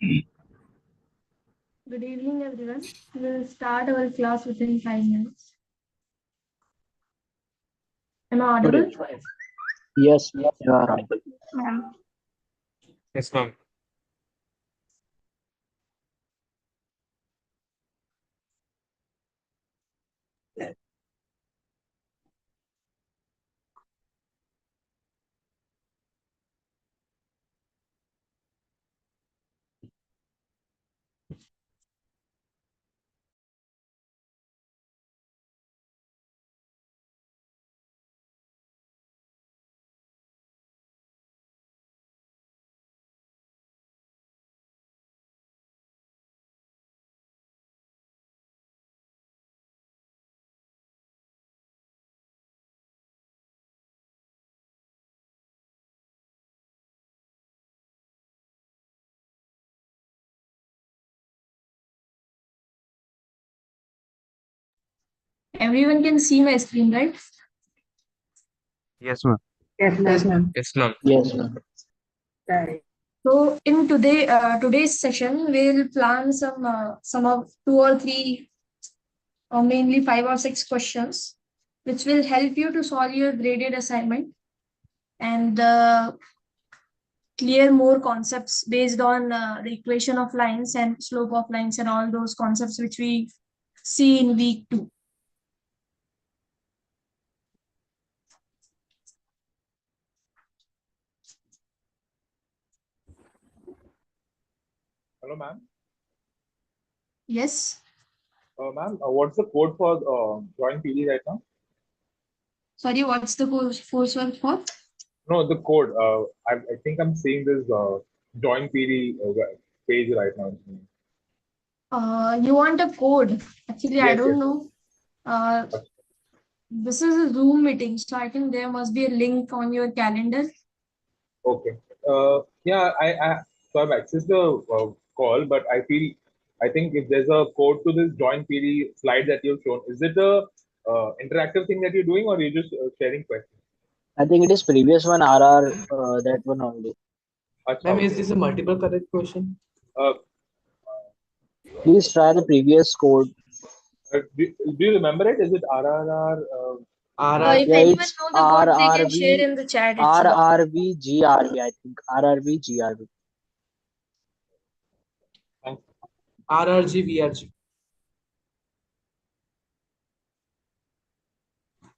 Good evening, everyone. We will start our class within 5 minutes. Am I audible? Yes, you are right. Ma'am. Yes, ma'am. Everyone can see my screen, right? Yes, ma'am. Yes, ma'am. Yes, ma'am. Yes, ma'am. So in today's session, we'll plan some of two or three, or mainly 5 or 6 questions, which will help you to solve your graded assignment and clear more concepts based on the equation of lines and slope of lines and all those concepts which we see in week 2. Hello, ma'am. Yes. Ma'am, what's the code for drawing PD right now? Sorry, what's the course work for? No, the code. I think I'm seeing this drawing PD page right now. You want a code? Actually, I Yes, don't yes. know. This is a Zoom meeting, so I think there must be a link on your calendar. Okay. Yeah, so I've accessed the call, but I think if there's a code to this drawing PD slide that you've shown, is it a interactive thing that you're doing, or you're just sharing questions? I think it is previous one RR, that one only. Achha, Ma'am, is okay. this a multiple correct question? Uh, Please try the previous code. do you remember it? Is it RRR? RR. If Yeah, anyone it's know the code, they can share RRV, in the chat actually. RRV, GRV, I think. RRV, GRV. Thanks. RRG, VRG.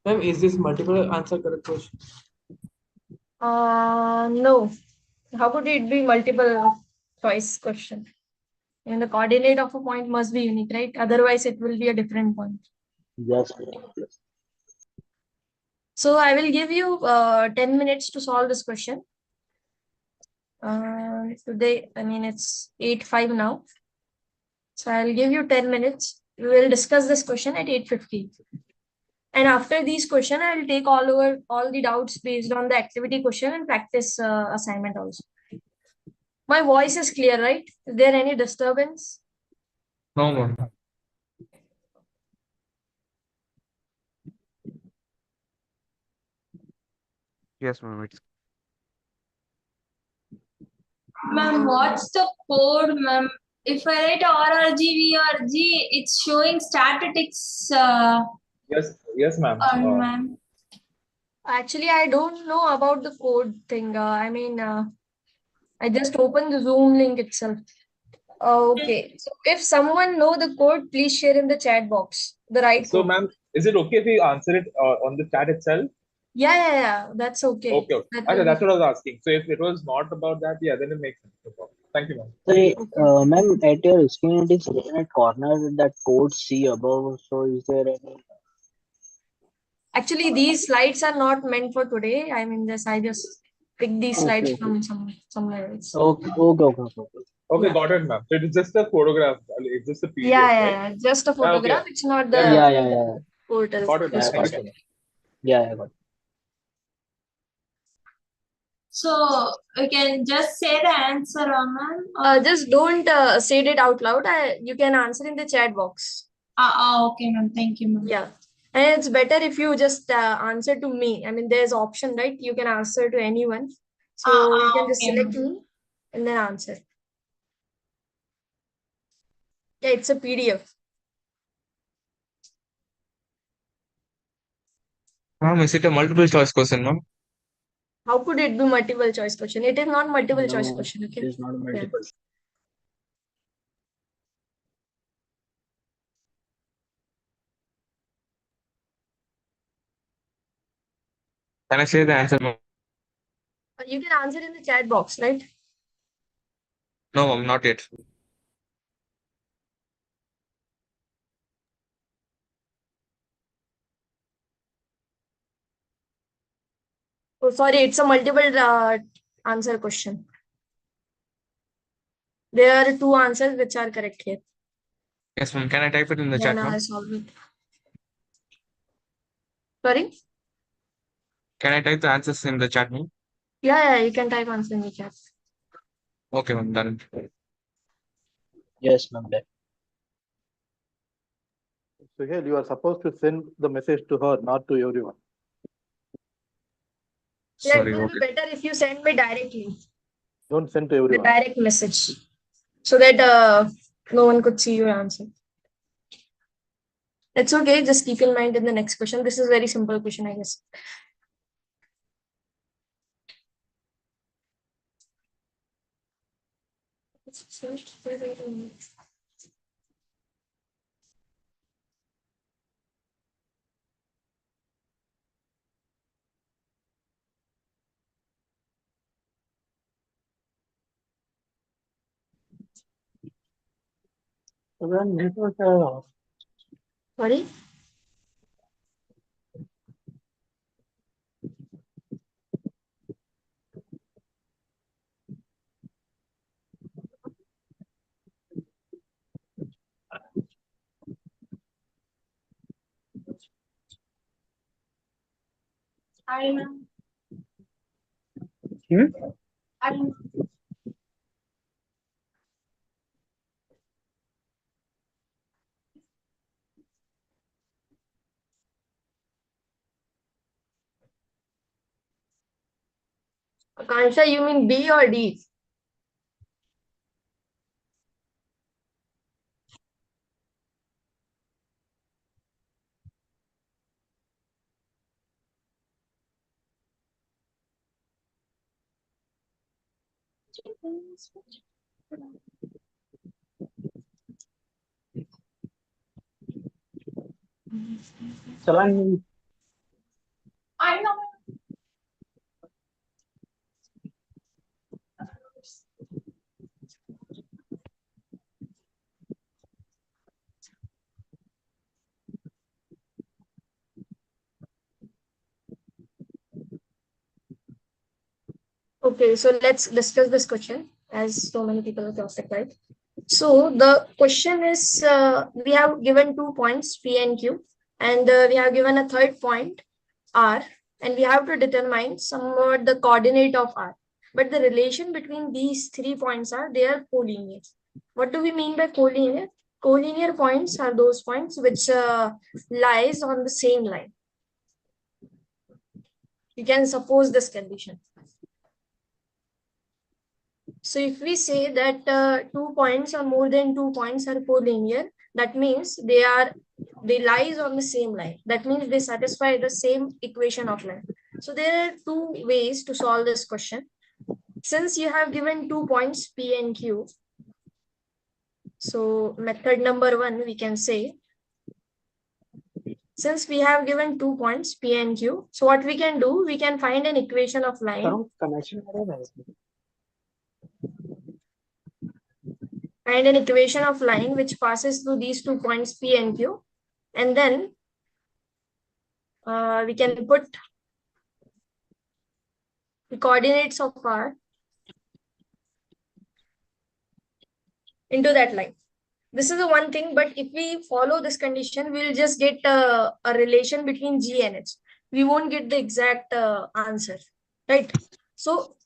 Ma'am, is this multiple answer correct question? No. How could it be multiple choice question? And the coordinate of a point must be unique, right? Otherwise, it will be a different point. Yes. So I will give you 10 minutes to solve this question. Today, I mean, it's 8:05 now. So I'll give you 10 minutes. We will discuss this question at 8:50. And after these questions, I'll take all the doubts based on the activity question and practice assignment also. My voice is clear, right? Is there any disturbance? No, ma'am. Yes, ma'am. It's Ma'am, what's the code, ma'am? If I write RRGVRG, it's showing statistics. Yes, ma'am. Ma'am. Actually, I don't know about the code thing. I just opened the Zoom link itself. Okay. So if someone know the code, please share in the chat box the right So, code. ma'am, is it okay if we answer it on the chat itself? Yeah. That's okay. Okay. That's what I was asking. So if it was not about that, yeah, then it makes sense. No problem. Thank you, ma'am. So, ma'am, at your screen, it is written at corner that code C above. So, is there any? Actually, these slides are not meant for today. I just picked these slides from somewhere else. Okay. Okay, Yeah. got it, ma'am. So it's just a photograph. It's just a PDF, Yeah. right? Just a photograph. Okay. It's not the Yeah. portal. Got it, ma'am. This Thank you portal. so much. Yeah, I got it. So we can just say the answer, ma'am. Just don't say it out loud. You can answer in the chat box. Okay, ma'am. Thank you, ma'am. Yeah. And it's better if you just answer to me. I mean, there's option, right? You can answer to anyone. So you can just Okay, select ma'am. me and then answer. Yeah, it's a PDF. Ma'am, is it a multiple choice question, ma'am? How could it be multiple choice question? It is not multiple choice No, question. it Okay. is not multiple. Can I say the answer, ma'am? You can answer in the chat box, right? No, ma'am, not yet. Oh, sorry, it's a multiple answer question. There are two answers which are correct here. Yes, ma'am. Can I type it in the Then chat, I ma'am? solve it. Sorry? Can I type the answers in the chat, ma'am? Yeah, you can type answer in the chat. Okay, ma'am, done. Yes, ma'am. Suhail, you are supposed to send the message to her, not to everyone. Yeah, it Sorry, will be okay. better if you send me directly Don't send to the everyone. direct message so that no one could see your answer. It's okay. Just keep in mind in the next question. This is very simple question, I guess. Sorry? I know. I Akansha, you mean B or D? know. Okay, so let's discuss this question as so many people have crossed it, right? So the question is we have given 2 points P and Q, and we have given a third point R, and we have to determine somewhat the coordinate of R. But the relation between these 3 points are they are collinear. What do we mean by collinear? Collinear points are those points which lies on the same line. You can suppose this condition. So if we say that 2 points or more than 2 points are collinear, that means they lies on the same line. That means they satisfy the same equation of line. So there are two ways to solve this question. Since you have given 2 points P and Q, so method number one, we can say, since we have given 2 points P and Q, so what we can do, we can find an equation of line. Find an equation of line which passes through these 2 points P and Q, and then we can put the coordinates of R into that line. This is the one thing, but if we follow this condition, we'll just get a relation between G and H. We won't get the exact answer, right? So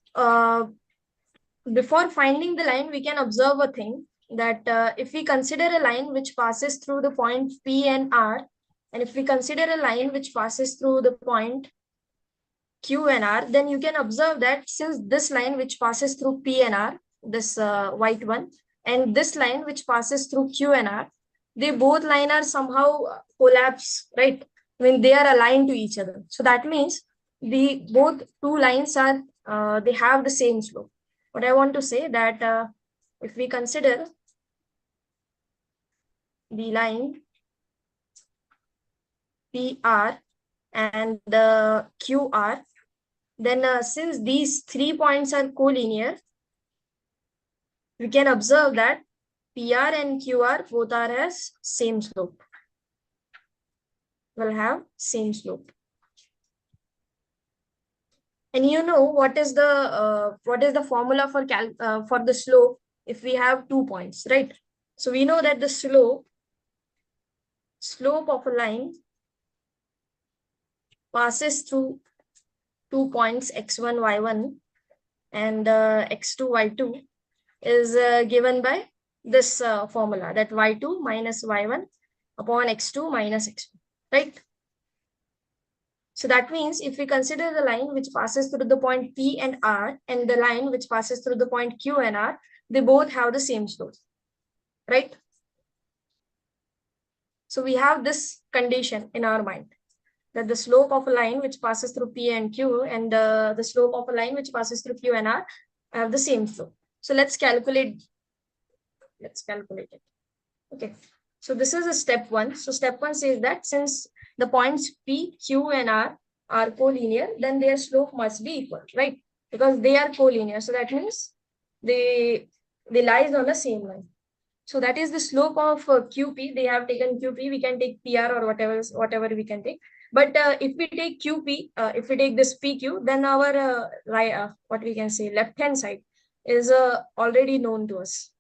before finding the line, we can observe a thing that if we consider a line which passes through the point P and R, and if we consider a line which passes through the point Q and R, then you can observe that since this line which passes through P and R, this white one, and this line which passes through Q and R, they both line are somehow collapse, right? When they are aligned to each other. So that means the both two lines are they have the same slope. What I want to say that if we consider the line PR and the QR, then since these 3 points are collinear, we can observe that PR and QR both are as same slope. Will have same slope. And you know what is the formula for the slope if we have 2 points, right? So we know that the slope of a line passes through 2 points x1, y1 and x2, y2 is given by this formula, that y2 minus y1 upon x2 minus x1, right? So that means if we consider the line which passes through the point P and R and the line which passes through the point Q and R, they both have the same slope, right? So we have this condition in our mind, that the slope of a line which passes through P and Q and the slope of a line which passes through Q and R have the same slope. So let's calculate it. Okay, so this is a step 1. So step 1 says that since the points P, Q and R are collinear, then their slope must be equal, right? Because they are collinear, so that means they lies on the same line. So that is the slope of QP. They have taken QP. We can take PR or whatever we can take. But if we take QP, if we take this PQ, then our what we can say left hand side is already known to us.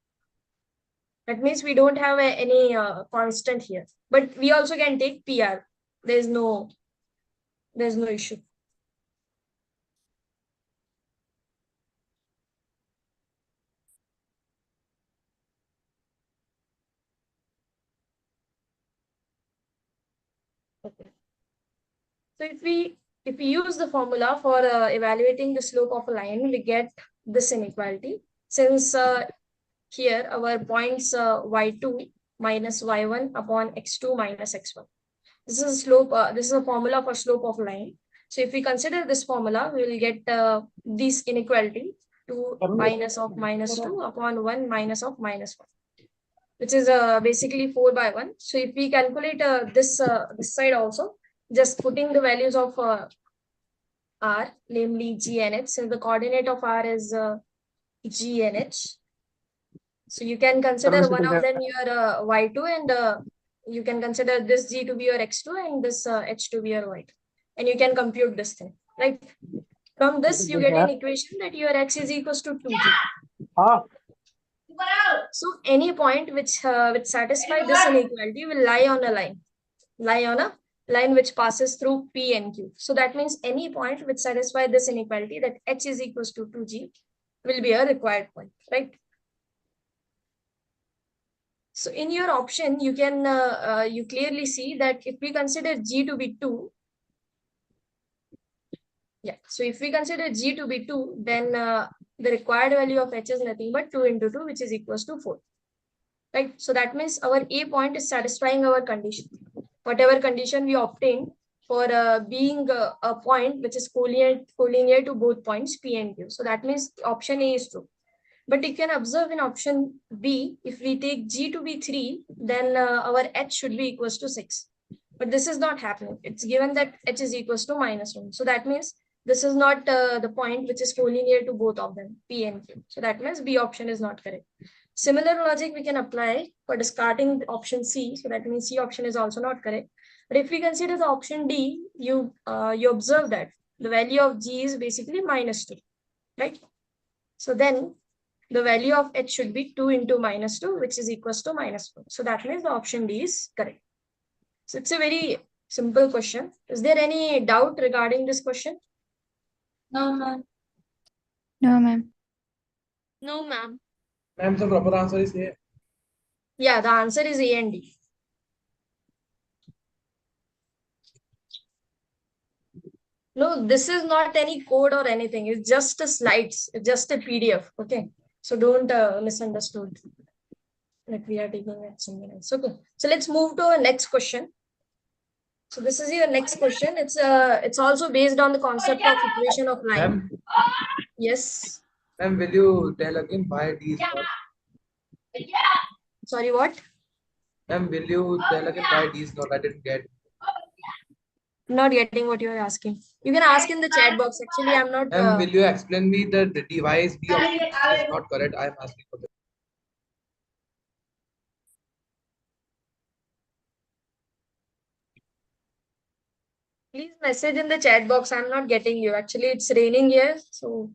That means we don't have any constant here. But we also can take PR. There's no issue. Okay. So if we use the formula for evaluating the slope of a line, we get this inequality. Since here our points y2 minus y1 upon x2 minus x1. This is a slope. This is a formula for slope of a line. So if we consider this formula, we will get this inequality 2 minus of minus 2 upon 1 minus of minus 1, which is basically 4 by 1. So if we calculate this side also, just putting the values of r, namely g and h, since the coordinate of r is g and h. So you can consider one of them your y2 and you can consider this g to be your x2 and this h to be your y2. And you can compute this thing, right? From this, you get an equation that your x is equals to 2g. So any point which satisfies this inequality will lie on a line which passes through P and Q. So that means any point which satisfies this inequality, that h is equals to 2g, will be a required point, right? So in your option, you can you clearly see that if we consider g to be 2, so if we consider g to be 2, then the required value of h is nothing but 2 into 2, which is equals to 4. Right? So that means our A point is satisfying our condition. Whatever condition we obtain for being a point which is collinear to both points P and Q. So that means option A is true. But you can observe in option B, if we take G to be 3, then our H should be equals to 6. But this is not happening. It's given that H is equals to -1. So that means this is not the point which is collinear to both of them, P and Q. So that means B option is not correct. Similar logic we can apply for discarding option C. So that means C option is also not correct. But if we consider the option D, you observe that the value of G is basically -2, right? So then the value of H should be 2 into -2, which is equals to -4. So that means the option D is correct. So it's a very simple question. Is there any doubt regarding this question? No, ma'am. No, ma'am. No, ma'am. Ma'am, the proper answer is A. Yeah, the answer is A and D. No, this is not any code or anything. It's just a slides. It's just a PDF. Okay. So don't misunderstood. that we are taking at somewhere else. Okay, so let's move to our next question. So this is your next question. It's also based on the concept of equation of line. Ma'am, Yes. ma'am, will you tell again why D is not? Sorry, what? Ma'am, will you tell again why D is not? I didn't get. Not getting what you are asking. You can ask in the chat box. Actually, I'm not. Ma'am, will you explain me the device B option is not correct? I am asking for that. Please message in the chat box. I'm not getting you. Actually, it's raining here, so.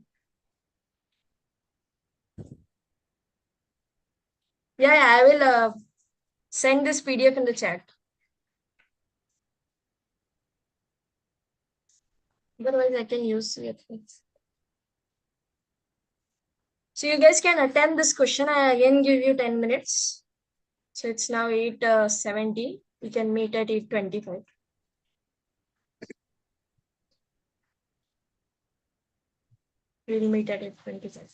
Yeah, I will send this PDF in the chat. Otherwise, I can use it. So you guys can attend this question. I again give you 10 minutes. So it's now 8:70. We can meet at 8:25. We'll meet at 8:25.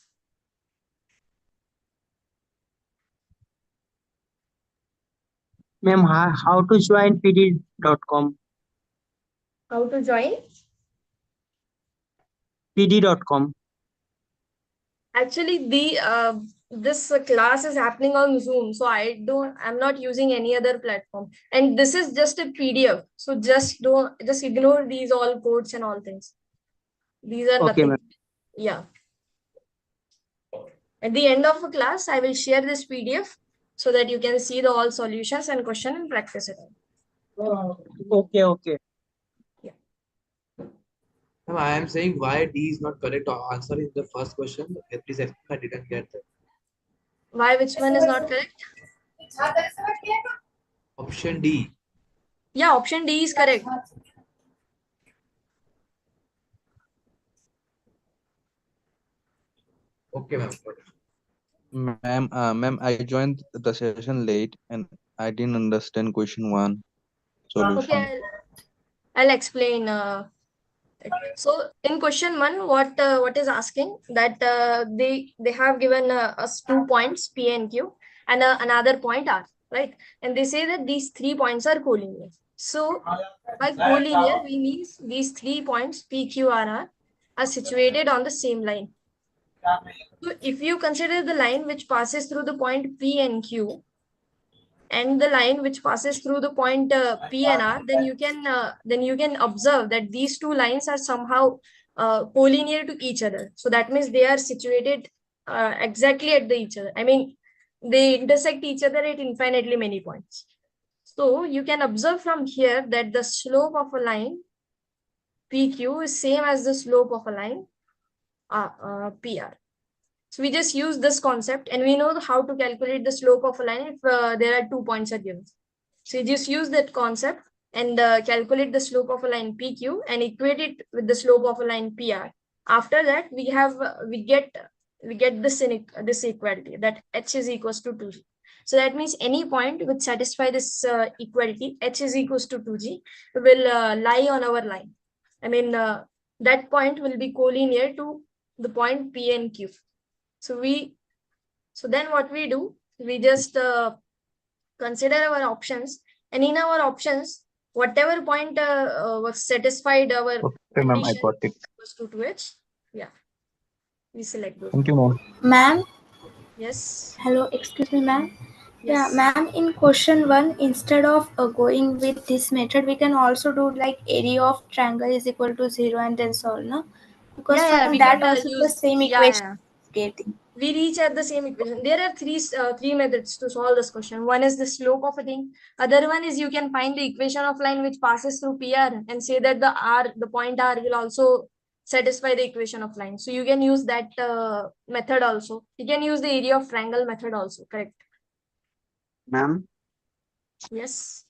Ma'am, how to join pd.com? How to join? pd.com. Actually, this class is happening on Zoom, so I'm not using any other platform. And this is just a PDF. So just ignore these all codes and all things. These are Okay, nothing. ma'am. Yeah. At the end of the class, I will share this PDF so that you can see the all solutions and question and practice it. Okay. Ma'am, I am saying why D is not correct answer in the first question. Please explain. I didn't get that. Why? Which one is not correct? Option D. Yeah, option D is correct. Okay, ma'am. Ma'am, I joined the session late and I didn't understand question 1 solution. Okay, I'll explain. So in question 1, what is asking that they have given us 2 points P and Q and another point R, right? And they say that these 3 points are collinear. So by collinear, we mean these 3 points P, Q, R are situated on the same line. So if you consider the line which passes through the point P and Q and the line which passes through the point P and R, then you can observe that these two lines are somehow collinear to each other. So that means they are situated exactly at each other. I mean, they intersect each other at infinitely many points. So you can observe from here that the slope of a line PQ is same as the slope of a line PR. So we just use this concept and we know how to calculate the slope of a line if there are 2 points are given. So you just use that concept and calculate the slope of a line PQ and equate it with the slope of a line PR. After that, we get this equality that H is equals to 2G. So that means any point which satisfy this equality H is equals to 2G will lie on our line. I mean, that point will be collinear to the point P and Q. So then what we do, we just consider our options, and in our options, whatever point was satisfied our ma'am, I condition got it. was to H. Yeah, we select those. Thank you, ma'am. Ma'am, Yes. hello, excuse me, ma'am. Yeah, Yes. ma'am, in question 1, instead of going with this method, we can also do like area of triangle is equal to 0 and then solve, no? Because Yeah, from we that can also the use. same equation is getting. We reach at the same equation. There are three methods to solve this question. One is the slope of a thing. Other one is you can find the equation of line which passes through PR and say that the point R will also satisfy the equation of line. So you can use that method also. You can use the area of triangle method also. Correct. Ma'am, Yes.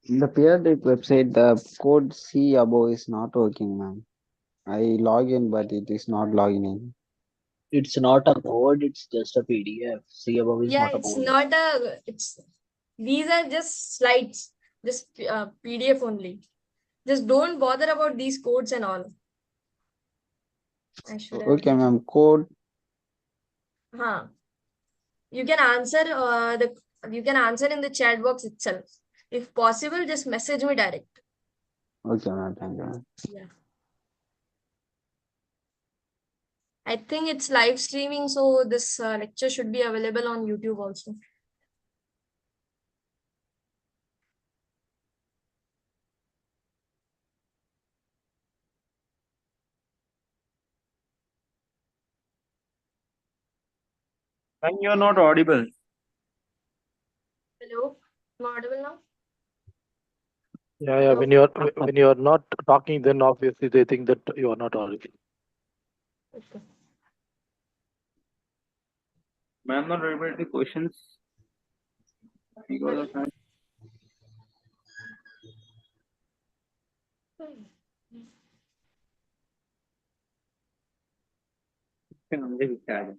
in the periodic website, the code C above is not working, ma'am. I log in, but it is not logging in. It's not a code, it's just a PDF. C above is Yeah, not a it's code. not a. It's these are just slides, just PDF only. Just don't bother about these codes and all. I should have. Okay, ma'am. Code. Huh. You can answer you can answer in the chat box itself. If possible, just message me direct. Okay, ma'am. Thank you, ma'am. Yeah. I think it's live streaming, so this lecture should be available on YouTube also. And you're not audible. Hello, am I audible now? Yeah. When you're not talking, then obviously they think that you are not audible. Okay. Ma'am, not able to questions because of time. Can only be charged.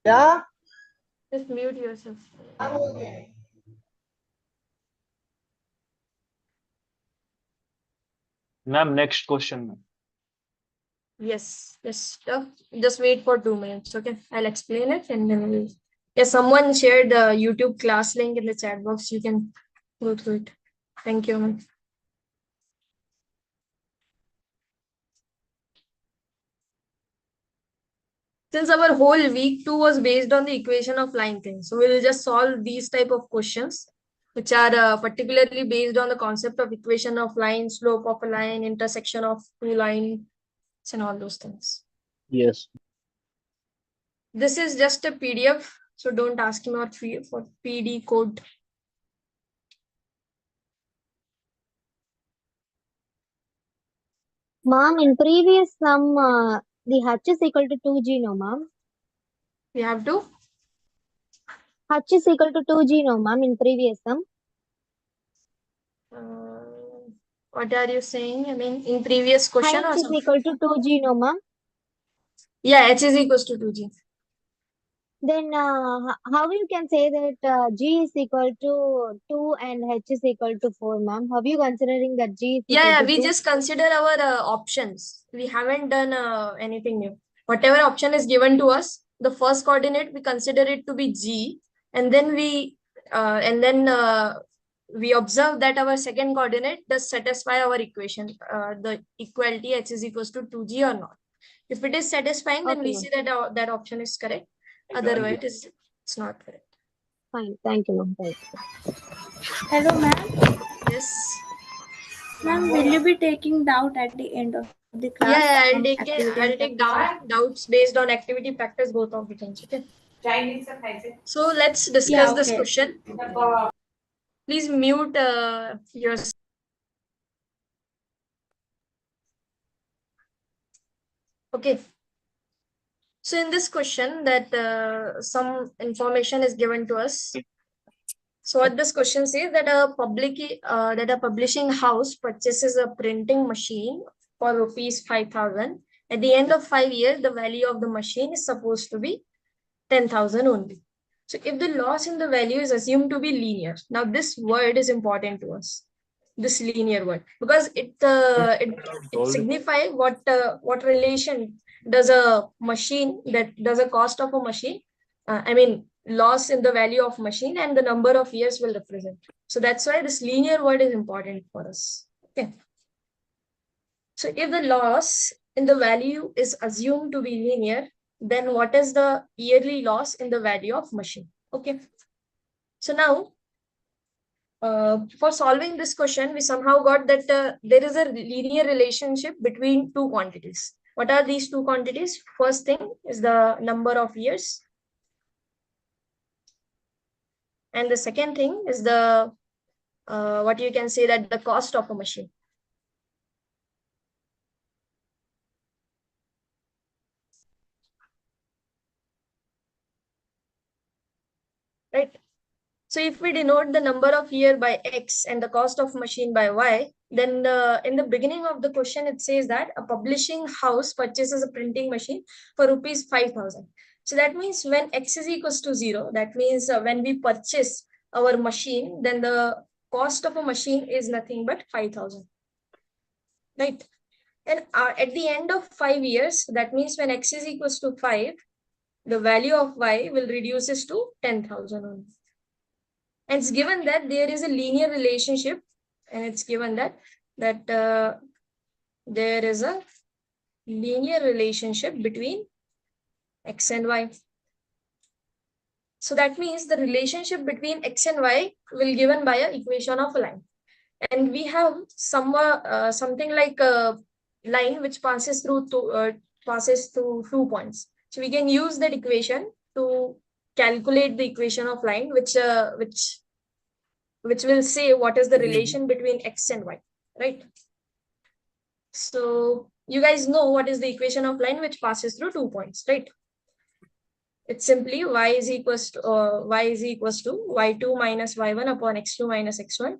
Yeah. Just mute yourself. Ma'am, next question. Yes, just wait for 2 minutes. Okay, I'll explain it and then we'll. Yeah, someone shared the YouTube class link in the chat box. You can go through it. Thank you, ma'am. Since our whole week 2 was based on the equation of line things, so we'll just solve these type of questions, which are particularly based on the concept of equation of line, slope of a line, intersection of two lines, and all those things. Yes. This is just a PDF, so don't ask me for PD code. Ma'am, in previous sum, the h is equal to 2g, no, ma'am? We have to? H is equal to 2g, no, ma'am, in previous sum? What are you saying? I mean, in previous question H or is something? equal to 2g, no, ma'am? Yeah, H is equals to 2G. Then how you can say that G is equal to 2 and H is equal to 4, ma'am? How you considering that G is equal Yeah, to we 2? just consider our options. We haven't done anything new. Whatever option is given to us, the first coordinate we consider it to be G, and then we observe that our second coordinate does satisfy our equation, the equality H is equals to 2G or not. If it is satisfying, then Okay, we ma'am. see that that option is correct. Otherwise, it's not correct. Fine. Thank you, ma'am. Thank you. Hello, ma'am. Yes. Ma'am, will you be taking doubt at the end of the class? Yeah, on activity and I'll take doubts based on activity practice, both of the things. Okay. So let's discuss this question. Please mute your. Okay. So in this question, that some information is given to us. So what this question says that a publishing house purchases a printing machine for rupees 5,000. At the end of 5 years, the value of the machine is supposed to be 10,000 only. So if the loss in the value is assumed to be linear, now this word is important to us, this linear word, because it signifies what relation does a machine, that does a cost of a machine, I mean loss in the value of machine and the number of years will represent. So that's why this linear word is important for us. Okay. So if the loss in the value is assumed to be linear, then what is the yearly loss in the value of machine? Okay. So now, for solving this question, we somehow got that there is a linear relationship between two quantities. What are these two quantities? First thing is the number of years. And the second thing is the, what you can say that the cost of a machine. Right. So if we denote the number of year by X and the cost of machine by Y, then in the beginning of the question, it says that a publishing house purchases a printing machine for rupees 5,000. So that means when X is equals to 0, that means when we purchase our machine, then the cost of a machine is nothing but 5,000, right? And at the end of 5 years, that means when X is equals to 5, the value of Y will reduces to 10,000 only. And it's given that there is a linear relationship, and it's given that there is a linear relationship between X and Y. So that means the relationship between X and Y will given by an equation of a line. And we have something like a line which passes through 2 points. So we can use that equation to calculate the equation of line, which will say what is the relation between X and Y, right? So you guys know what is the equation of line which passes through 2 points, right? It's simply y is equals to y2 minus y1 upon x2 minus x1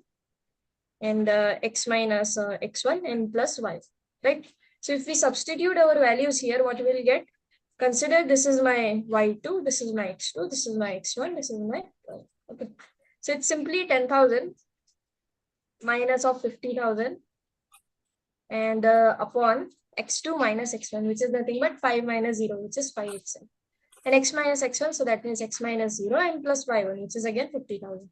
and x minus x1 and plus y, right? So if we substitute our values here, what we'll get? Consider this is my y2, this is my x2, this is my x1, this is my y. Okay. So it's simply 10,000 minus of 50,000 and upon x2 minus x1, which is nothing but 5 minus 0, which is 5 itself. And x minus x1, so that means x minus 0 and plus y1, which is again 50,000.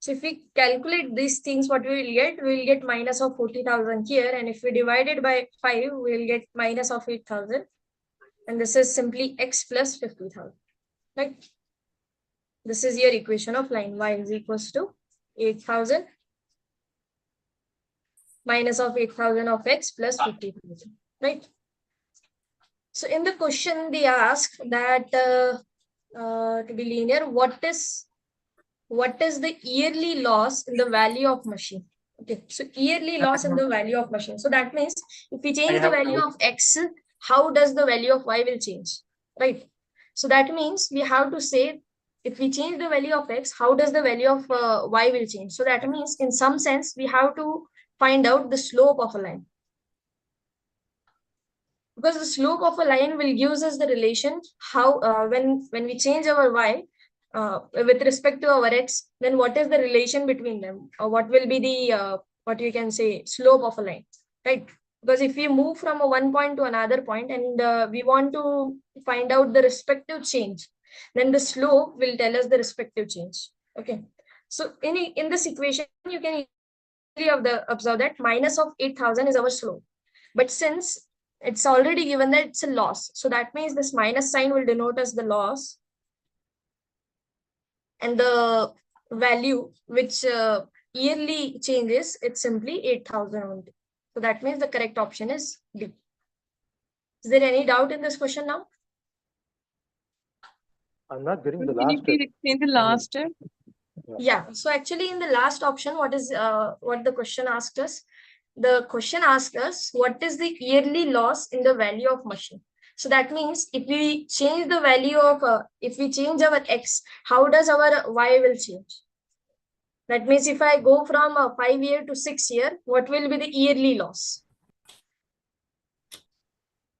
So if we calculate these things, what we will get minus of 40,000 here. And if we divide it by 5, we will get minus of 8,000. And this is simply x plus 50,000, right? This is your equation of line. Y is equals to 8,000 minus of 8,000 of x plus 50,000, right? So in the question, they ask that to be linear, what is the yearly loss in the value of machine? Okay, so yearly loss in the value of machine. So that means if we change the value of x, how does the value of y will change, right? So that means we have to say, if we change the value of x, how does the value of y will change? So that means in some sense, we have to find out the slope of a line. Because the slope of a line will give us the relation how when we change our y with respect to our x, then what is the relation between them, or what will be the what you can say slope of a line, right? Because if we move from a one point to another point and we want to find out the respective change, then the slope will tell us the respective change. Okay, so in this equation you can observe that minus of 8,000 is our slope, but since it's already given that it's a loss, so that means this minus sign will denote as the loss, and the value which yearly changes, it's simply 8,000 only. So that means the correct option is D. Is there any doubt in this question now? I'm not getting the Can you last please explain the last step? Yeah. So actually in the last option, what the question asked us? The question asked us, what is the yearly loss in the value of machine? So that means if we change the value of, if we change our x, how does our y will change? That means if I go from a 5 year to 6 year, what will be the yearly loss?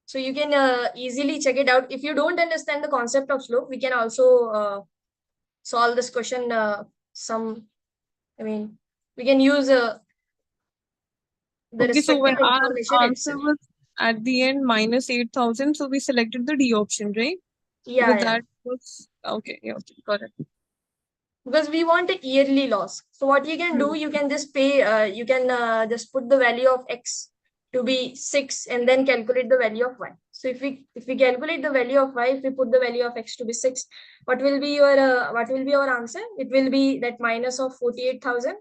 So you can easily check it out. If you don't understand the concept of slope, we can also solve this question. We can use the Okay, so when respective our information answer itself. was at the end minus 8,000, so we selected the D option, right? Yeah, Because yeah. that was okay. Yeah, okay, got it. Because we want a yearly loss. So what you can do, you can just pay, you can just put the value of x to be 6 and then calculate the value of y. So if we calculate the value of y, if we put the value of x to be 6, what will be your answer? It will be that minus of 48,000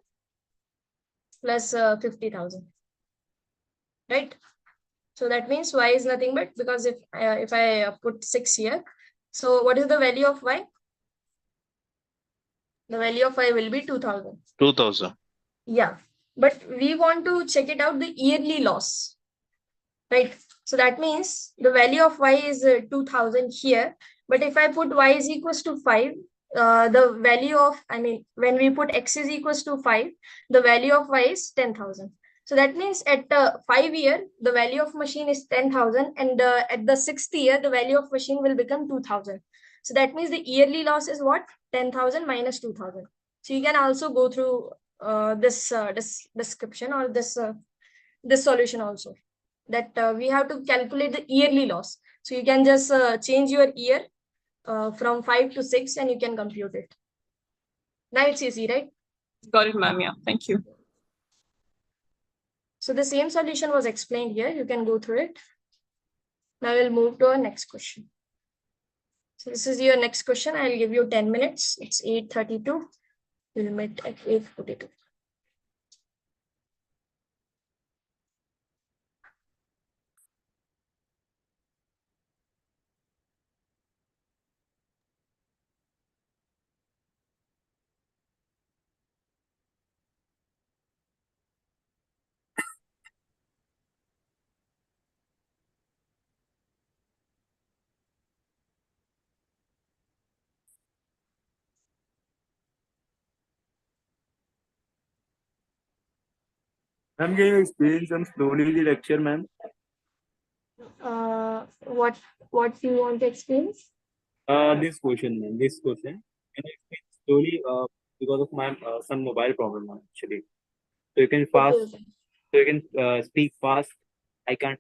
plus 50,000, right? So that means y is nothing but, because if I put 6 here, so what is the value of y? The value of y will be 2,000. 2,000. Yeah, but we want to check it out the yearly loss, right? So that means the value of y is 2,000 here. But if I put y is equals to 5, the value of, when we put x is equals to 5, the value of y is 10,000. So that means at 5 year, the value of machine is 10,000, and at the 6th year, the value of machine will become 2,000. So that means the yearly loss is what? 10,000 minus 2,000. So you can also go through this description or this solution also, that we have to calculate the yearly loss. So you can just change your year from 5 to 6 and you can compute it. Now it's easy, right? Got it, ma'am. Yeah, thank you. So the same solution was explained here. You can go through it. Now we'll move to our next question. So this is your next question. I'll give you 10 minutes. It's 8:32. We'll meet at 8:42. Ma'am, can you explain some slowly the lecture, ma'am? What do you want to explain? This question, ma'am. This question. Can you explain slowly? Because of my some mobile problem, ma'am, actually. So you can fast. Okay. So you can speak fast. I can't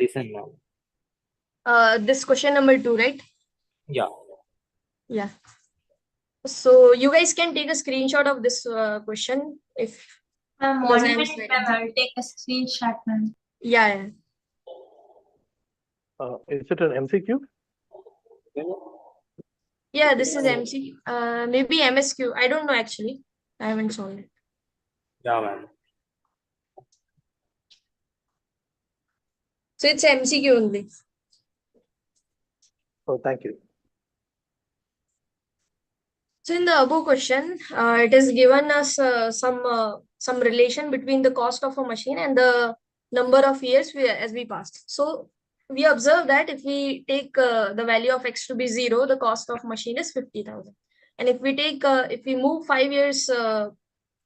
listen now. This question number 2, right? Yeah. Yeah. So you guys can take a screenshot of this question if. Ma'am, because 1 I'm minute, ma'am. I'll take a screenshot, ma'am. Yeah. Is it an MCQ? Yeah, this is MC. Maybe MSQ. I don't know actually. I haven't solved it. Yeah, ma'am. So it's MCQ only. Oh, thank you. So in the above question, it has given us some relation between the cost of a machine and the number of years as we passed. So we observe that if we take the value of x to be 0, the cost of machine is 50,000. And if we move 5 years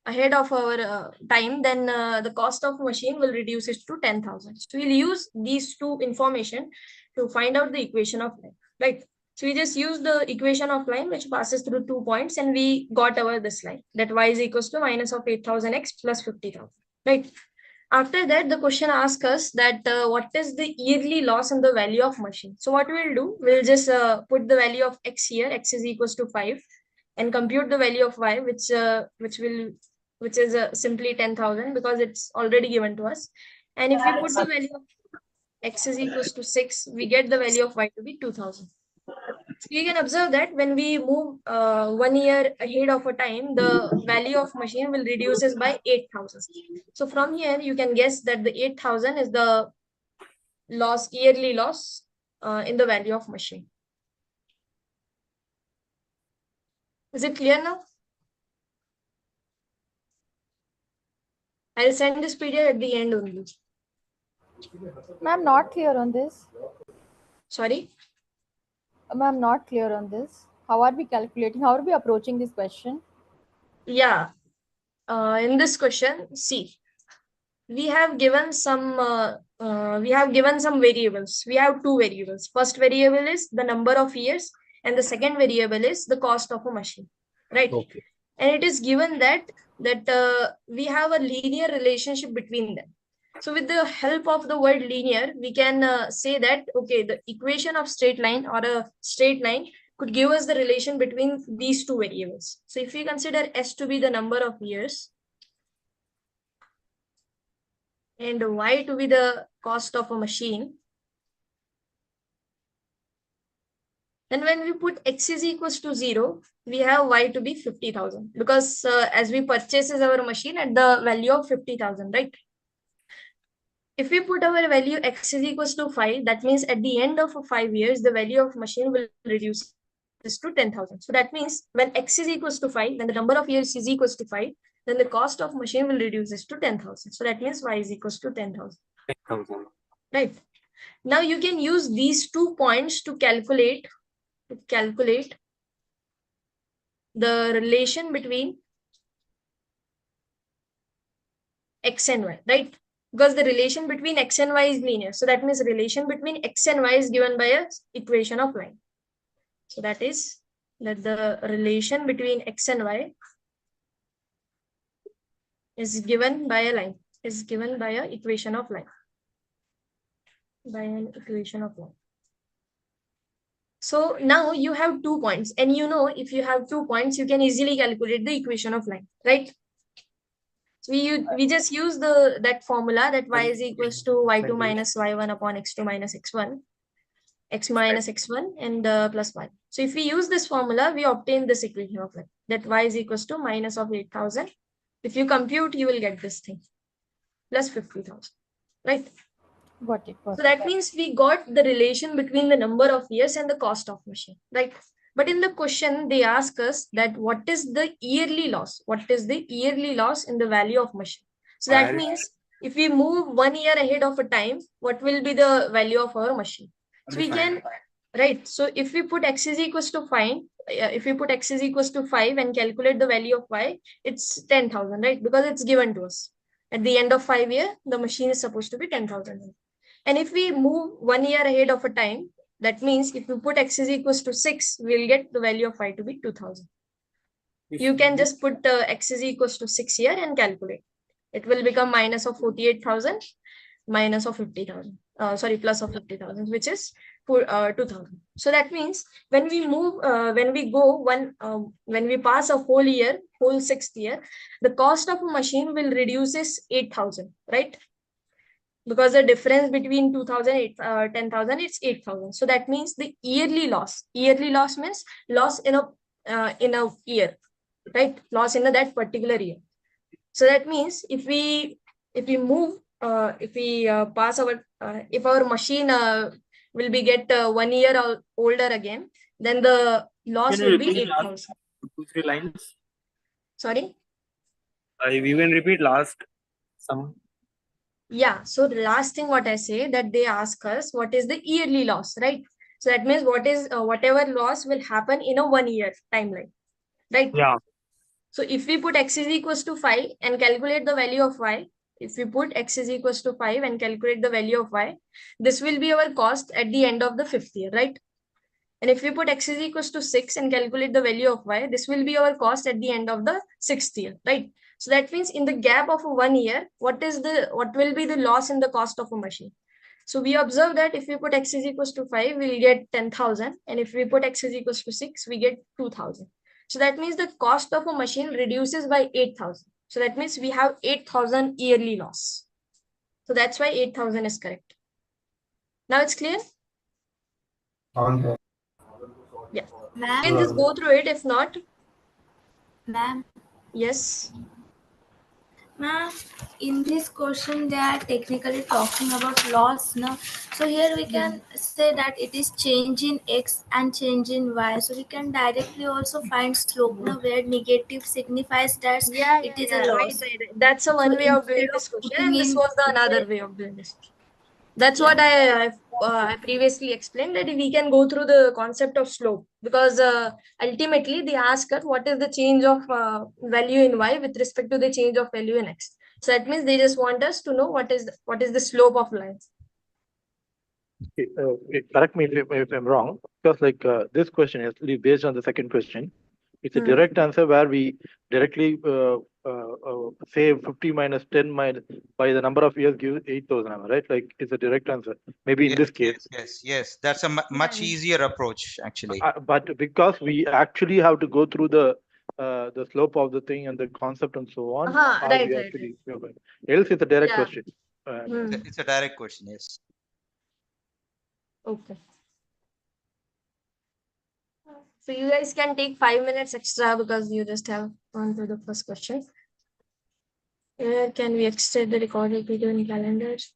ahead of our time, then the cost of machine will reduce it to 10,000. So we'll use these two information to find out the equation of life, right? So we just use the equation of line which passes through 2 points, and we got our this line, that y is equals to minus of 8,000x plus 50,000, right? After that, the question asks us that what is the yearly loss in the value of machine. So what we'll do, we'll just put the value of x here, x is equals to 5, and compute the value of y, which is simply 10,000 because it's already given to us. And if we put the value of x is equals to 6, we get the value of y to be 2,000. So you can observe that when we move 1 year ahead of a time, the value of machine will reduces by 8,000. So from here, you can guess that the 8,000 is the yearly loss in the value of machine. Is it clear now? I'll send this PDF at the end only. Ma'am, not clear on this. Sorry? Ma'am, not clear on this. How are we calculating? How are we approaching this question? Yeah. In this question, see, we have given some variables. We have two variables. First variable is the number of years, and the second variable is the cost of a machine, right? Okay. And it is given that we have a linear relationship between them. So with the help of the word linear, we can say that, okay, the equation of straight line or a straight line could give us the relation between these two variables. So if we consider S to be the number of years and Y to be the cost of a machine, then when we put X is equals to 0, we have Y to be 50,000 because as we purchases our machine at the value of 50,000, right? If we put our value X is equals to 5, that means at the end of 5 years, the value of machine will reduce to 10,000. So that means when X is equals to 5, then the number of years is equals to 5, then the cost of machine will reduce this to 10,000. So that means Y is equals to 10,000. 10,000. Right. Now you can use these 2 points to calculate the relation between x and y, right? Because the relation between x and y is linear. So that means relation between x and y is given by a equation of line. So that is that the relation between x and y is given by a line, is given by a equation of line, by an equation of line. So now you have 2 points, and you know, if you have 2 points, you can easily calculate the equation of line, right? So we just use that formula that y is equals to y2 minus y1 upon x2 minus x1, x minus x1 and plus y. So if we use this formula, we obtain this equation of line, that y is equals to minus of 8,000. If you compute, you will get this thing, plus 50,000, right? Got it. So that means we got the relation between the number of years and the cost of machine, right? But in the question, they ask us that what is the yearly loss? What is the yearly loss in the value of machine? So that means if we move 1 year ahead of a time, what will be the value of our machine? So we can, right? So if we put x is equals to 5, if we put x is equals to 5 and calculate the value of y, it's 10,000, right? Because it's given to us. At the end of 5 years, the machine is supposed to be 10,000. And if we move 1 year ahead of a time, that means if we put x is equals to 6, we'll get the value of y to be 2000. You can just put x is equals to 6 here and calculate. It will become minus of 48,000, minus of 50,000. Sorry, plus of 50,000, which is 2,000. So that means when we move, when we pass a whole year, whole 6th year, the cost of a machine will reduces 8,000, right? Because the difference between 2000 and 10,000, it's 8,000. So that means the yearly loss means loss in a year, right? Loss in that particular year. So that means if we move, if we pass our, if our machine will be get 1 year older again, then the loss will be 8,000. 2-3 lines. Sorry? We can repeat last some. Yeah, so the last thing what I say, that they ask us what is the yearly loss, right? So that means what is whatever loss will happen in a 1 year timeline, right? Yeah. So if we put x is equals to 5 and calculate the value of y, if we put x is equals to 5 and calculate the value of y, this will be our cost at the end of the 5th year, right? And if we put x is equals to 6 and calculate the value of y, this will be our cost at the end of the 6th year, right? So that means in the gap of 1 year, what will be the loss in the cost of a machine? So we observe that if we put x is equals to 5, we'll get 10,000. And if we put x is equals to 6, we get 2,000. So that means the cost of a machine reduces by 8,000. So that means we have 8,000 yearly loss. So that's why 8,000 is correct. Now it's clear? Yeah. You can just go through it. If not, Ma'am. Yes. Ma'am, in this question they are technically talking about loss, no? So here we can say that it is change in x and change in y. So we can directly also find slope, no, where negative signifies that it is a loss. Right. That's a one way of doing this question, and this was the another way of doing this. That's what I previously explained, that we can go through the concept of slope, because ultimately they ask us what is the change of value in y with respect to the change of value in x. So that means they just want us to know what is the slope of lines. Correct me if I'm wrong, because this question is based on the second question. It's a direct answer where we directly say 50 minus 10 minus by the number of years gives 8,000, right? Like it's a direct answer. Maybe in this case. Yes. That's a much easier approach, actually. But because we actually have to go through the slope of the thing and the concept and so on. Right. Else it's a direct question. It's a direct question, yes. Okay. So you guys can take 5 minutes extra because you just have gone through the first question. Can we extend the recorded video in calendars?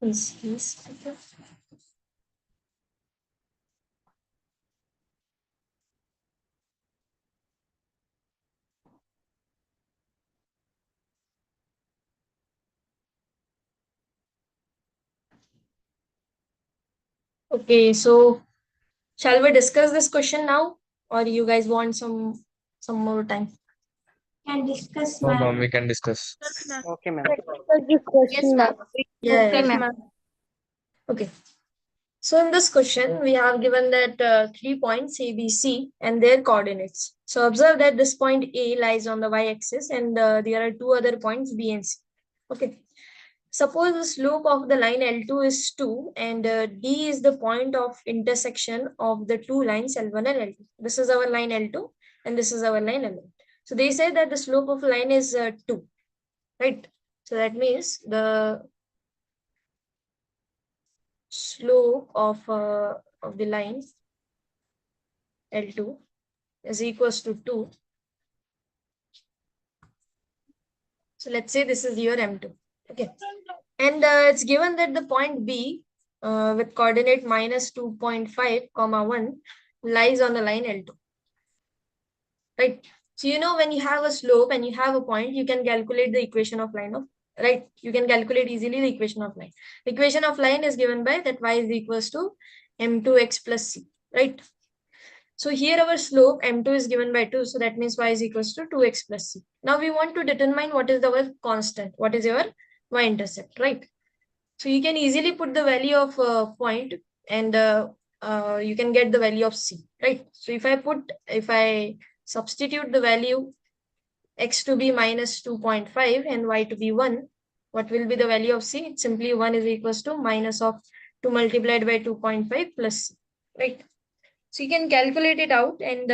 Yes. Okay, so shall we discuss this question now, or you guys want some more time? Can discuss, No, ma'am, ma'am. we can discuss. Okay, ma'am. This question, ma'am. Yeah. Okay, yeah. ma'am. Okay. So in this question, we have given that 3 points A, B, C and their coordinates. So observe that this point A lies on the y-axis and there are two other points B and C. Okay. Suppose the slope of the line L2 is 2 and D is the point of intersection of the two lines L1 and L2. This is our line L2 and this is our line L1. So they say that the slope of line is 2, right? So that means the slope of the line L2 is equals to 2. So let's say this is your M2. Okay. And it's given that the point B with coordinate minus 2.5, comma 1 lies on the line L2. Right. So you know when you have a slope and you have a point, you can calculate the equation of line of, right? You can calculate easily the equation of line. The equation of line is given by that y is equals to m2x plus c, right? So here our slope m2 is given by 2. So that means y is equals to 2x plus c. Now we want to determine what is our constant. What is your y-intercept, right? So you can easily put the value of point and you can get the value of c, right? So if I substitute the value x to be minus 2.5 and y to be 1, what will be the value of c? It's simply 1 is equals to minus of 2 multiplied by 2.5 plus c, right? So you can calculate it out and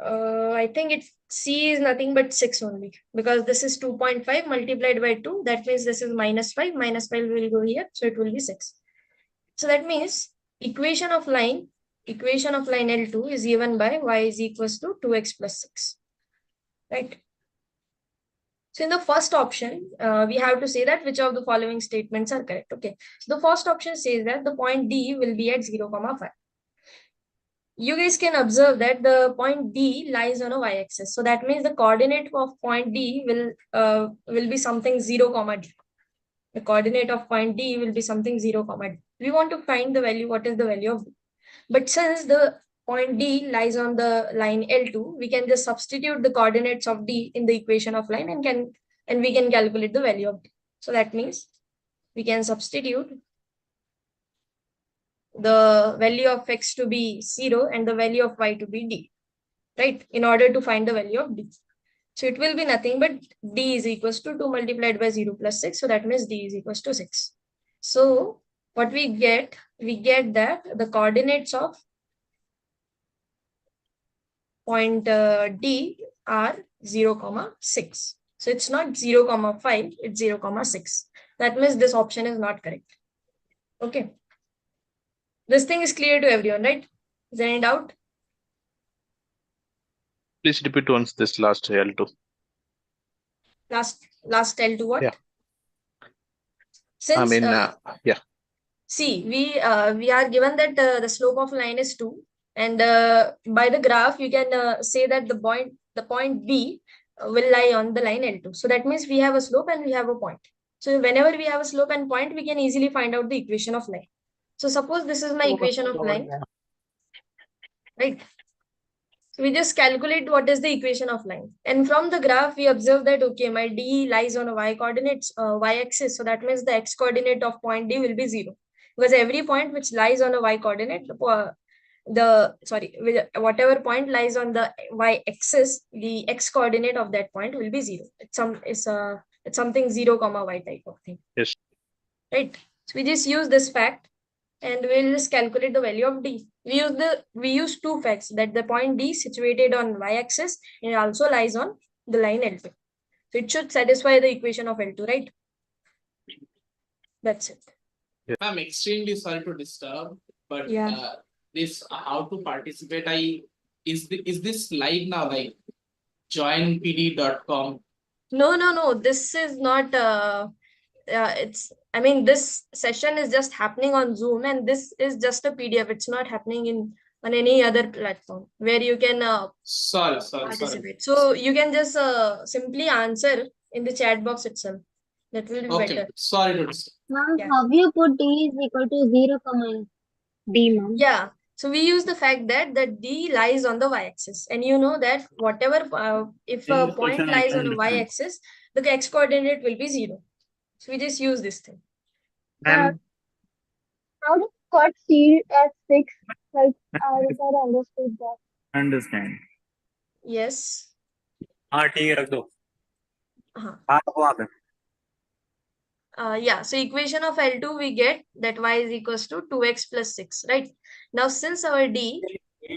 I think c is nothing but 6 only because this is 2.5 multiplied by 2. That means this is minus 5. Minus 5 will go here. So it will be 6. So that means equation of line L2 is given by y is equals to 2x plus 6. Right. So in the first option, we have to say that which of the following statements are correct. Okay. So the first option says that the point D will be at 0, 5. You guys can observe that the point D lies on a y-axis. So that means the coordinate of point D will be something 0, d. The coordinate of point D will be something 0, d. We want to find the value. What is the value of D? But since the point D lies on the line L2, we can just substitute the coordinates of D in the equation of line and we can calculate the value of D. So that means we can substitute the value of x to be 0 and the value of y to be d, right? In order to find the value of d. So it will be nothing but d is equals to 2 multiplied by 0 plus 6. So that means d is equals to 6. So what we get that the coordinates of point D are 0, 6. So it's not 0, 5, it's 0, 6. That means this option is not correct. Okay. This thing is clear to everyone, right? Is there any doubt? Please repeat once this last L2. Last L2 what? Yeah. Since yeah. See, we are given that the slope of line is 2, and by the graph you can say that the point B will lie on the line L2. So that means we have a slope and we have a point. So whenever we have a slope and point, we can easily find out the equation of line. So suppose this is my equation of line, right? So we just calculate what is the equation of line. And from the graph, we observe that, okay, my D lies on a y coordinates, y-axis. So that means the x coordinate of point D will be 0. Because every point which lies on a y coordinate, whatever point lies on the y-axis, the x coordinate of that point will be 0. It's something 0, y type of thing. Yes. Right. So we just use this fact and we'll just calculate the value of D. We use two facts that the point D situated on y-axis and it also lies on the line L2. So it should satisfy the equation of L2, right? That's it. Yeah. I'm extremely sorry to disturb, but yeah. This how to participate. Is this live now? Like joinpd.com. No. This is not. I mean, this session is just happening on Zoom, and this is just a PDF. It's not happening on any other platform where you can participate. So you can just simply answer in the chat box itself. That will be better. Sorry to disturb. Ma'am, Yeah. have you put D is equal to 0, D, ma'am? Yeah. So we use the fact that the D lies on the y-axis, and you know that whatever if a point lies on a y-axis, the x coordinate will be 0. So we just use this thing. Ma'am, How do you got C at 6? Like, I don't understood that. understand. Yes. हाँ ठीक है रख दो. हाँ. हाँ रखो वहाँ पे. Yeah, so equation of L2 we get that y is equals to 2x plus 6, right? Now since our D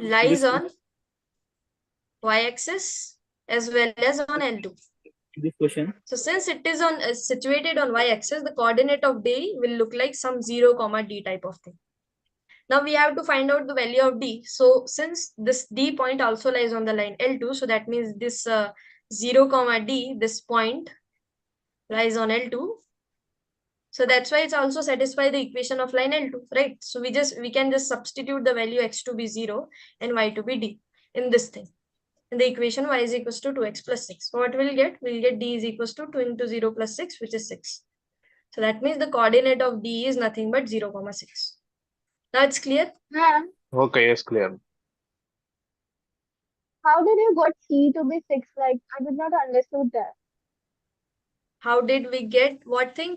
lies on y-axis as well as on L2. This question. So since it is on situated on y-axis, the coordinate of D will look like some 0, D type of thing. Now we have to find out the value of D. So since this D point also lies on the line L2, so that means this 0, D, this point lies on L2. So that's why it's also satisfy the equation of line L2, right? So we can just substitute the value x to be 0 and y to be D in this thing. In the equation y is equals to 2x plus 6. So what we'll get? We'll get D is equals to 2 into 0 plus 6, which is 6. So that means the coordinate of D is nothing but 0, 6. Now it's clear? Ma'am, Okay, yes, clear. how did you got C to be 6? Like, I did not understood that. How did we get what thing?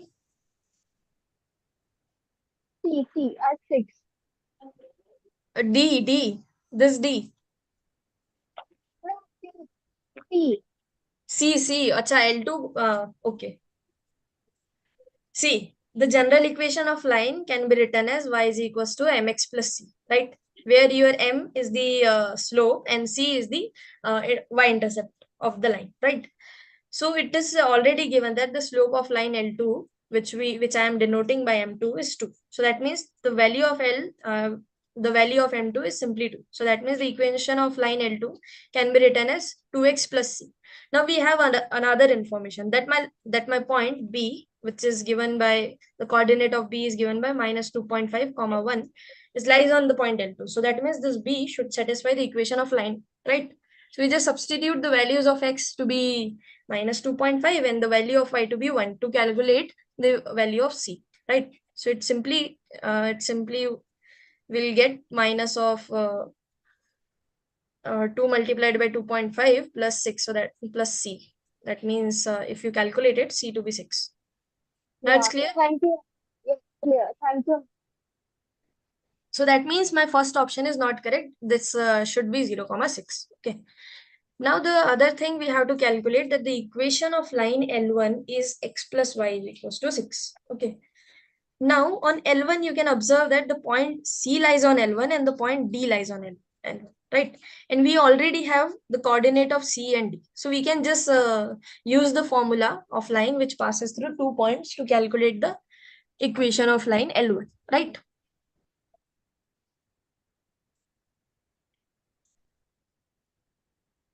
C at 6. D. This D. C. Acha, L2. Okay. See, the general equation of line can be written as y is equals to mx plus c, right? Where your m is the slope and c is the y-intercept of the line, right? So it is already given that the slope of line L2, which I am denoting by M2, is 2. So that means the value of the value of M2 is simply 2. So that means the equation of line L2 can be written as 2x plus c. Now we have another information that my point B, which is given by the coordinate of B is given by minus 2.5, 1, is lies on the point L2. So that means this B should satisfy the equation of line, right? So we just substitute the values of x to be minus 2.5 and the value of y to be 1 to calculate the value of c, right? So it simply will get minus of 2 multiplied by 2.5 plus 6, so that plus c. That means if you calculate it, c to be 6. Now it's clear? Thank you. Yes, clear. Thank you. So that means my first option is not correct. This should be 0, 6. Okay. Now the other thing we have to calculate that the equation of line L1 is x plus y is equals to 6. Okay. Now on L1, you can observe that the point C lies on L1 and the point D lies on L1, right? And we already have the coordinate of C and D. So we can just use the formula of line which passes through 2 points to calculate the equation of line L1, right?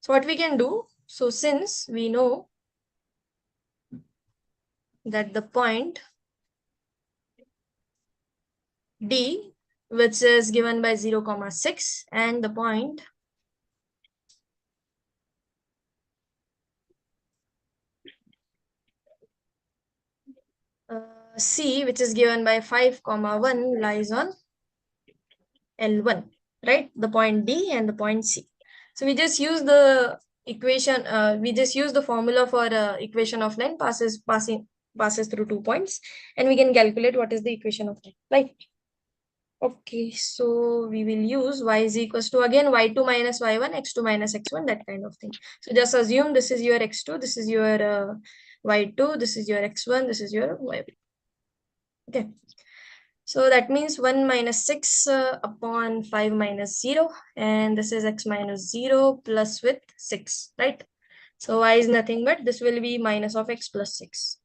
So what we can do, so since we know that the point D, which is given by 0, 6, and the point C, which is given by 5, 1, lies on L1, right? The point D and the point C. So we just use the equation, we just use the formula for equation of line passes through 2 points, and we can calculate what is the equation of line, right? Okay, so we will use y is equals to again y2 minus y1, x2 minus x1, that kind of thing. So just assume this is your x2, this is your y2, this is your x1, this is your y1. Okay. So that means 1 minus 6 upon 5 minus 0, and this is x minus 0 plus with 6, right? So y is nothing but this will be minus of x plus 6.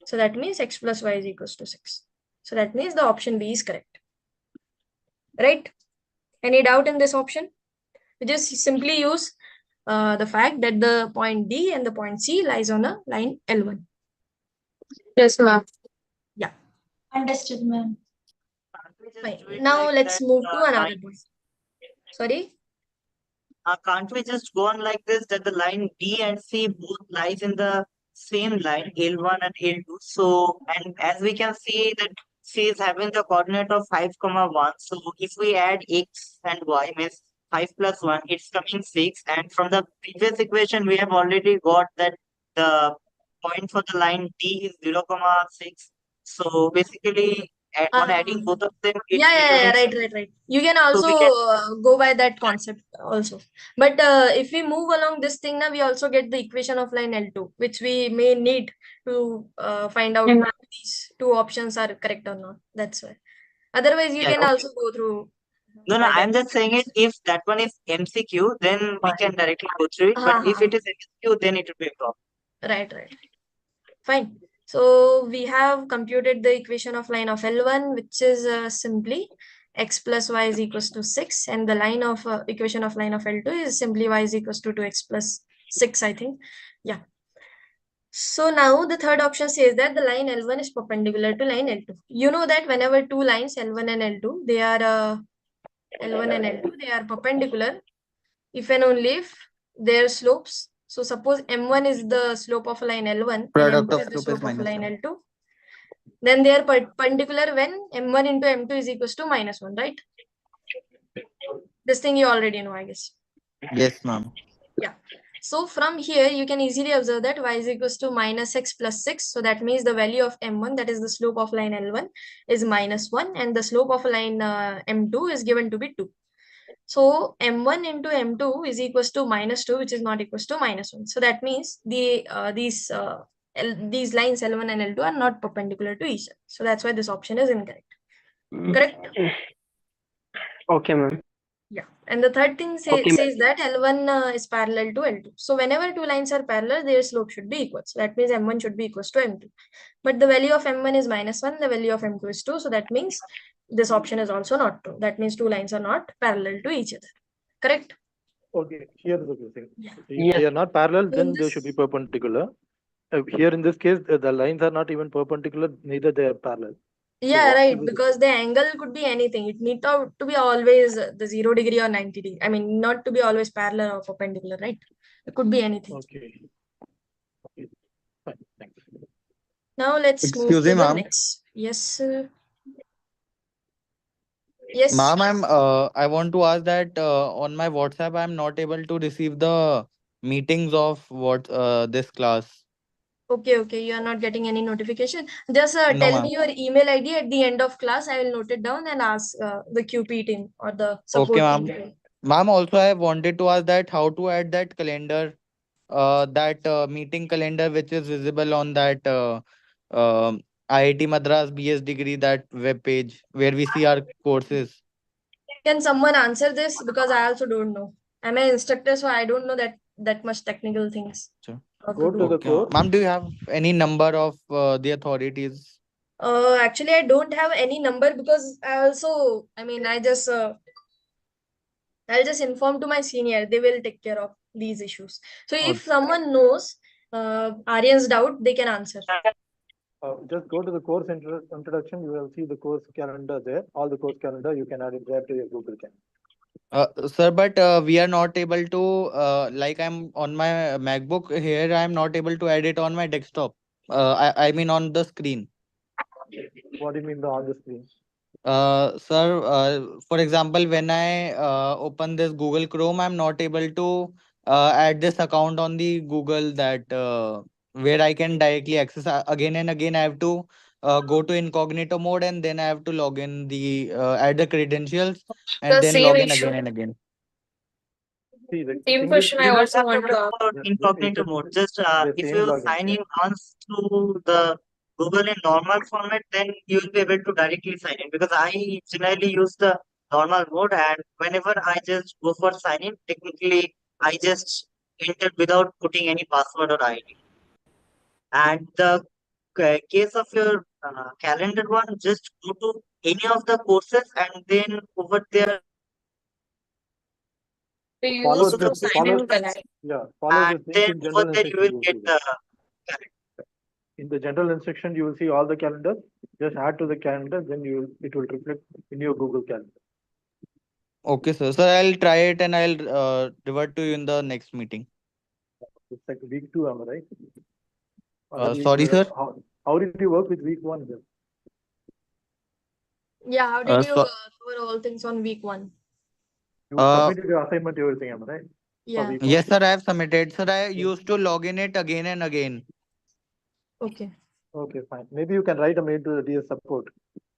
So that means x plus y is equals to 6. So that means the option B is correct, right? Any doubt in this option? We just simply use the fact that the point D and the point C lies on a line L1. Yes, ma'am. Understood, ma'am. Fine. Now let's move to another one. Sorry? Can't we just go on like this, that the line D and C both lies in the same line, L1 and L2? So, and as we can see that C is having the coordinate of 5, comma 1. So if we add X and Y, means 5 plus 1, it's coming 6. And from the previous equation, we have already got that the point for the line D is 0, comma 6. So basically, on adding both of them, it's Yeah, becoming right. You can so also we can go by that concept also. But if we move along this thing now, we also get the equation of line L2, which we may need to find out if these two options are correct or not. That's why. Otherwise, you yeah, can also go through no, by that. I'm just saying it. If that one is MCQ, then we can directly go through it. But if it is MCQ, then it will be a problem. Right. Fine. So we have computed the equation of line of L1, which is simply x plus y is equals to 6, and the line of equation of line of L2 is simply y is equals to 2x plus 6, I think. Yeah. So now the third option says that the line L1 is perpendicular to line L2. You know that whenever two lines L1 and L2, they are L1 and L2, they are perpendicular if and only if their slopes. So suppose M1 is the slope of a line L1 and Product M2 of is the slope is slope of a minus line 1. L2. Then they are perpendicular when M1 into M2 is equals to minus 1, right? This thing you already know, I guess. Yes, ma'am. Yeah. So from here, you can easily observe that y is equals to minus x plus 6. So that means the value of M1, that is the slope of line L1, is minus 1, and the slope of line M2 is given to be 2. So M1 into M2 is equals to minus 2, which is not equals to minus 1. So that means these lines L1 and L2 are not perpendicular to each other. So that's why this option is incorrect. Correct? Okay, ma'am. Yeah. And the third thing says that L1 is parallel to L2. So whenever two lines are parallel, their slope should be equal. So that means M1 should be equals to M2. But the value of M1 is minus 1, the value of M2 is 2. So that means this option is also not true. That means two lines are not parallel to each other. Correct? Okay, here is the thing. If they are not parallel, then they should be perpendicular. Here in this case, the lines are not even perpendicular, neither they are parallel. Yeah, right. Because the angle could be anything. It need to be always the 0 degree or 90 degree. I mean, not to be always parallel or perpendicular, right? It could be anything. Okay. Fine, thanks. Now let's move Excuse to me, the ma'am. next. Yes. Yes. Ma'am, I want to ask that on my WhatsApp, I'm not able to receive the meetings of what this class. Okay. You are not getting any notification. Just No, tell ma'am. me your email ID at the end of class. I will note it down and ask the QP team or the Okay, support ma'am. team. Ma'am, also I wanted to ask that how to add that calendar, that meeting calendar which is visible on that IIT Madras BS degree, that web page where we see our courses. Can someone answer this? Because I also don't know. I'm an instructor, so I don't know that much technical things. Sure. Go to the Okay, course. ma'am, do you have any number of the authorities? Actually, I don't have any number because I'll just inform to my senior. They will take care of these issues. So if someone knows Aryan's doubt, they can answer. Just go to the course introduction. You will see the course calendar there. All the course calendar, you can add it there to your Google Calendar. Sir, but we are not able to, like I'm on my MacBook here, I'm not able to edit on my desktop. I mean on the screen. What do you mean on the screen? Sir, for example, when I open this Google Chrome, I'm not able to add this account on the Google, that where I can directly access again and again. I have to go to incognito mode, and then I have to log in the add the credentials and The then same log in issue. again and again. See, the Same thing question is, I you don't also have to want to go ask. for incognito mode. Just the if same you login. sign in once to the Google in normal format, then you will be able to directly sign in. Because I generally use the normal mode, and whenever I just go for sign in, technically I just enter without putting any password or ID. And the case of your calendar one, just go to any of the courses, and then over there We Follow use to sign in, correct? Yeah, follow and this link then in over general there you will instruction. get the calendar. in the general instruction, you will see all the calendars. Just add to the calendar, then it will reflect in your Google Calendar. Okay, sir. Sir, I'll try it and I'll revert to you in the next meeting. It's like week 2, am I right? Sorry, sir. How did you work with week 1 then? Yeah, how did you So, cover all things on week 1? You submitted your assignment, everything, am I right? Yeah. Week yes, 1. sir. I have submitted. Sir, I used to log in it again and again. Okay. Okay, fine. Maybe you can write a mail to the DS support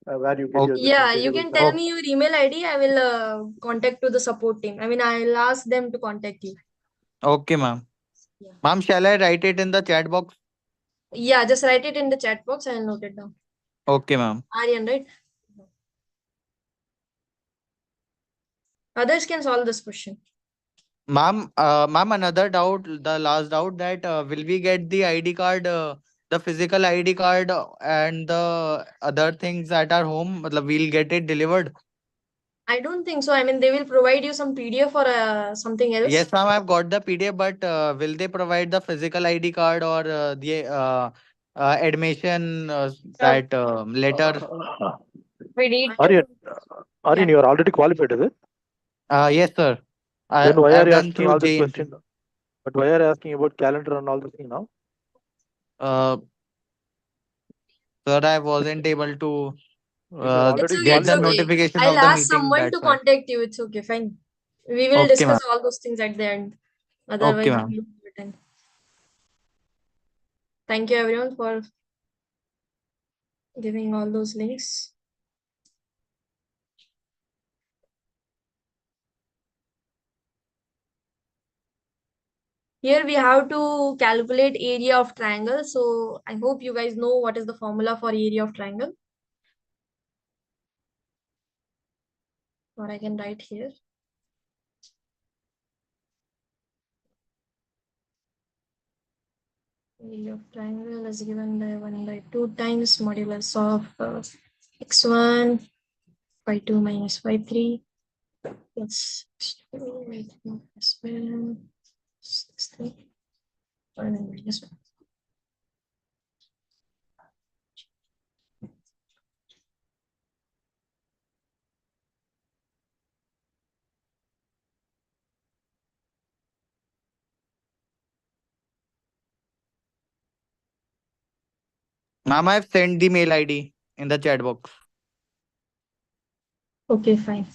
where you get Okay. your Yeah, you disabled can tell time. me your email ID. I will contact to the support team. I mean, I'll ask them to contact you. Okay, ma'am. Ma'am, shall I write it in the chat box? Yeah, just write it in the chat box. I'll note it down. Okay, ma'am. Aryan, right? Others can solve this question. Ma'am, another doubt, the last doubt that will we get the ID card, the physical ID card and the other things at our home? We'll get it delivered. I don't think so. I mean, they will provide you some PDF or something else. Yes, ma'am, I've got the PDF, but will they provide the physical ID card or the admission that letter? We need Aryan, you are already qualified, is it? Yes, sir. Then why are I've you done asking through all this JNT. question? But why are you asking about calendar and all this thing now? Sir, I wasn't able to It's okay. get It's the okay. notification I'll of the ask meeting. someone to That's why. contact you. It's okay. Fine. We will Okay, ma'am. discuss all those things at the end. Okay, Otherwise, ma'am. we will lose time. Thank you, everyone, for giving all those links. Here we have to calculate area of triangle. So I hope you guys know what is the formula for area of triangle. Or I can write here. Area of triangle is given by 1 by 2 times modulus of x1 by 2 minus y 3 plus x2 by 2 plus y 3 minus 1. Ma'am, I've sent the mail ID in the chat box. Okay, fine.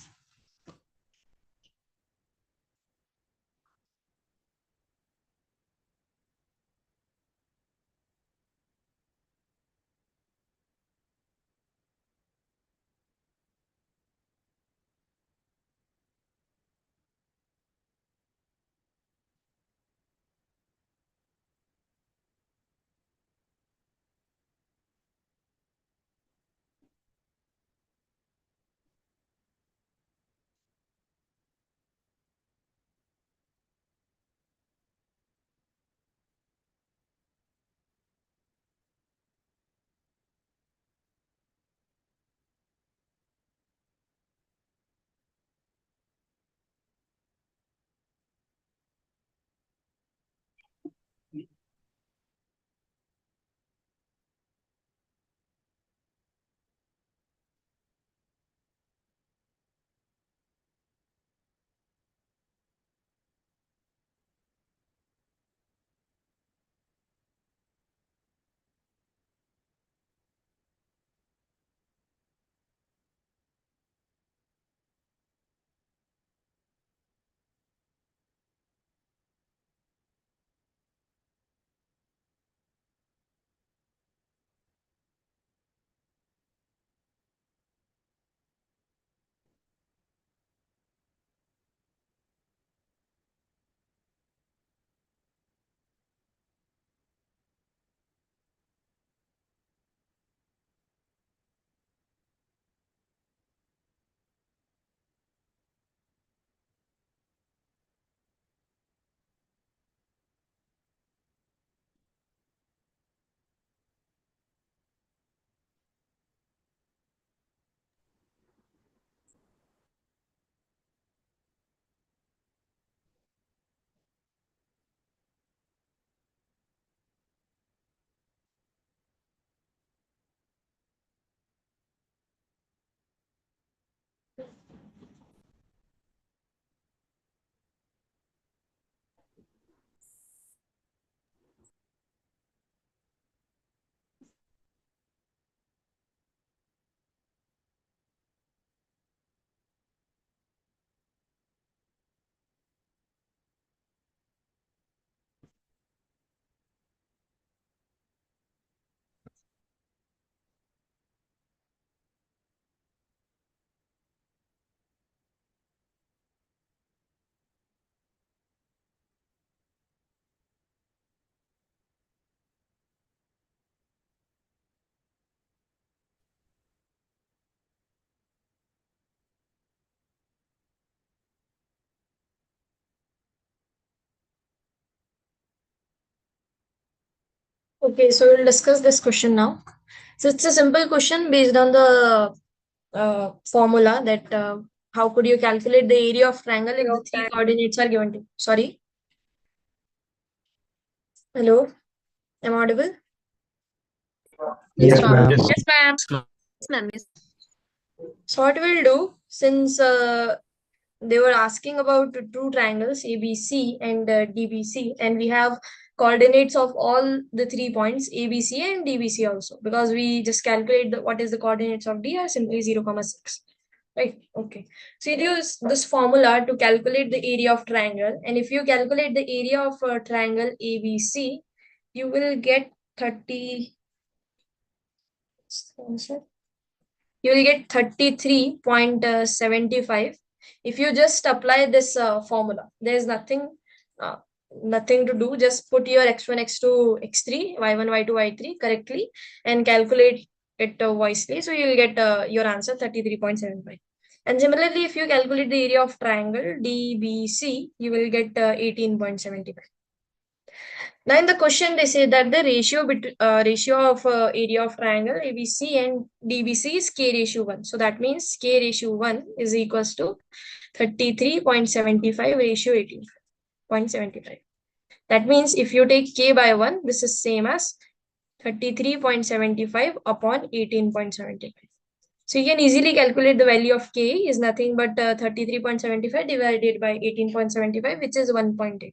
Okay, so we'll discuss this question now. So it's a simple question based on the formula that how could you calculate the area of triangle if the three coordinates are given to you? Sorry. Hello, am I audible? Yes, ma'am. Yes, ma'am. Yes, ma'am. Yes. So what we'll do, since they were asking about two triangles ABC and DBC, and we have coordinates of all the 3 points ABC and DBC also, because we just calculate what is the coordinates of D are simply 0, 6. Right. Okay. So you use this formula to calculate the area of triangle, and if you calculate the area of a triangle ABC, you will get 30. You will get 33.75 if you just apply this formula. There is uh, nothing to do. Just put your x1, x2, x3, y1, y2, y3 correctly and calculate it wisely. So you will get your answer 33.75. And similarly, if you calculate the area of triangle DBC, you will get 18.75. Now in the question they say that the ratio of area of triangle ABC and DBC is k ratio 1. So that means k ratio 1 is equals to 33.75 ratio 18.75. That means if you take k by 1, this is same as 33.75 upon 18.75. So you can easily calculate the value of k is nothing but 33.75 divided by 18.75, which is 1.8.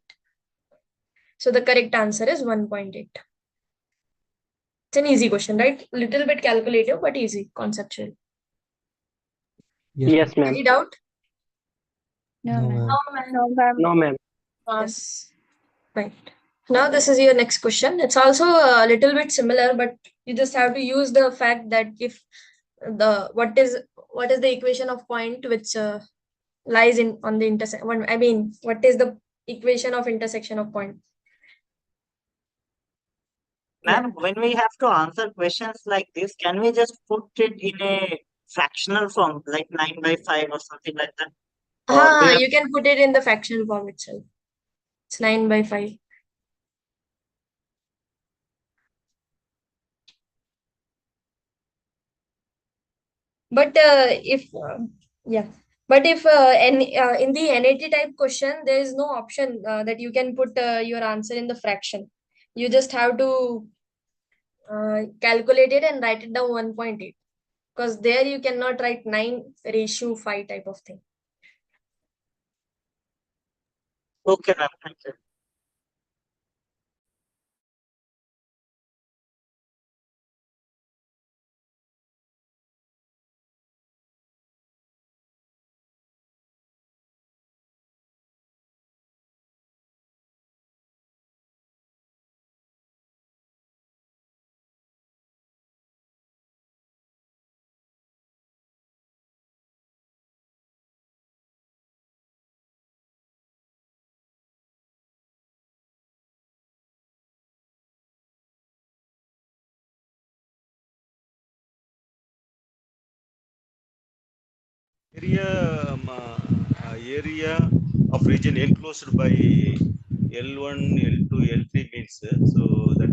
So the correct answer is 1.8. It's an easy question, right? Little bit calculative, but easy, conceptual. Yes, ma'am. Any doubt? No, ma'am. No, ma'am. No, ma'am. Yes. Right. Now this is your next question. It's also a little bit similar, but you just have to use the fact that if the what is the equation of point which lies in on the intersection. I mean, what is the equation of intersection of point? Ma'am, when we have to answer questions like this, can we just put it in a fractional form, like 9 by 5 or something like that? Or we have You can put it in the fractional form itself. It's 9 by 5. But if yeah, but if in the NAT type question, there is no option that you can put your answer in the fraction. You just have to calculate it and write it down 1.8, because there you cannot write 9 ratio 5 type of thing. Okay, ma'am. Thank you. Area of region enclosed by L1, L2, L3 means so the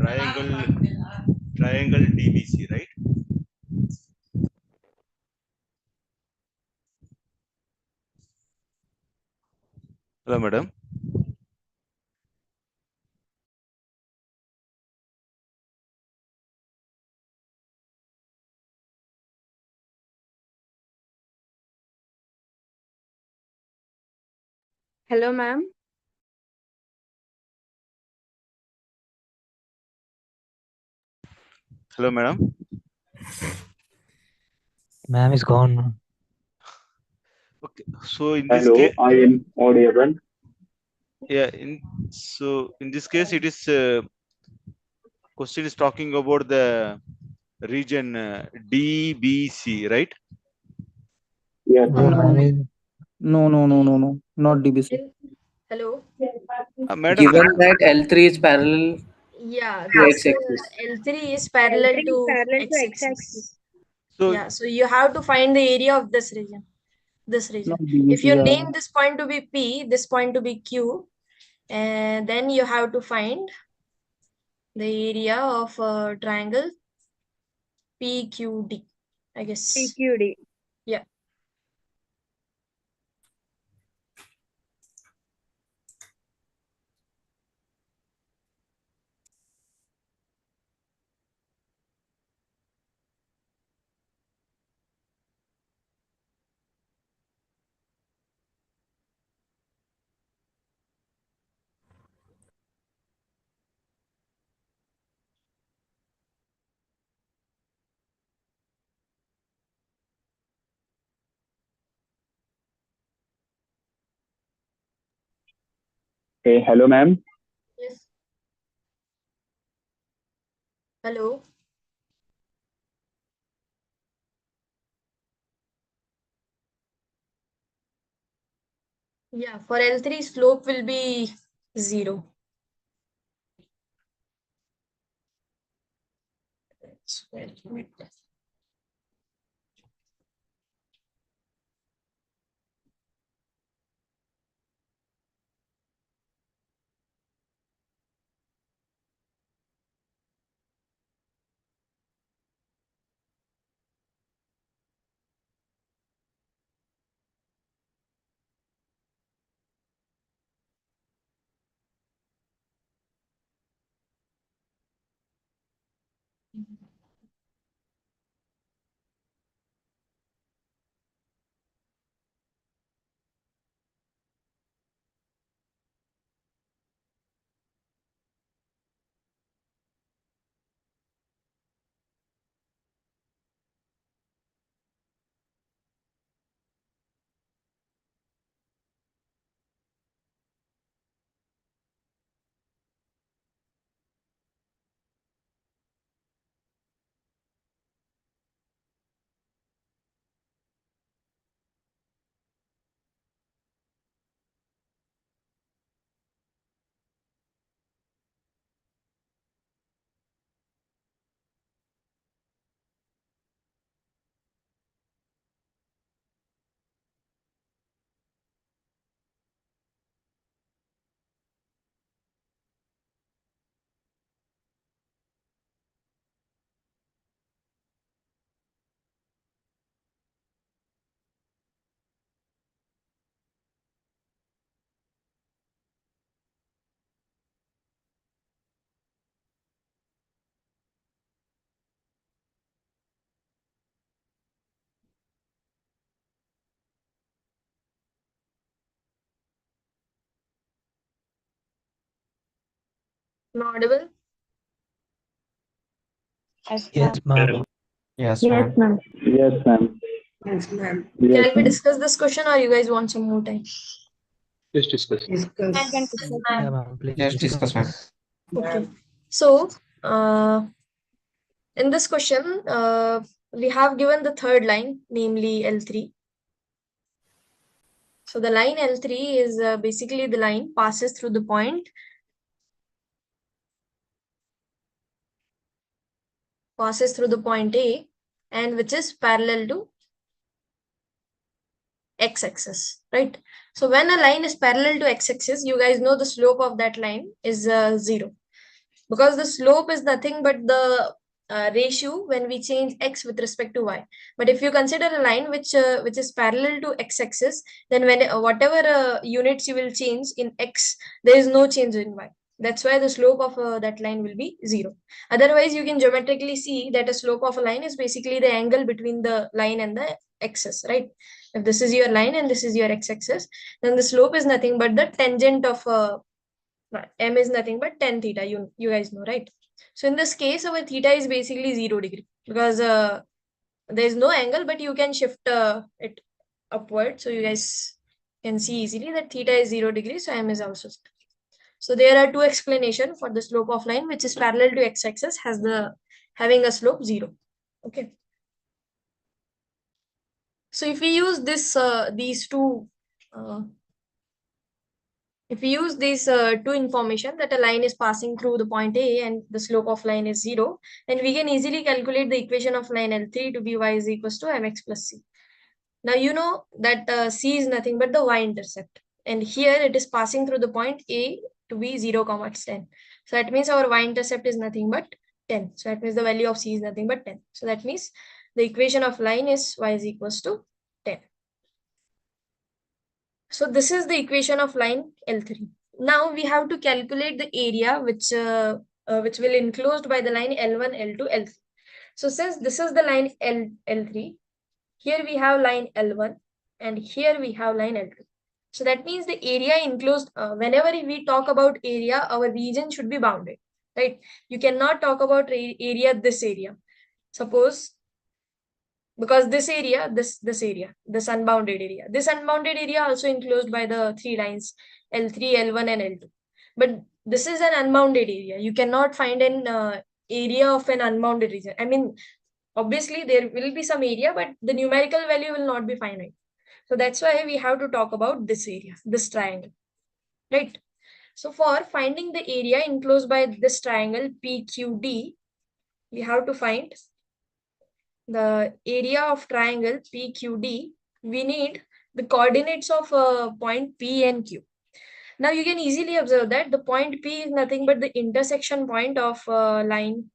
triangle DBC, right? Hello, madam. Hello, ma'am. Hello, madam. Ma'am is gone. Okay, so in this Hello, case, I am audible. yeah, in this case, it is question is talking about the region DBC, right? Yes, No, ma'am. ma'am is No, not DBC. Hello. Madam, Given that L3 is parallel Yeah, to this x-axis. L3 is parallel to x-axis. so Yeah, so you have to find the area of this region. This region. Not If DBC. you name this point to be P, this point to be Q, and then you have to find the area of a triangle PQD, I guess. PQD. Yeah. Hey, hello, ma'am. Yes. Hello. Yeah, for L3 slope will be 0. Am I audible? Yes, ma'am. Yes, Yes, ma'am. ma'am. Yes, ma'am. Yes, ma'am. Yes, Shall we ma'am. discuss this question or you guys want some more time? Just discuss. I can discuss, Yeah, ma'am. ma'am. Please Yes, discuss, ma'am. discuss. Okay. So, in this question, we have given the third line, namely L3. So the line L3 is basically the line passes through the point A and which is parallel to x-axis, right? So when a line is parallel to x-axis, you guys know the slope of that line is 0, because the slope is nothing but the ratio when we change x with respect to y. But if you consider a line which is parallel to x-axis, then when whatever units you will change in x, there is no change in y. That's why the slope of that line will be 0. Otherwise, you can geometrically see that a slope of a line is basically the angle between the line and the axis, right? If this is your line and this is your x-axis, then the slope is nothing but the tangent of m is nothing but tan theta. You guys know, right? So in this case, our theta is basically 0 degree, because there is no angle, but you can shift it upward. So you guys can see easily that theta is 0 degree. So m is also 0. So there are two explanations for the slope of line which is parallel to x-axis having a slope 0. Okay. So if we use these two information, that a line is passing through the point A and the slope of line is 0, then we can easily calculate the equation of line L3 to be y is equals to mx plus c. Now you know that c is nothing but the y-intercept, and here it is passing through the point A to be 0, 10. So that means our y-intercept is nothing but 10. So that means the value of c is nothing but 10. So that means the equation of line is y is equals to 10. So this is the equation of line L3. Now we have to calculate the area which will enclosed by the line L1, L2, L3. So since this is the line L3, here we have line L1 and here we have line L2. So that means the area enclosed, whenever we talk about area, our region should be bounded, right? You cannot talk about area, this area. Suppose, because this area, this unbounded area also enclosed by the three lines L3, L1 and L2. But this is an unbounded area. You cannot find an area of an unbounded region. I mean, obviously there will be some area, but the numerical value will not be finite. So that's why we have to talk about this area, this triangle, right? So for finding the area enclosed by this triangle PQD, we have to find the area of triangle PQD. We need the coordinates of point P and Q. Now you can easily observe that the point P is nothing but the intersection point of line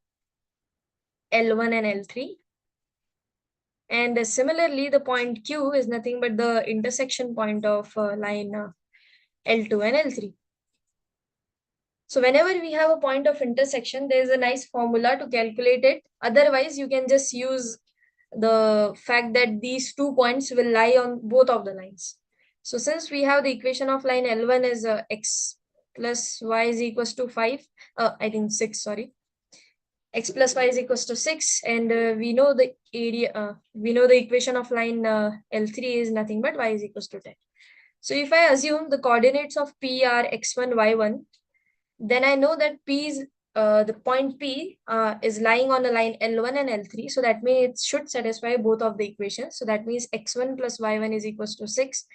L1 and L3. And similarly, the point Q is nothing but the intersection point of line L2 and L3. So whenever we have a point of intersection, there is a nice formula to calculate it. Otherwise, you can just use the fact that these 2 points will lie on both of the lines. So since we have the equation of line L1 is x plus y is equals to 5, I think 6, sorry. X plus y is equals to 6, and we know the area, we know the equation of line L3 is nothing but y is equals to 10. So if I assume the coordinates of P are x1, y1, then I know that P is the point P is lying on the line L1 and L3. So that means it should satisfy both of the equations. So that means x1 plus y1 is equals to 6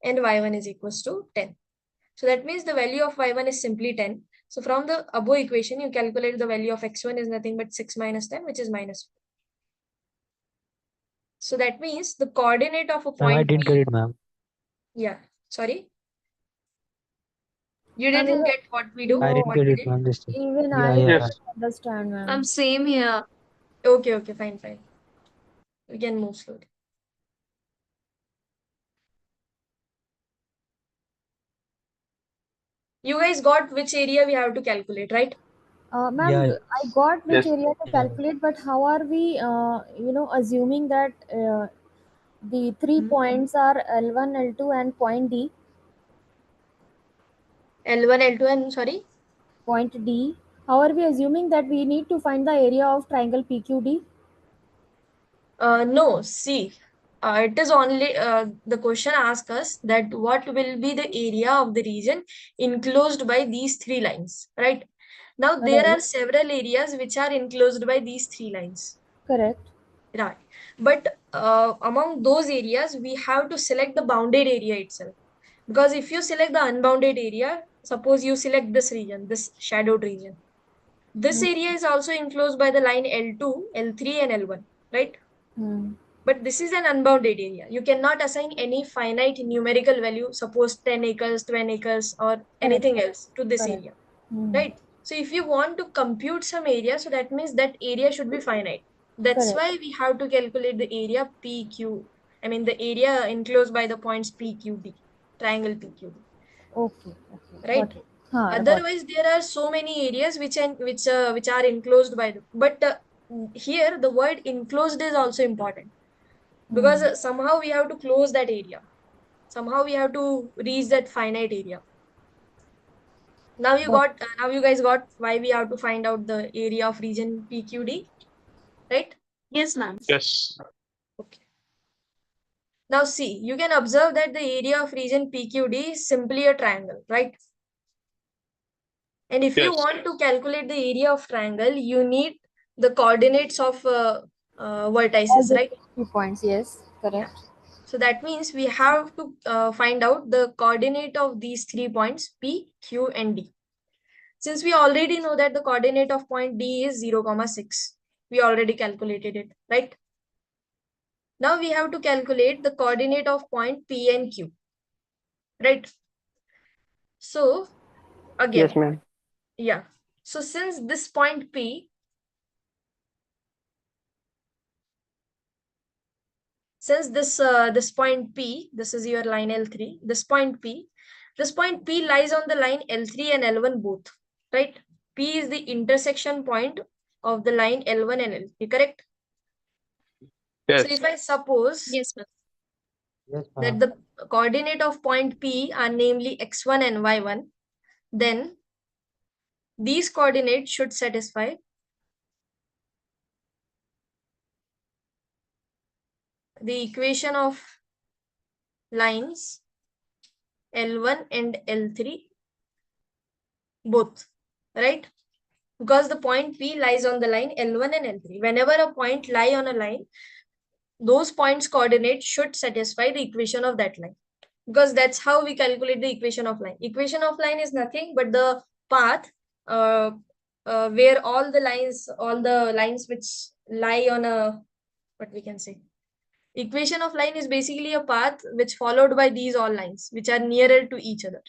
and y1 is equals to 10. So that means the value of y1 is simply 10. So from the above equation, you calculate the value of x1 is nothing but 6 minus 10, which is minus 4. So that means the coordinate of a Ma'am, I point didn't get P. it, ma'am. Yeah, sorry. You Ma'am, didn't get what we do? I didn't What get we it, did? ma'am. This Even yeah, I yeah, didn't ma'am. understand, ma'am. Same here. Okay, fine. We can move slowly. You guys got which area we have to calculate, right? Ma'am, Yeah, I got which Yes. area to calculate, but how are we, assuming that the 3 points are L1, L2, and point D? L1, L2, and sorry? Point D. How are we assuming that we need to find the area of triangle PQD? No, see, it is only the question asks us that what will be the area of the region enclosed by these three lines, right? Now there Right. are several areas which are enclosed by these three lines. Correct. Right. But among those areas, we have to select the bounded area itself. Because if you select the unbounded area, suppose you select this region, this shadowed region. This area is also enclosed by the line L2, L3, and L1, right? But this is an unbounded area. You cannot assign any finite numerical value, suppose 10 acres, 20 acres, or anything else to this area, right? So if you want to compute some area, so that means that area should be finite. That's why we have to calculate the area PQ. I mean the area enclosed by the points PQD, triangle PQD. Okay. Right. Got it. Got it. Otherwise, there are so many areas which are enclosed by the. But here the word enclosed is also important, because somehow we have to close that area. Somehow we have to reach that finite area. Now you guys got why we have to find out the area of region PQD, right? Yes, ma'am. Yes. Okay. Now see, you can observe that the area of region PQD is simply a triangle, right? And if you want to calculate the area of triangle, you need the coordinates of vertices, right? 2 points, yes, correct. So that means we have to find out the coordinate of these 3 points P, Q, and D. Since we already know that the coordinate of point D is 0, 6, we already calculated it, right? Now we have to calculate the coordinate of point P and Q, right? So again. Yes, ma'am. Yeah. So since this point P, since this point P, this is your line L3, this point P lies on the line L3 and L1 both, right? P is the intersection point of the line L1 and L3, correct? Yes. So if I suppose that the coordinate of point P are namely x1 and y1, then these coordinates should satisfy the equation of lines L1 and L3 both, right? Because the point P lies on the line L1 and L3. Whenever a point lie on a line, those points coordinates should satisfy the equation of that line, because that's how we calculate the equation of line. Equation of line is nothing but the path where all the lines which lie on a, what we can say, equation of line is basically a path which followed by these all lines which are nearer to each other,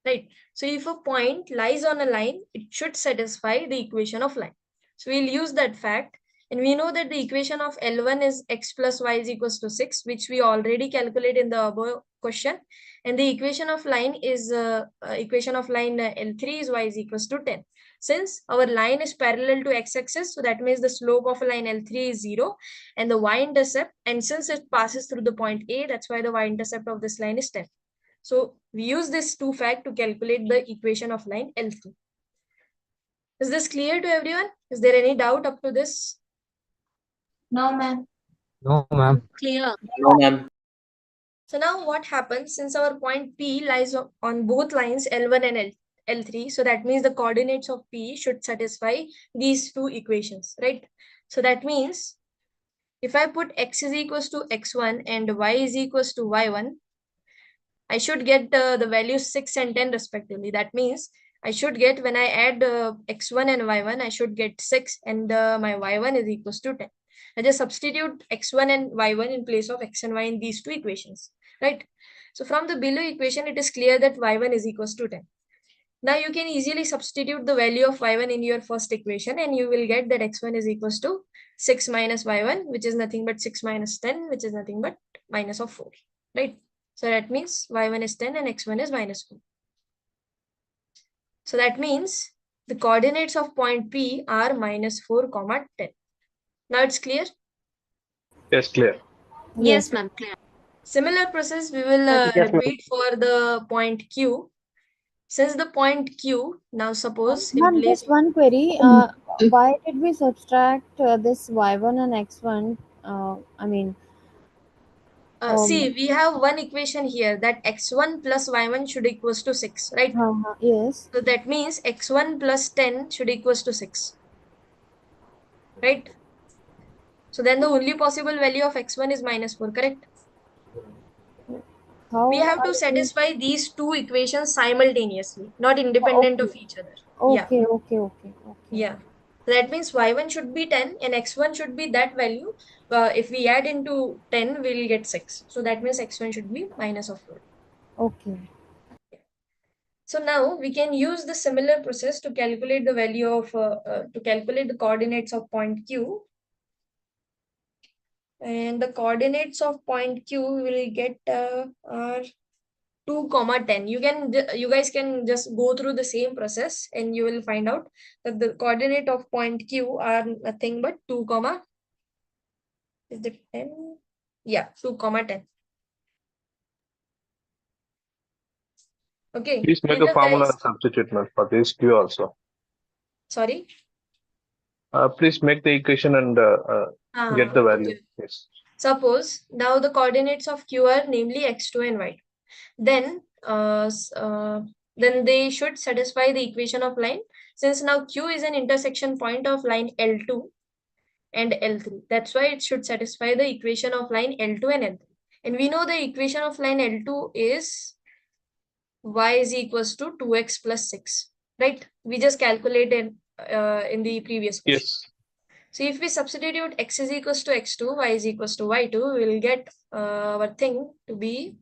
right? So if a point lies on a line, it should satisfy the equation of line. So we'll use that fact, and we know that the equation of L1 is x plus y is equals to 6, which we already calculate in the above question. And the equation of line is L3 is y is equals to 10. Since our line is parallel to x-axis, so that means the slope of a line L3 is 0, and the y-intercept, and since it passes through the point A, that's why the y-intercept of this line is 10. So we use this two fact to calculate the equation of line L3. Is this clear to everyone? Is there any doubt up to this? No, ma'am. No, ma'am. Clear. No, ma'am. So now what happens, since our point P lies on both lines L1 and L3, so that means the coordinates of P should satisfy these two equations, right? So that means if I put x is equals to x1 and y is equals to y1, I should get the values 6 and 10 respectively. That means I should get, when I add x1 and y1, I should get 6 and my y1 is equals to 10. I just substitute x1 and y1 in place of x and y in these two equations, right? So from the below equation, it is clear that y1 is equals to 10. Now you can easily substitute the value of y1 in your first equation, and you will get that x1 is equals to 6 minus y1, which is nothing but 6 minus 10, which is nothing but minus of 4, right? So that means y1 is 10 and x1 is minus 4. So that means the coordinates of point P are minus 4, 10. Now it's clear? Yes, clear. Yes, ma'am, clear. Similar process we will Yes, ma'am. repeat for the point Q. Since the point Q, now suppose in Ma'am, place just one query. Why did we subtract this y1 and x1? I mean, see, we have one equation here that x1 plus y1 should equals to 6, right? Yes. So that means x1 plus 10 should equals to 6, right? So then the only possible value of x1 is minus 4, correct? How We have are to we? satisfy these two equations simultaneously, not independent of each other. Yeah. Okay. Yeah. So that means y1 should be 10 and x1 should be that value. If we add into 10, we'll get 6. So that means x1 should be minus of 4. Okay. So now we can use the similar process to calculate the value of, to calculate the coordinates of point Q. And the coordinates of point Q will get are 2, 10. You guys can just go through the same process and you will find out that the coordinate of point Q are nothing but 2, is it 10? Yeah, 2, 10. Okay. Please make a formula and substitute, ma'am, for this Q also. Sorry. Please make the equation and get the value. Okay. Yes. Suppose now the coordinates of Q are namely x2 and y2. Then they should satisfy the equation of line, since now Q is an intersection point of line L2 and L3. That's why it should satisfy the equation of line L2 and L3. And we know the equation of line L2 is y is equals to 2x plus 6, right? We just calculated in the previous question. Yes. So if we substitute x is equals to x2, y is equals to y2, we will get our thing to be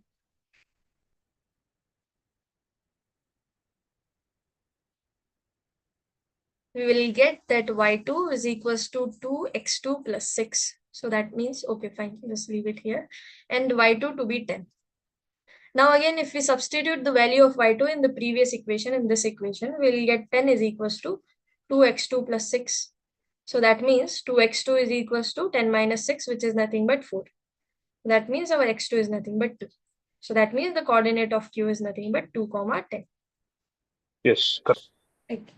we will get that y2 is equals to 2x2 plus 6. So that means, okay, fine, just leave it here. And y2 to be 10. Now again, if we substitute the value of y2 in the previous equation, in this equation, we'll get 10 is equals to 2x2 plus 6. So that means 2x2 is equals to 10 minus 6, which is nothing but 4. That means our x2 is nothing but 2. So that means the coordinate of q is nothing but 2, 10. Yes, correct. Right.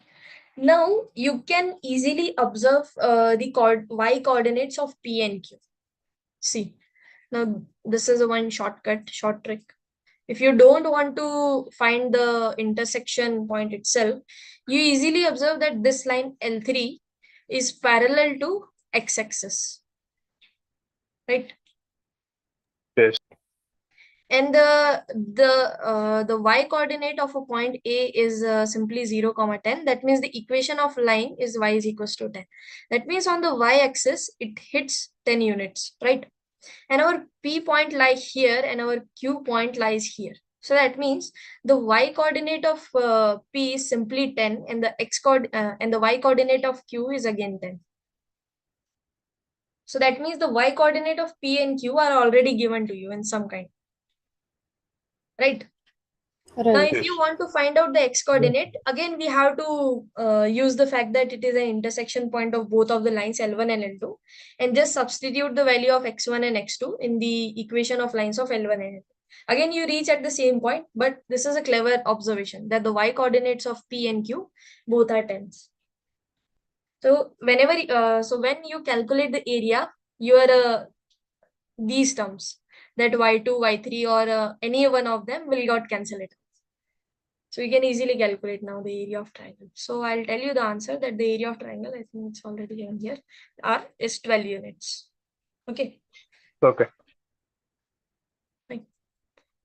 Now you can easily observe the y coordinates of p and q. See, now this is a one short trick. If you don't want to find the intersection point itself, you easily observe that this line L3 is parallel to x-axis, right? Yes. And the y coordinate of a point A is simply 0, 10. That means the equation of line is y is equals to 10. That means on the y-axis, it hits 10 units, right? And our P point lies here and our Q point lies here. So that means the y coordinate of P is simply 10 and the and the y coordinate of Q is again 10. So that means the y coordinate of P and Q are already given to you in some kind. Right? Now, if you want to find out the x coordinate, again, we have to use the fact that it is an intersection point of both of the lines L1 and L2 and just substitute the value of x1 and x2 in the equation of lines of L1 and L2. Again, you reach at the same point, but this is a clever observation that the y coordinates of P and Q both are 10s. So when you calculate the area, your these terms that y2, y3 or any one of them will got cancelled. So you can easily calculate now the area of triangle. So I'll tell you the answer that the area of triangle, I think it's already given here, is 12 units. Okay. Okay. Fine.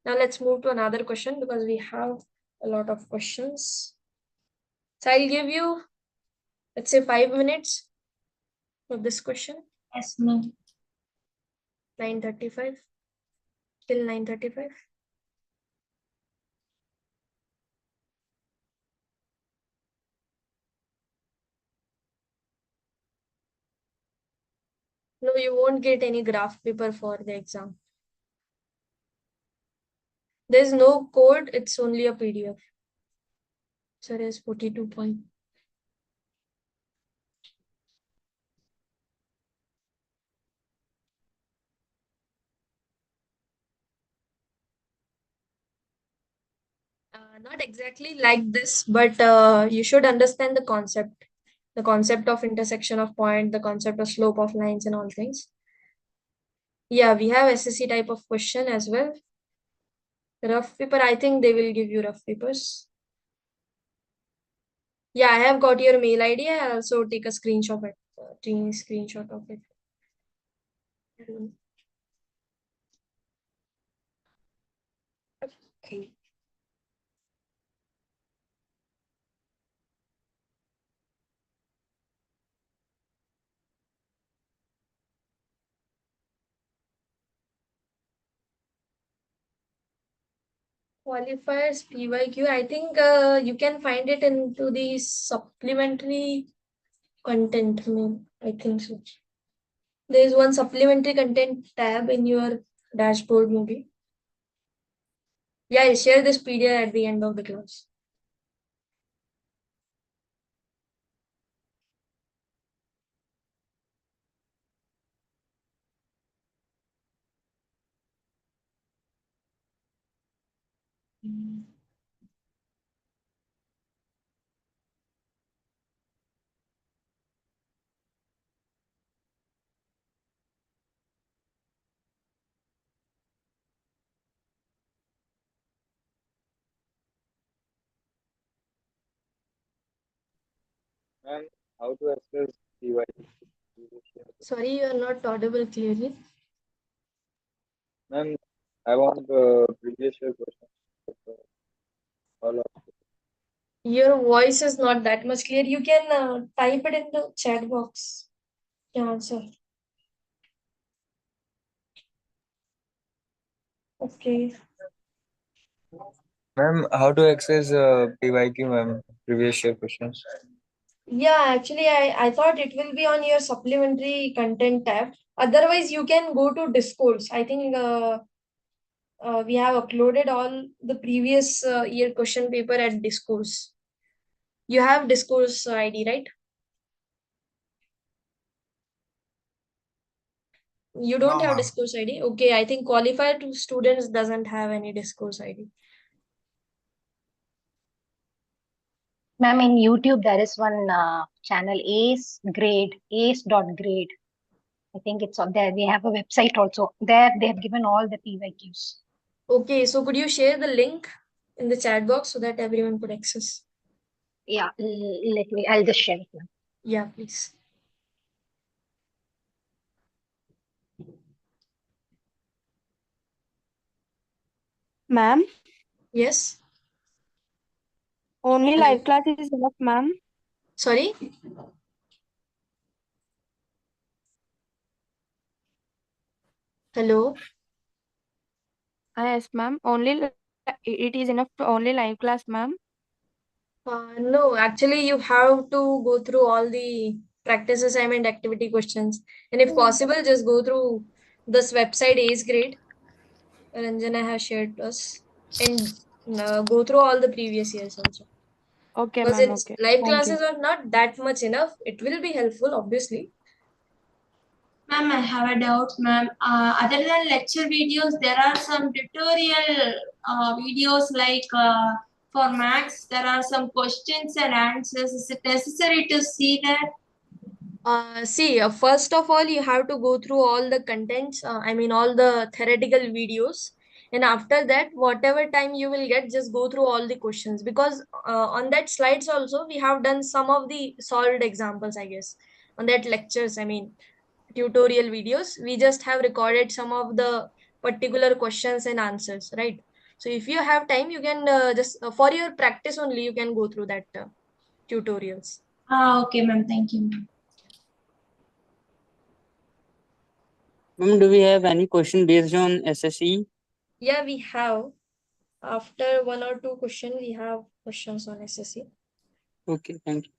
Now let's move to another question because we have a lot of questions. So I'll give you, let's say 5 minutes for this question. Yes, ma'am. 9:35 till 9:35. No, you won't get any graph paper for the exam. There's no code, it's only a PDF. So there's 42 points. Not exactly like this, but you should understand the concept of intersection of point, the concept of slope of lines and all things. Yeah, we have SSC type of question as well. Rough paper, I think they will give you rough papers. Yeah, I have got your mail ID. I'll also take a screenshot of it. Okay. Qualifiers PYQ, I think you can find it into the supplementary content. I think so. There is one supplementary content tab in your dashboard maybe. Yeah, I'll share this PDF at the end of the class. And how to access PYQ? Sorry, you are not audible clearly. Ma'am, I want the previous year question. All of Your voice is not that much clear. You can type it in the chat box. Yeah, answer. Okay. Ma'am, how to access PYQ, ma'am? Previous year questions. Yeah, actually, I thought it will be on your supplementary content tab. Otherwise, you can go to Discourse. I think we have uploaded all the previous year question paper at Discourse. You have Discourse ID, right? You don't No, have ma'am. Discourse ID? Okay, I think qualified students doesn't have any Discourse ID. Ma'am, in YouTube, there is one channel, Ace dot grade. I think it's on there. We have a website also. There, they have given all the PYQs. Okay, so could you share the link in the chat box so that everyone could access? Yeah, I'll just share it now. Yeah, please. Ma'am, Yes. only Hello. live class is enough, ma'am. Sorry? Hello. Yes, ma'am. It is enough to only live class, ma'am. No, actually, you have to go through all the practice assignment activity questions. And if possible, just go through this website Ace Grade. Ranjana has shared to us. And go through all the previous years also. Okay, Because ma'am. it's Okay. live Thank you. classes are not that much enough. It will be helpful, obviously. Ma'am, I have a doubt, ma'am. Other than lecture videos, there are some tutorial videos like for maths, there are some questions and answers. Is it necessary to see that? See, first of all, you have to go through all the contents, I mean, all the theoretical videos. And after that, whatever time you will get, just go through all the questions. Because on that slides also, we have done some of the solved examples, I guess. On that lectures, I mean, tutorial videos, we just have recorded some of the particular questions and answers, right? So if you have time, you can just, for your practice only, you can go through that tutorials. Okay, ma'am. Thank you, ma'am. Ma'am, do we have any question based on SSE? Yeah, we have. After one or two questions, we have questions on SSC. Okay, thank you.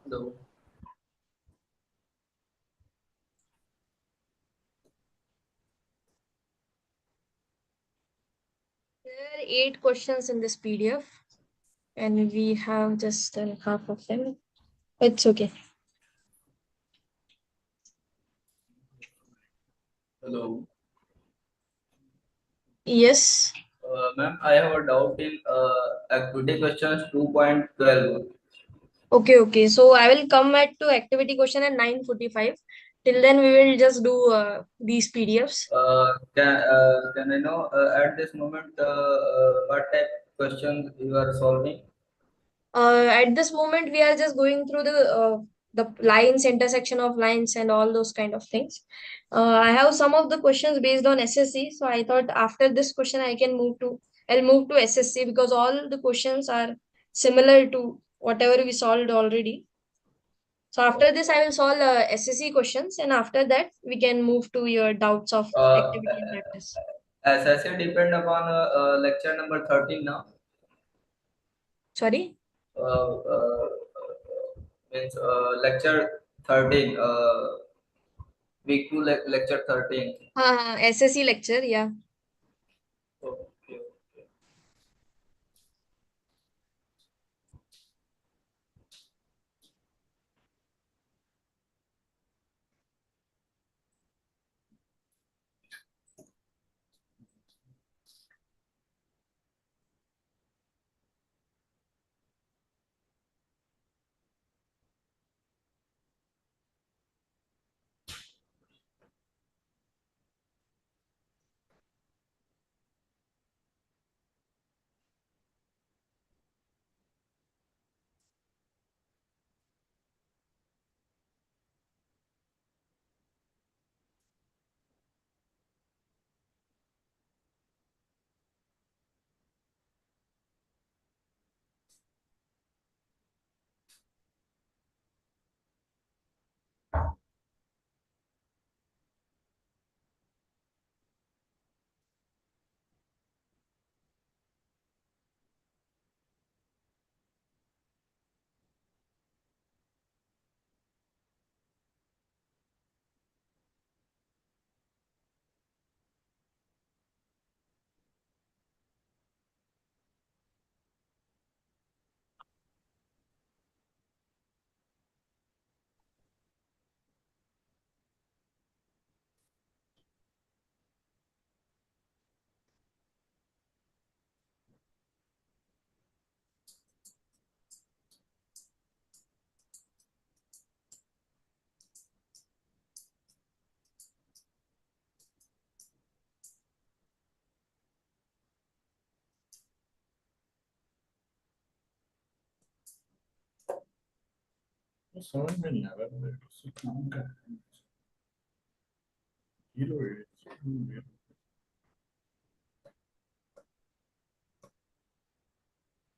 Hello. There are 8 questions in this PDF, and we have just done half of them. It's okay. Hello. Yes. Ma'am, I have a doubt in activity questions 2.12. Okay. So I will come at to activity question at 9:45. Till then, we will just do these PDFs. Can I know at this moment what type questions you are solving? At this moment, we are just going through the lines, intersection of lines, and all those kind of things. I have some of the questions based on SSC, so I thought after this question I'll move to SSC because all the questions are similar to whatever we solved already. So after this, I will solve SSC questions, and after that, we can move to your doubts of Uh, activity and practice. as I said, depend upon lecture number 13 now. Sorry. Uh, uh, Means lecture 13. Week 2 lecture 13. SSC lecture, yeah. Okay.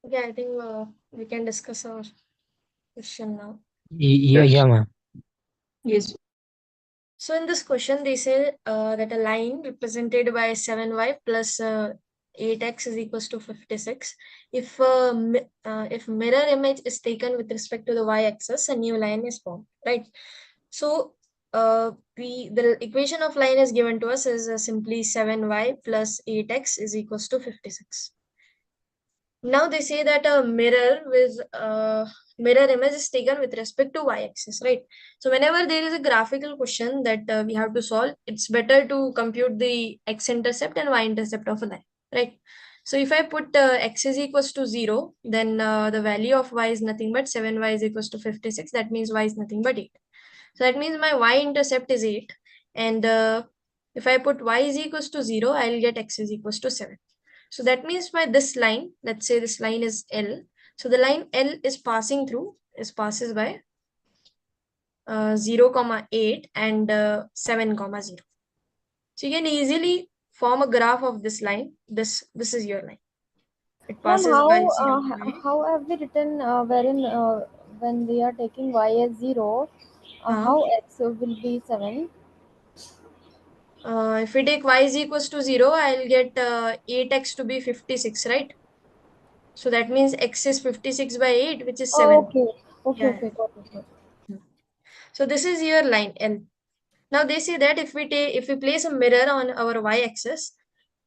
Okay, I think we can discuss our question now. Yeah, ma'am. Yes. So in this question, they say that a line represented by 7y plus 8x is equals to 56. If mirror image is taken with respect to the y-axis, a new line is formed, right? So the equation of line is given to us is simply 7y plus 8x is equals to 56. Now they say that a mirror with mirror image is taken with respect to y-axis, right? So whenever there is a graphical question that we have to solve, it's better to compute the x-intercept and y-intercept of a line, right? So if I put x is equals to 0, then the value of y is nothing but 7y is equals to 56. That means y is nothing but 8. So that means my y-intercept is 8. And if I put y is equals to 0, I'll get x is equals to 7. So that means by this line, let's say this line is L. So the line L is passes by 0, 8 and 7, 0. So you can easily form a graph of this line. This is your line. It Ma'am, passes by 0, how have we written wherein when we are taking y as 0, how x will be 7? If we take y is equals to 0, I'll get 8x to be 56, right? So that means x is 56 by 8, which is 7. Okay, Yeah. got it. So this is your line L. Now they say that if we place a mirror on our y-axis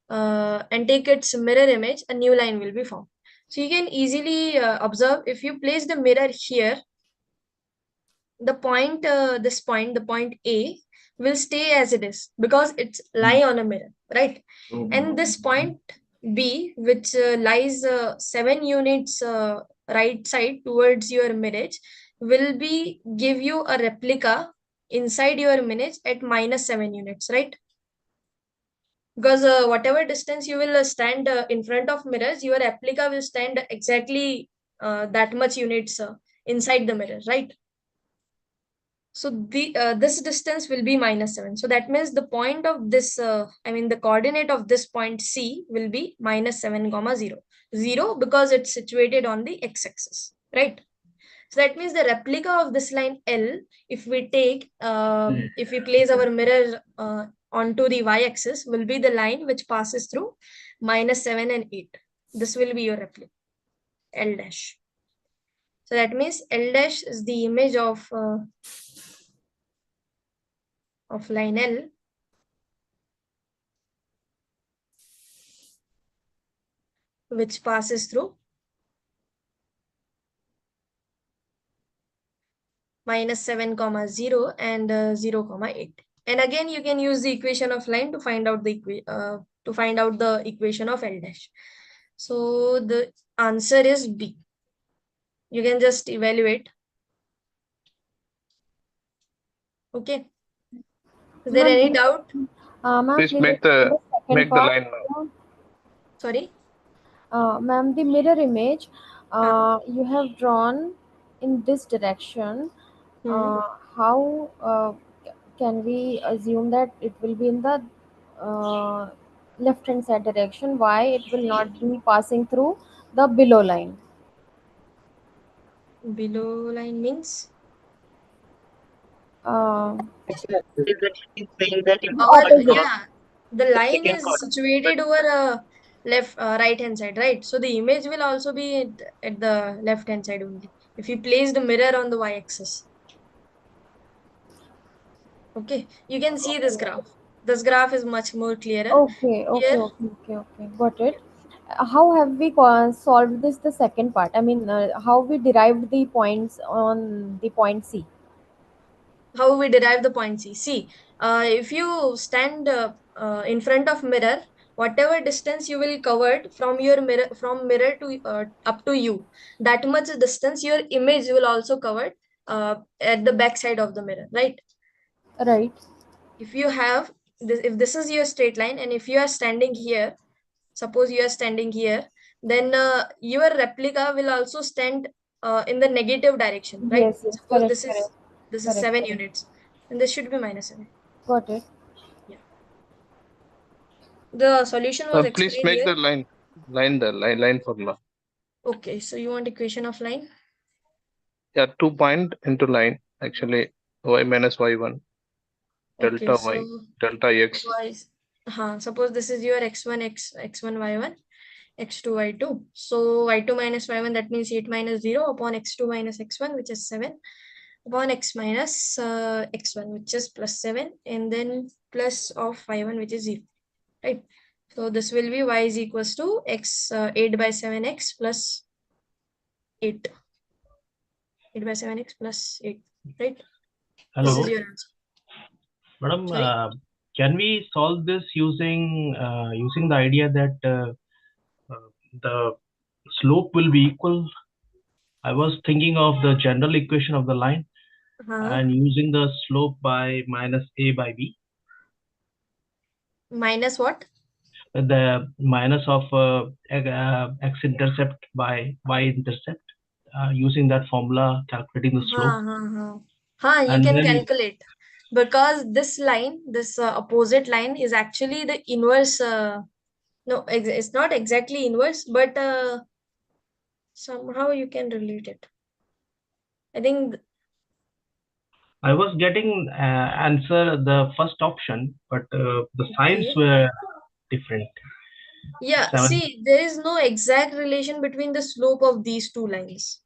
and take its mirror image, a new line will be formed. So you can easily observe if you place the mirror here, the point, the point A will stay as it is because it's lie on a mirror, right? And this point B, which lies 7 units right side towards your image, will be give you a replica inside your image at minus 7 units, right? Because whatever distance you will stand in front of mirrors, your replica will stand exactly that much units inside the mirror, right? So the this distance will be minus 7. So that means the point of this, the coordinate of this point C will be minus 7, 0. 0 because it's situated on the x-axis, right? So that means the replica of this line L, if we place our mirror onto the y-axis, will be the line which passes through minus 7 and 8. This will be your replica, L dash. So that means L dash is the image of line L, which passes through minus 7, 0 and 0, 8. And again, you can use the equation of line to find out the equation of L dash. So the answer is B. You can just evaluate. Okay. Is there any doubt? Ma'am, Please make the line now. Sorry? Ma'am, the mirror image you have drawn in this direction. How can we assume that it will be in the left hand side direction? Why it will not be passing through the below line? Below line means? The line is situated over left right hand side, right? So the image will also be at the left hand side only if you place the mirror on the y-axis. Okay, you can see this graph. This graph is much more clearer. Okay, got it. How have we solved this? The second part. How we derived the points on the point C. How we derive the point C. See, if you stand in front of mirror, whatever distance you will cover from mirror to up to you, that much distance your image will also cover at the back side of the mirror, right? Right. If you have this, if this is your straight line, and if you are standing here, suppose you are standing here, then your replica will also stand in the negative direction, right? Yes, yes, Suppose correct, this is correct. this is Correct, 7 correct. units, and this should be -7. Got it. Yeah. The solution was Please explained make here. the line formula. Okay, so you want equation of line? Yeah, 2 point into line. Actually, y minus y1 Okay, delta so y delta x. suppose this is your x1 x1 y1 x2 y2. So y2 minus y1, that means 8 minus 0 upon x2 minus x1, which is 7, upon x minus x1, which is plus 7, and then plus of y1, which is 0, right? So this will be y is equals to x 8 by 7x plus 8. 8 by 7x plus 8, right? Hello. This is your answer. Madam, can we solve this using the idea that the slope will be equal? I was thinking of the general equation of the line and using the slope by minus a by b. Minus what? The minus of x-intercept by y-intercept. Using that formula, calculating the slope. You And can then calculate, because this line, this opposite line is actually the inverse. No, it's not exactly inverse, but somehow you can relate it. I think I was getting answer the first option, but the signs Okay. were different. Yeah, 7. see, there is no exact relation between the slope of these two lines.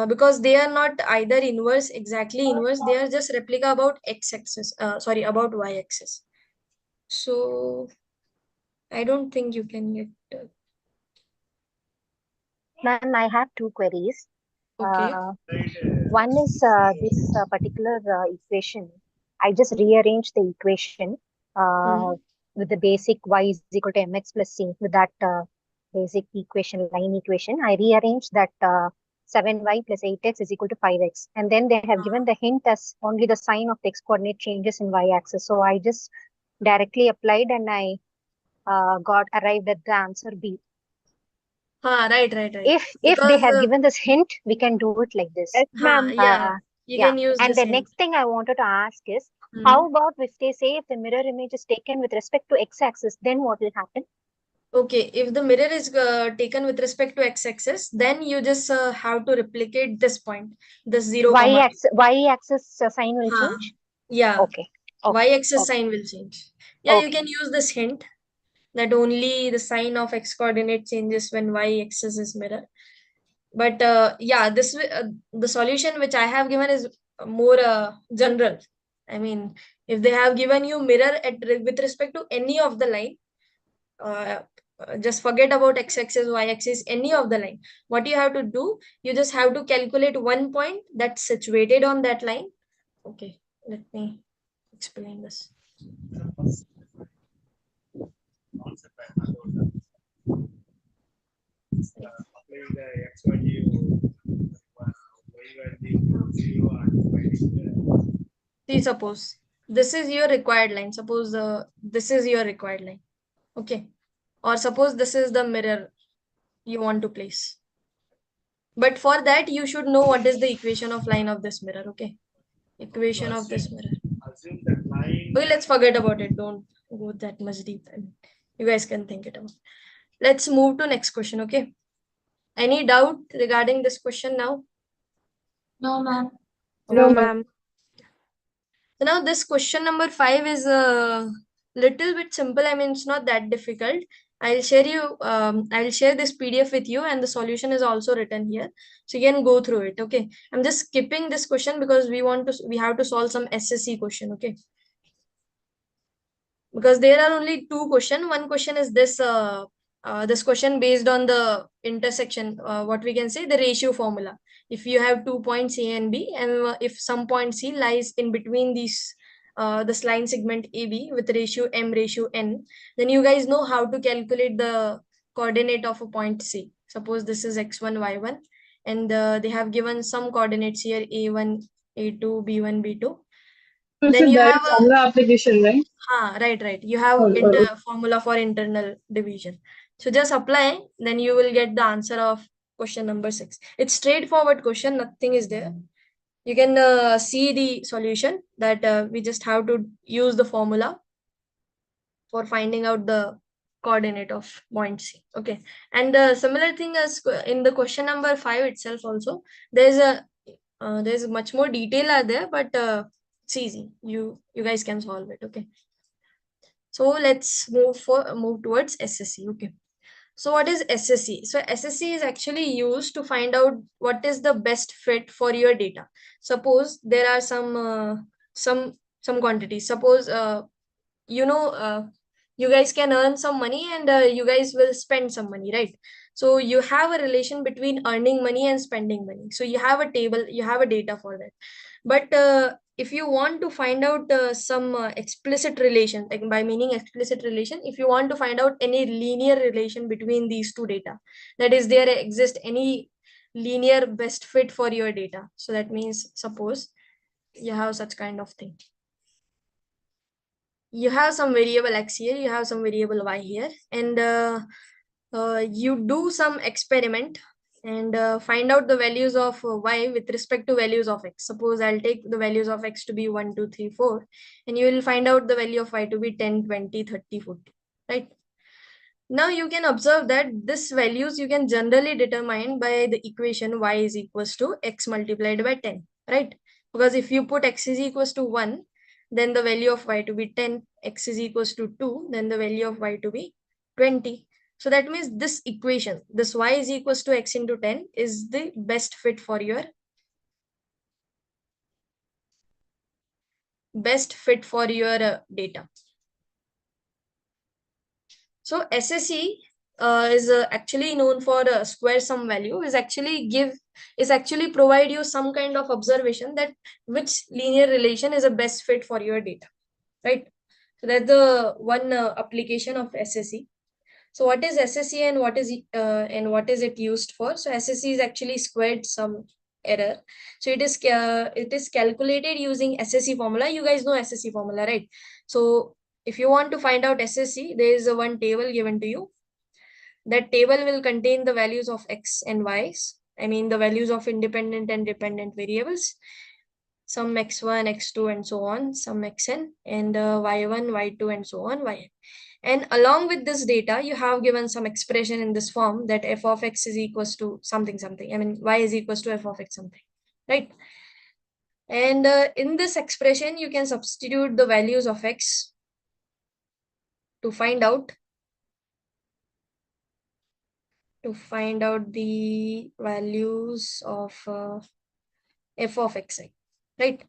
Because they are not either inverse, exactly inverse, they are just replica about x-axis, about y-axis. So I don't think you can get. Ma'am, I have two queries. Okay. One is this particular equation. I just rearranged the equation with the basic y is equal to mx plus c. With that basic equation, line equation, I rearranged that 7y plus 8x is equal to 5x. And then they have given the hint as only the sign of the x-coordinate changes in y-axis. So I just directly applied and I arrived at the answer B. Right. If Because they have given this hint, we can do it like this. yeah, you Yeah. can use And this the hint. next thing I wanted to ask is, how about if they say if the mirror image is taken with respect to x-axis, then what will happen? Okay, if the mirror is taken with respect to x-axis, then you just have to replicate this point, this 0, Y-axis sign will change? Yeah. Okay. Y-axis Okay. sign will change. Yeah, you Okay. can use this hint that only the sign of x-coordinate changes when y-axis is mirror. But yeah, the solution which I have given is more general. I mean, if they have given you mirror with respect to any of the line, just forget about x-axis, y-axis, any of the line. What you have to do, you just have to calculate one point that's situated on that line. Okay, let me explain this. See, suppose this is your required line. Suppose this is your required line. Okay. Or suppose this is the mirror you want to place. But for that, you should know what is the equation of line of this mirror. Okay. Equation of this mirror. Okay, let's forget about it. Don't go that much deep. And you guys can think it out. Let's move to next question. Okay. Any doubt regarding this question now? No, ma'am. No, ma'am. So now this question number 5 is a little bit simple. I mean, it's not that difficult. I'll share this PDF with you, and the solution is also written here. So you can go through it. Okay. I'm just skipping this question because we have to solve some SSC question. Okay. Because there are only two questions. One question is this this question based on the intersection, what we can say, the ratio formula. If you have 2 points A and B, and if some point C lies in between these this line segment AB with ratio M ratio N, then you guys know how to calculate the coordinate of a point C. Suppose this is x1 y1, and they have given some coordinates here, a1 a2 b1 b2. Then you have a formula application, right? right. You have formula for internal division. So just apply, then you will get the answer of question number 6. It's straightforward question, nothing is there. You can see the solution that we just have to use the formula for finding out the coordinate of point C. Okay, and the similar thing as in the question number 5 itself also, there's much more detail are there, but it's easy. You guys can solve it. Okay, so let's move towards SSE. Okay, so what is SSE? So SSE is actually used to find out what is the best fit for your data. Suppose there are some quantities. Suppose you guys can earn some money and you guys will spend some money, right? So you have a relation between earning money and spending money. So you have a table, you have a data for that. But if you want to find out some explicit relation, like by meaning explicit relation, if you want to find out any linear relation between these two data, that is, there exist any linear best fit for your data. So that means, suppose you have such kind of thing. You have some variable x here, you have some variable y here, and you do some experiment and find out the values of y with respect to values of x. Suppose I'll take the values of x to be 1, 2, 3, 4, and you will find out the value of y to be 10, 20, 30, 40, right? Now you can observe that this values you can generally determine by the equation y is equals to x multiplied by 10, right? Because if you put x is equals to 1, then the value of y to be 10, x is equals to 2, then the value of y to be 20. So that means this equation, this y is equals to x into 10, is the best fit for your data. So SSE is actually known for square sum value, is actually provide you some kind of observation that which linear relation is a best fit for your data, right? So that's the one application of SSE. So what is SSE and what is it used for? So SSE is actually squared sum error. So it is calculated using SSE formula. You guys know SSE formula, right? So if you want to find out SSE, there is one table given to you. That table will contain the values of x and y's. I mean the values of independent and dependent variables. Some x1, x2, and so on, some xn, and y1, y2, and so on, yn. And along with this data, you have given some expression in this form that f of x is equals to something, something. I mean, y is equals to f of x something, right? And in this expression, you can substitute the values of x to find out the values of f of xi, right?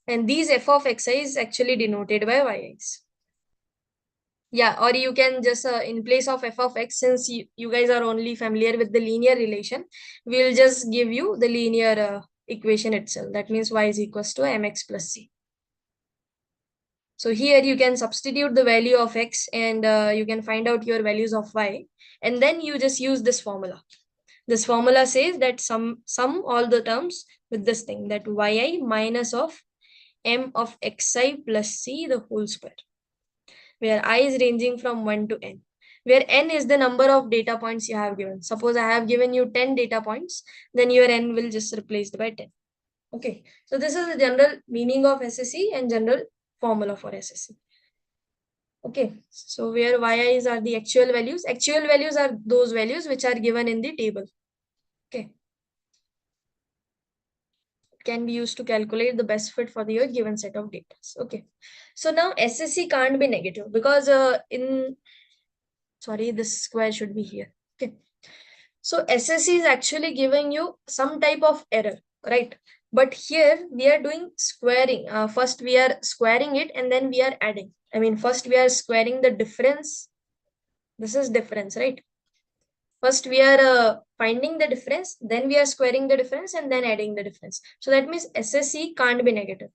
And these f of xi is actually denoted by yi's. Yeah, or you can just in place of f of x, since you guys are only familiar with the linear relation, we'll just give you the linear equation itself. That means y is equals to mx plus c. So here you can substitute the value of x and you can find out your values of y, and then you just use this formula. This formula says that sum all the terms with this thing, that yi minus of m of xi plus c the whole square, where I is ranging from 1 to n, where n is the number of data points you have given. Suppose I have given you 10 data points, then your n will just replaced by 10. Okay, so this is the general meaning of SSE and general formula for SSE. Okay, so where yi's are the actual values. Actual values are those values which are given in the table. Okay. It can be used to calculate the best fit for your given set of data. Okay. So now SSE can't be negative because this square should be here. Okay. So SSE is actually giving you some type of error, right? But here we are doing squaring. First we are squaring it and then we are adding. I mean, first we are squaring the difference. This is difference, right? First we are finding the difference, then we are squaring the difference and then adding the difference. So that means SSE can't be negative.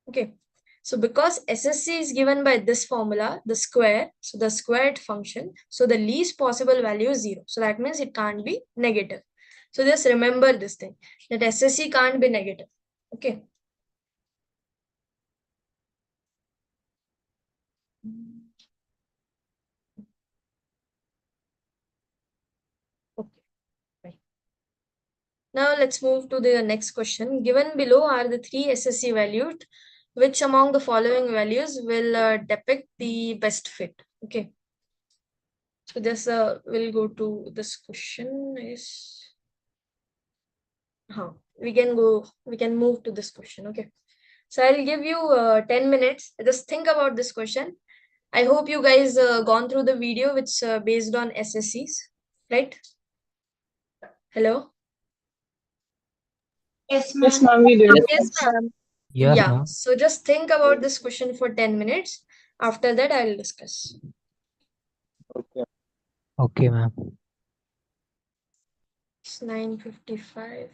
Okay. So because SSE is given by this formula, the square, so the squared function, so the least possible value is 0. So that means it can't be negative. So just remember this thing, that SSE can't be negative. Okay. Now let's move to the next question. Given below are the three SSC values. Which among the following values will depict the best fit? Okay. So this will go to this question is we can move to this question. Okay. So I'll give you 10 minutes. Just think about this question. I hope you guys gone through the video which based on SSCs, right? Hello? Yes, Yes, ma'am. ma'am, we did. Yes, ma'am. Yes, yeah. ma'am. So just think about this question for 10 minutes. After that, I'll discuss. Okay. Okay, ma'am. It's 9:55.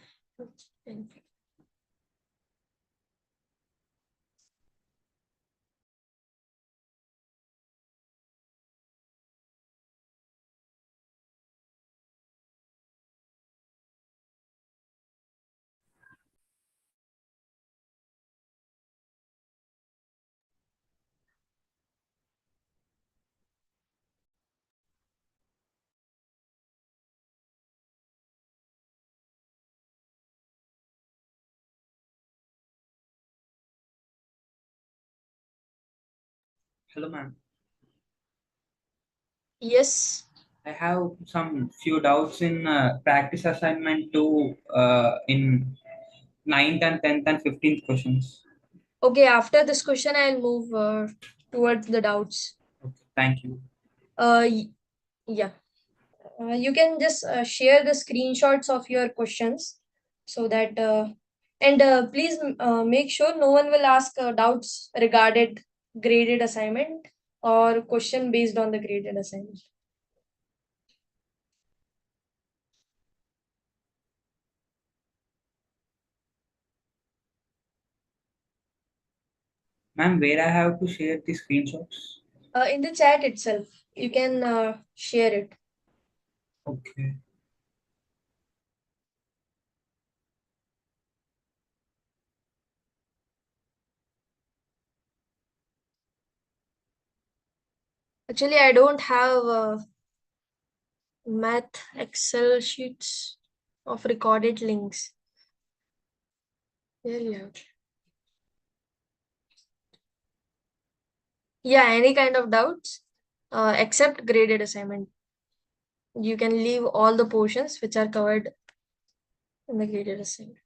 Hello, ma'am. Yes. I have some few doubts in practice assignment 2 in 9th and 10th and 15th questions. Okay, after this question, I'll move towards the doubts. Okay, thank you. Yeah. You can just share the screenshots of your questions so that and please make sure no one will ask doubts regarding graded assignment or question based on the graded assignment. Ma'am, where I have to share the screenshots? In the chat itself, you can share it. Okay. Actually, I don't have math Excel sheets of recorded links. Here you have. Yeah, any kind of doubts except graded assignment. You can leave all the portions which are covered in the graded assignment.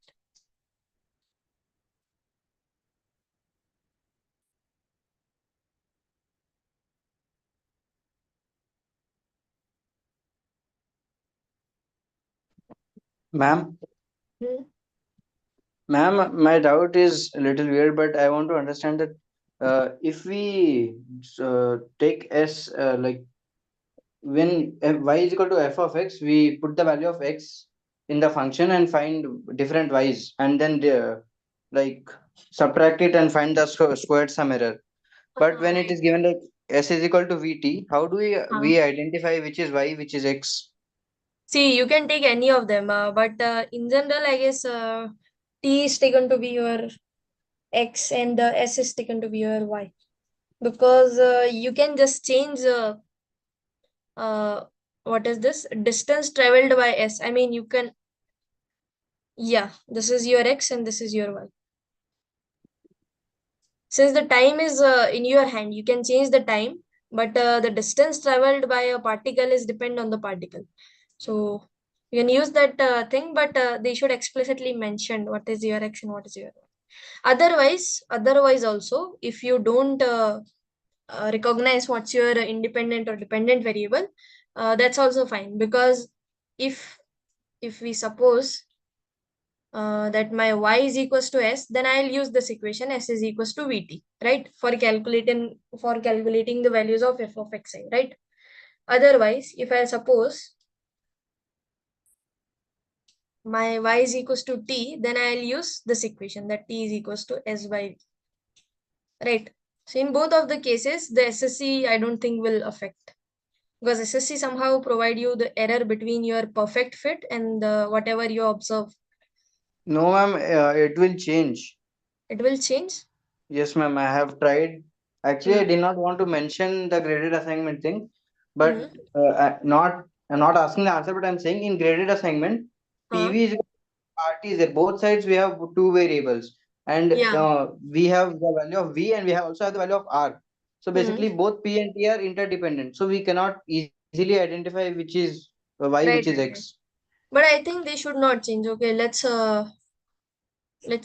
Ma'am, Hmm. ma'am, my doubt is a little weird, but I want to understand that if we take S like when y is equal to f of x, we put the value of x in the function and find different y's, and then like subtract it and find the squared sum error. But when it is given like s is equal to vt, how do we identify which is y, which is x? See, you can take any of them, but in general, I guess t is taken to be your x and s is taken to be your y, because you can just change what is this distance traveled by s. I mean, you can, yeah, this is your x and this is your y. Since the time is in your hand, you can change the time, but the distance traveled by a particle is depend on the particle. So you can use that thing, but they should explicitly mention what is your x and what is your y. Otherwise also, if you don't recognize what's your independent or dependent variable, that's also fine, because if we suppose that my y is equals to s, then I'll use this equation s is equals to vt, right? For calculating the values of f of xi, right? Otherwise, if I suppose my y is equals to t, then I'll use this equation that t is equals to s by v, right? So in both of the cases, the SSC I don't think will affect, because SSC somehow provide you the error between your perfect fit and whatever you observe. No, ma'am, it will change. It will change? Yes, ma'am, I have tried. Actually, I did not want to mention the graded assignment thing, but I'm not asking the answer, but I'm saying in graded assignment, PV is RT is there. Both sides we have two variables, and we have the value of V, and we have also have the value of R. So basically, both P and T are interdependent. So we cannot easily identify which is Y, which is X. But I think they should not change. Okay, let's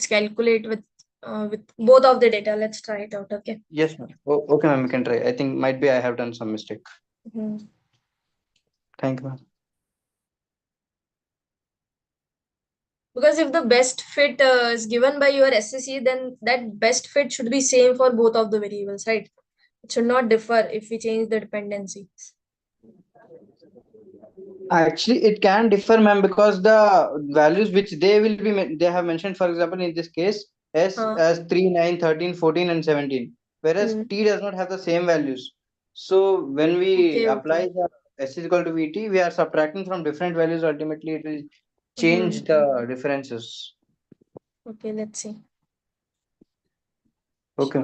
calculate with both of the data. Let's try it out. Okay. Yes, ma'am. Okay, ma'am. We can try. I think might be I have done some mistake. Thank you, ma'am. Because if the best fit is given by your SSE, then that best fit should be same for both of the variables, right? It should not differ if we change the dependencies. Actually, it can differ, ma'am, because the values which they will be they have mentioned, for example, in this case, S as 3, 9, 13, 14, and 17, whereas T does not have the same values. So when we apply the S is equal to VT, we are subtracting from different values. Ultimately, it will change the differences. Okay, let's see. Okay.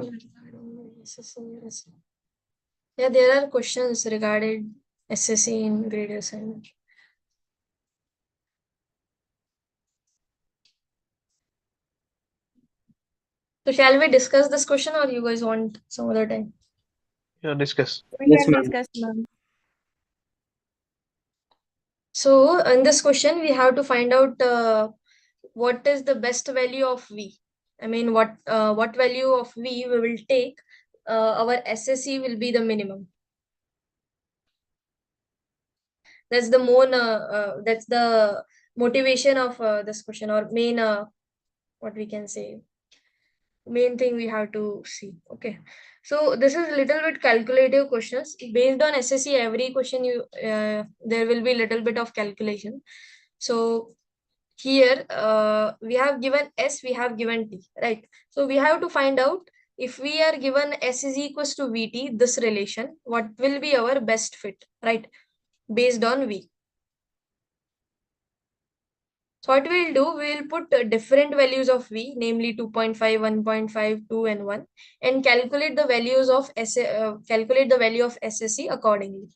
Yeah, there are questions regarding SSE in grade assignment. So shall we discuss this question, or you guys want some other time? Yeah, discuss. We can discuss, ma'am. So in this question, we have to find out what is the best value of V. I mean, what value of V we will take. Our SSE will be the minimum. That's the that's the motivation of this question, or main what we can say, main thing we have to see. Okay, so this is little bit calculative questions based on SSE. Every question you there will be little bit of calculation. So here we have given S, we have given T, right? So we have to find out if we are given S is equals to VT, this relation, what will be our best fit, right? Based on V. So what we'll do, we'll put different values of V, namely 2.5, 1.5, 2, and 1, and calculate the values of calculate the value of SSE accordingly.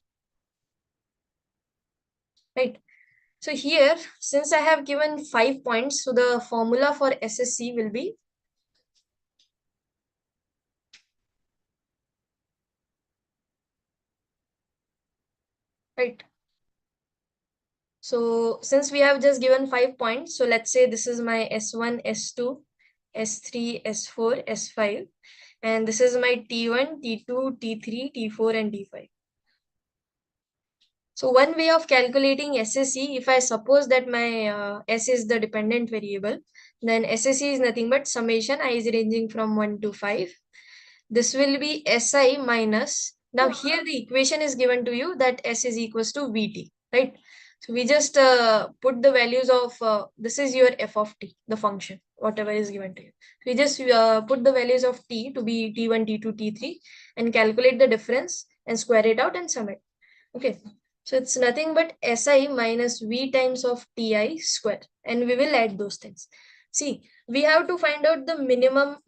Right. So here, since I have given 5 points, so the formula for SSE will be right. So since we have just given 5 points, so let's say this is my S1, S2, S3, S4, S5, and this is my T1, T2, T3, T4, and T5. So one way of calculating SSE, if I suppose that my S is the dependent variable, then SSE is nothing but summation I is ranging from 1 to 5. This will be SI minus, now here the equation is given to you that S is equals to VT, right? So we just put the values of, this is your f of t, the function, whatever is given to you. We just put the values of t to be T1, T2, T3 and calculate the difference and square it out and sum it. Okay. So it's nothing but SI minus V times of TI square, and we will add those things. See, we have to find out the minimum,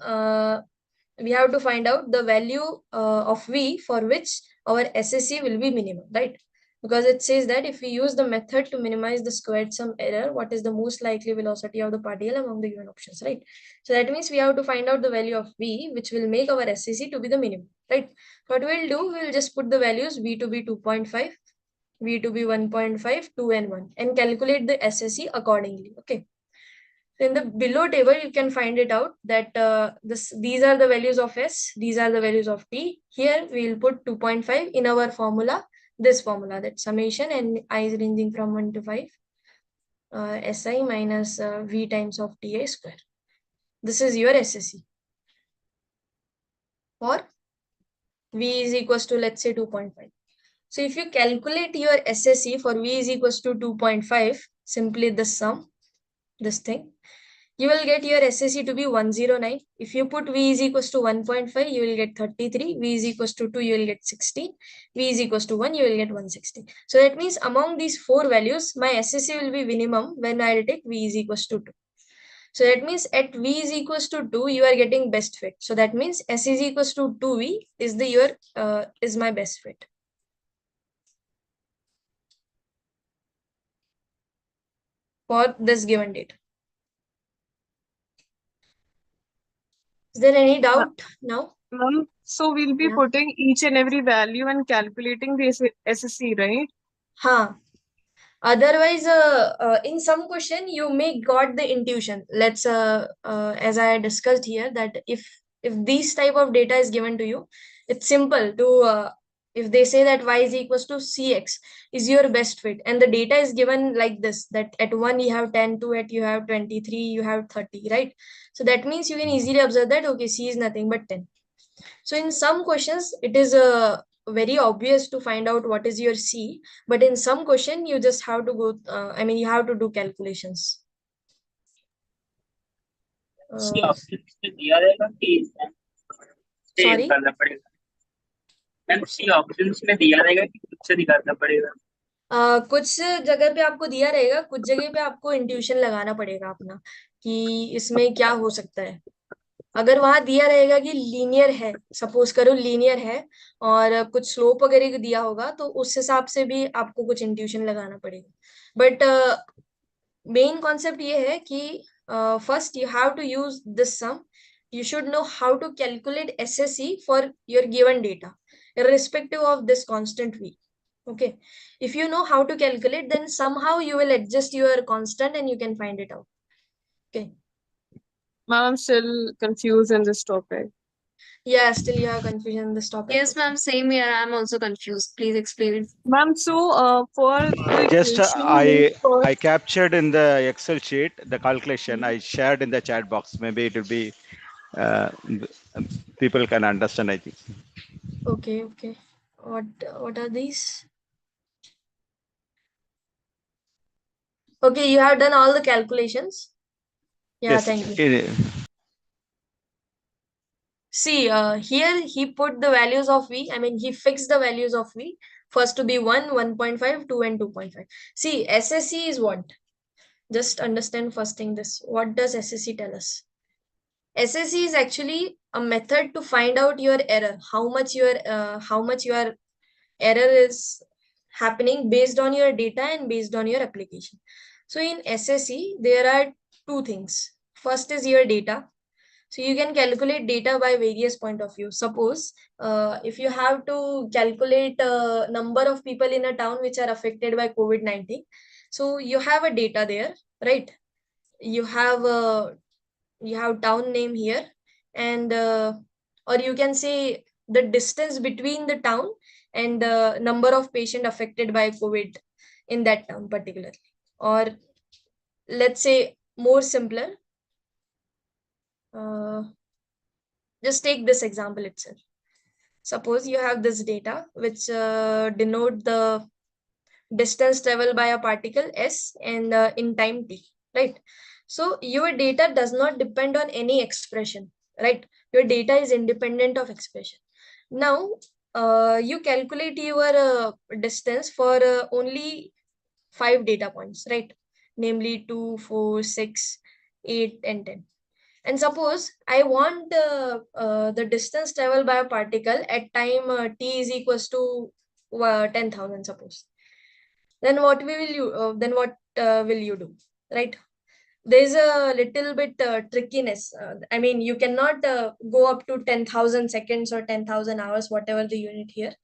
we have to find out the value of V for which our SSE will be minimum, right? Because it says that if we use the method to minimize the squared sum error, what is the most likely velocity of the particle among the given options, right? So that means we have to find out the value of V, which will make our SSE to be the minimum, right? What we'll do, we'll just put the values V to be 2.5, V to be 1.5, 2, and 1, and calculate the SSE accordingly. Okay. So in the below table, you can find it out that these are the values of S, these are the values of T. Here we will put 2.5 in our formula, this formula, that summation and I is ranging from 1 to 5, SI minus V times of TI square. This is your SSE. For V is equals to, let's say, 2.5. So if you calculate your SSE for V is equals to 2.5, simply this sum, this thing, you will get your SSE to be 109. If you put V is equals to 1.5, you will get 33. V is equals to 2, you will get 16. V is equals to 1, you will get 160. So that means among these four values, my SSE will be minimum when I will take V is equals to 2. So that means at V is equals to 2, you are getting best fit. So that means S is equals to 2V is is my best fit. For this given data. Is there any doubt now? Ma'am, so we'll be putting each and every value and calculating the SSC, right? Huh. Otherwise, in some question you may got the intuition. Let's as I discussed here, that if these type of data is given to you, it's simple to if they say that y is equals to cx is your best fit, and the data is given like this, that at 1 you have 10, 2 at you have 23, you have 30, right? So that means you can easily observe that okay, c is nothing but 10. So in some questions it is very obvious to find out what is your C, but in some question you just have to go, you have to do calculations. Sorry? कुछ जगह पे आपको दिया रहेगा, कुछ जगह पे आपको इंट्यूशन लगाना पड़ेगा अपना कि इसमें क्या हो सकता है. अगर वहां दिया रहेगा कि लीनियर है, सपोज करो लीनियर है और कुछ स्लोप वगैरह दिया होगा, तो उस हिसाब से भी आपको कुछ इंट्यूशन लगाना पड़ेगा. बट मेन कॉन्सेप्ट ये है कि first you have to use this sum. You should know how to calculate SSE for your given data, irrespective of this constant V. Okay. If you know how to calculate, then somehow you will adjust your constant and you can find it out. Okay. Ma'am, I'm still confused in this topic. Yeah, still you have confusion in this topic. Yes, ma'am. Same here. I'm also confused. Please explain it. Ma'am, so for the Just equation I captured in the Excel sheet the calculation. I shared in the chat box. Maybe it will be people can understand, I think. Okay, okay. What are these? Okay, you have done all the calculations. Yeah, Yes. thank you. See, here he put the values of V. He fixed the values of V. First to be 1, 1.5, 2, and 2.5. See, SSE is what? Just understand first thing this. What does SSE tell us? SSE is actually a method to find out your error. How much your error is happening based on your data and based on your application. So in SSE, there are two things. First is your data. So you can calculate data by various point of view. Suppose if you have to calculate number of people in a town which are affected by COVID-19, so you have a data there, right? You have town name here, and or you can say the distance between the town and the number of patient affected by COVID in that town particularly. Or let's say more simpler, just take this example itself. Suppose you have this data which denote the distance traveled by a particle s and in time t, right? So your data does not depend on any expression, right? Your data is independent of expression. Now you calculate your distance for only 5 data points, right? Namely 2, 4, 6, 8, and 10. And suppose I want the distance traveled by a particle at time t is equals to 10,000, suppose. Then what will you do, right? There's a little bit trickiness. You cannot go up to 10,000 seconds or 10,000 hours, whatever the unit here.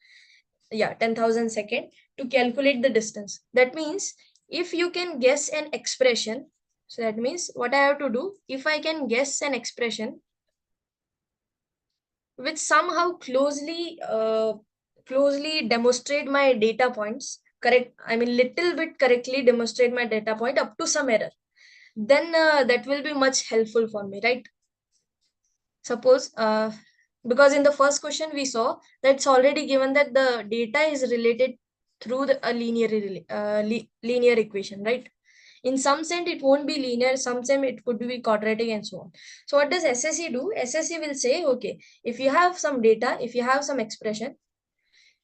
Yeah, 10,000 second to calculate the distance. That means if you can guess an expression, so that means what I have to do, if I can guess an expression which somehow closely demonstrate my data points, correct? Little bit correctly demonstrate my data point up to some error, then that will be much helpful for me, right? Suppose because in the first question we saw that's already given that the data is related through a linear equation, right? In some sense it won't be linear, some sense it could be quadratic, and so on. So what does SSE do? SSE will say, okay, if you have some data, if you have some expression,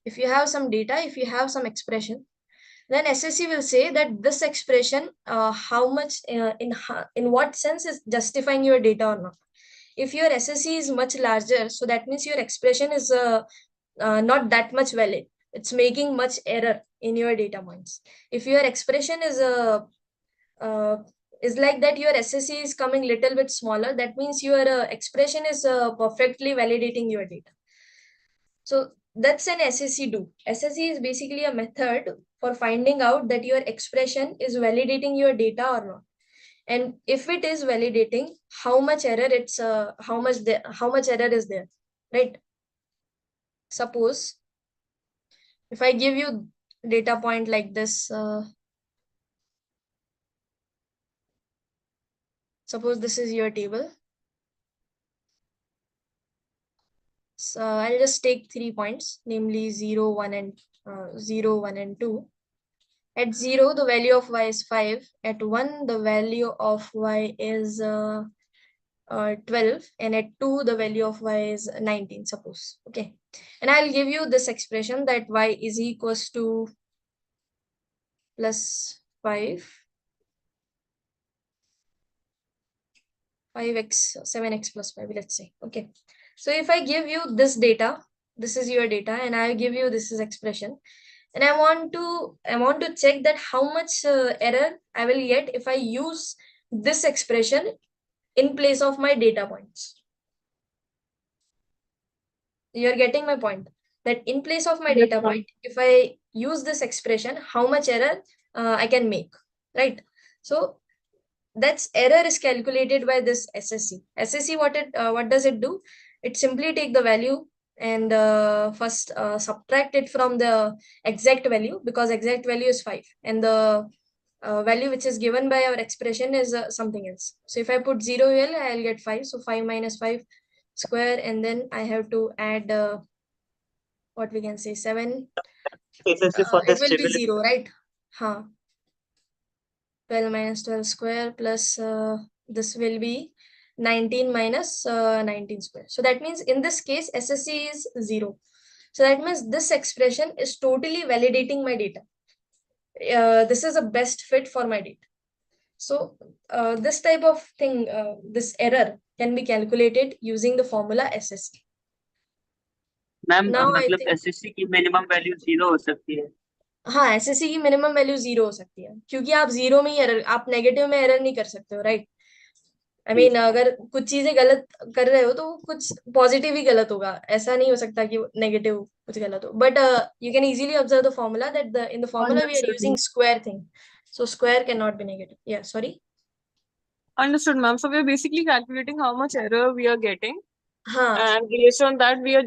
if you have some data, if you have some expression, then SSE will say that this expression, how much in what sense is justifying your data or not. If your SSE is much larger, so that means your expression is not that much valid. It's making much error in your data points. If your expression is is like that your SSE is coming little bit smaller. That means your expression is perfectly validating your data. So that's an SSE do. SSE is basically a method for finding out that your expression is validating your data or not. And if it is validating, how much error how much error is there, right? Suppose if I give you data point like this, suppose this is your table. So I'll just take 3 points, namely 0, 1 and 0, 1 and 2. At 0, the value of y is 5. At 1, the value of y is 12. And at 2, the value of y is 19, suppose. Okay. And I'll give you this expression that y is equals to plus 5x, 7x plus 5, let's say. Okay. So if I give you this data, this is your data, and I give you this is expression, and I want to check that how much error I will get if I use this expression in place of my data points. You're getting my point, that in place of my data point, if I use this expression, how much error I can make, right? So that's error is calculated by this SSE. SSE, what does it do? It simply take the value and first subtract it from the exact value, because exact value is 5, and the value which is given by our expression is something else. So if I put 0 here, I'll get 5. So 5 minus 5 square, and then I have to add what we can say 7. It will be 0, right? 12 minus 12 square plus this will be 19 minus 19 square. So that means in this case SSE is 0. So that means this expression is totally validating my data. This is a best fit for my data. So this type of thing, this error can be calculated using the formula SSE. Ma'am Now I मतलब think SSC की minimum value 0 हो सकती है। हाँ, SSE की minimum value 0 हो सकती है, क्योंकि आप 0 में ही एरर, आप नेगेटिव में एरर नहीं कर सकते हो, राइट? आई मीन अगर कुछ चीजें गलत कर रहे हो तो कुछ पॉजिटिव ही गलत होगा, ऐसा नहीं हो सकता कि नेगेटिव कुछ गलत हो. But you can easily observe the formula that in the formula we are using square thing, so square cannot be negative. Yeah, sorry. Understood, ma'am. So we are basically calculating how much error we are getting, हाँ. and based on that, we are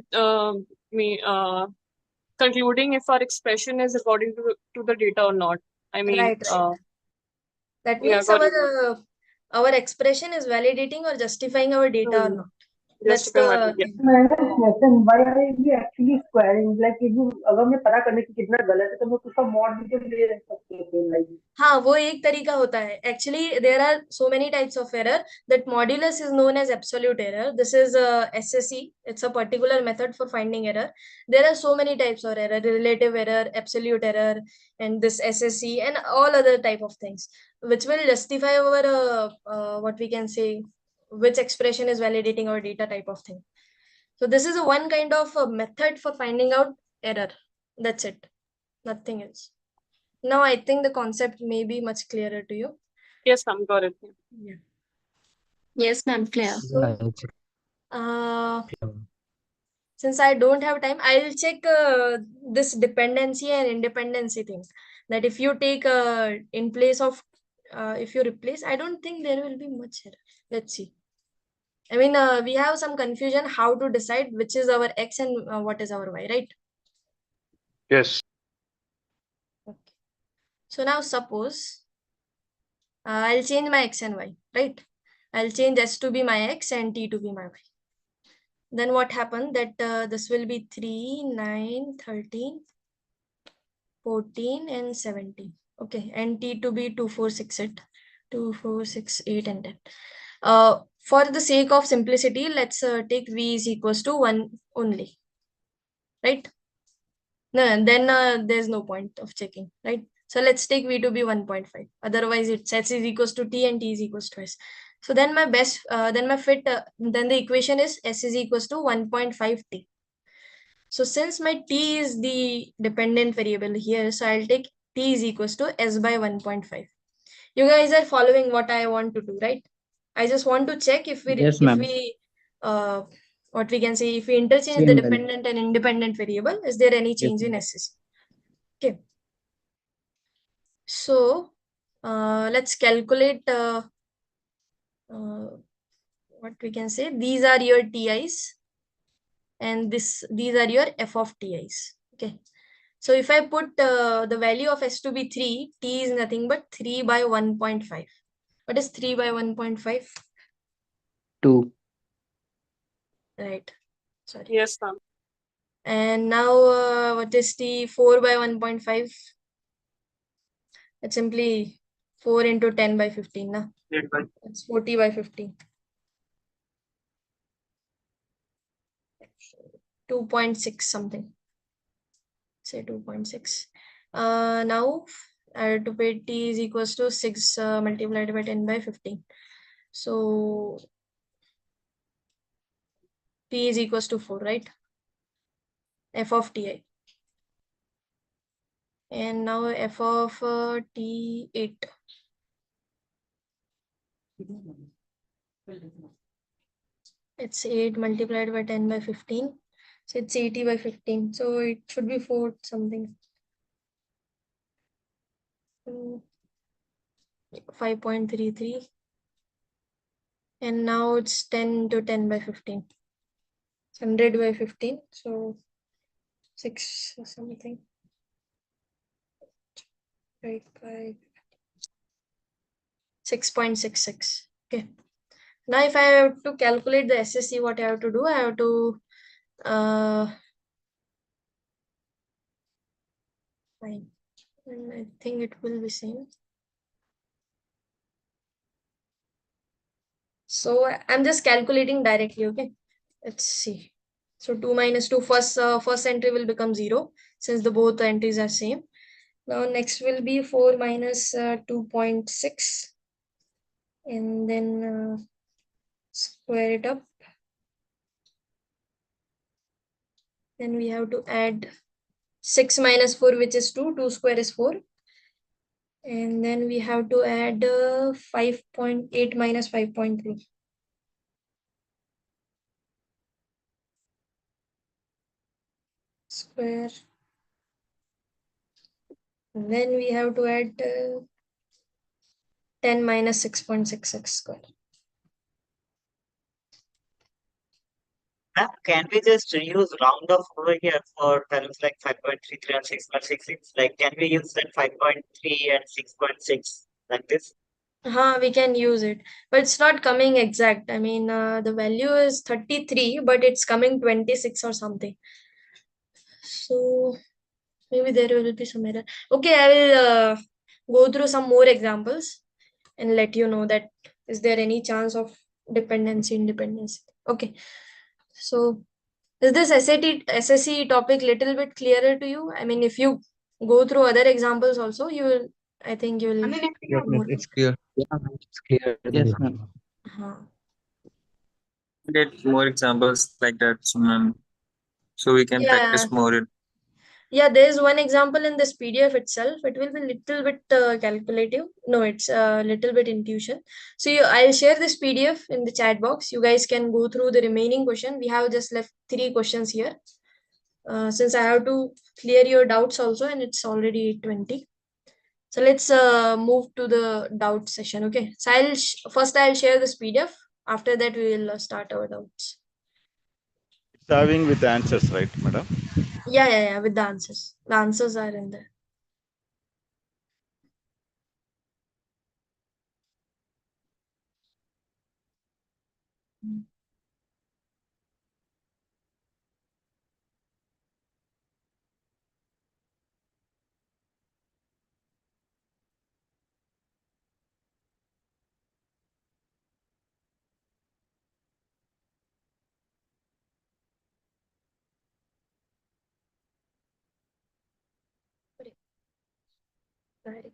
concluding if our expression is according to the data or not. I mean, Right. That yeah, means got it. our expression is validating or justifying our data or not. That's Justifying the what we get. मैं question why are we actually squaring, like अगर मैं पता करने की कितना गलत है तो मैं उसका मॉड भी तो ले सकते हैं लाइक. हाँ, वो एक तरीका होता है. Actually, there are so many types of error. That modulus is known as absolute error. This is SSE. It's a particular method for finding error. There are so many types of error: relative error, absolute error, and this SSE, and all other type of things, which will justify our what we can say, which expression is validating our data type of thing. So this is a one kind of method for finding out error. That's it. Nothing else. Now I think the concept may be much clearer to you. Yes, ma'am, got it. Yeah. Yes, ma'am, clear. Since I don't have time, I'll check this dependency and independency thing. That if you take in place of, if you replace, I don't think there will be much error. Let's see. I mean, we have some confusion how to decide which is our X and what is our Y, right? Yes. Okay. So now suppose I'll change my X and Y, right? I'll change S to be my X and T to be my Y. Then what happened that this will be 3, 9, 13, 14 and 17. Okay, and T to be 2, 4, 6, 8. 2, 4, 6, 8 and 10. For the sake of simplicity, let's take V is equals to 1 only, right? No, then there's no point of checking, right? So let's take V to be 1.5. Otherwise, it's S is equals to T and T is equals to S. So then my best, then the equation is S is equals to 1.5 T. So since my T is the dependent variable here, so I'll take T is equals to S by 1.5. You guys are following what I want to do, right? I just want to check if we Yes, ma'am. what we can say, if we interchange the Same value. dependent and independent variable, is there any change in SSE? Okay. So let's calculate what we can say. These are your TIs, and these are your f of TIs. Okay. So if I put the value of S to be 3, T is nothing but 3 by 1.5. What is 3 by 1.5? 2. Right. Sorry. Yes, ma'am. And now what is T? 4 by 1.5? It's simply 4 into 10 by 15. Na? It's 40 by 15. 2.6 something. Say 2.6. Now I have to pay T is equals to 6 multiplied by 10 by 15. So T is equals to 4, right? F of Ti. And now F of T8. It's 8 multiplied by 10 by 15. So it's 80 by 15. So it should be 4 something. 5.33. And now it's 10 to 10 by 15. It's 100 by 15. So 6 or something. Right by 6.66. Okay. Now if I have to calculate the SSE, what I have to do? I have to fine. And I think it will be same. So I'm just calculating directly. Okay. Let's see. So 2 minus 2, first entry will become 0 since the both entries are same. Now next will be 4 minus 2.6 and then square it up. Then we have to add 6 minus 4, which is 2. 2 square is 4. And then we have to add 5.8 minus 5.3. Square. And then we have to add 10 minus 6.66 square. Can we just use round off over here for values like 5.33 and 6.66? Like, can we use that 5.3 and 6.6 like this? We can use it, but it's not coming exact. I mean, the value is 33, but it's coming 26 or something. So maybe there will be some error. Okay, I will go through some more examples and let you know that is there any chance of dependency, independence. Okay, so is this SSE topic little bit clearer to you? I mean, if you go through other examples also, you will, I think you will. Yes, ma'am. It's clear. Yeah, it's clear. Yes, ma'am. Get more examples like that, so we can practice more. Yeah, there is one example in this PDF itself. It will be little bit calculative. No, it's a little bit intuition. So I'll share this PDF in the chat box. You guys can go through the remaining question. We have just left 3 questions here. Since I have to clear your doubts also, and it's already 20. So let's move to the doubt session. Okay. So first I'll share this PDF. After that, we will start our doubts. It's having with the answers, right, madam? Yeah, with the answers. The answers are in there. Right.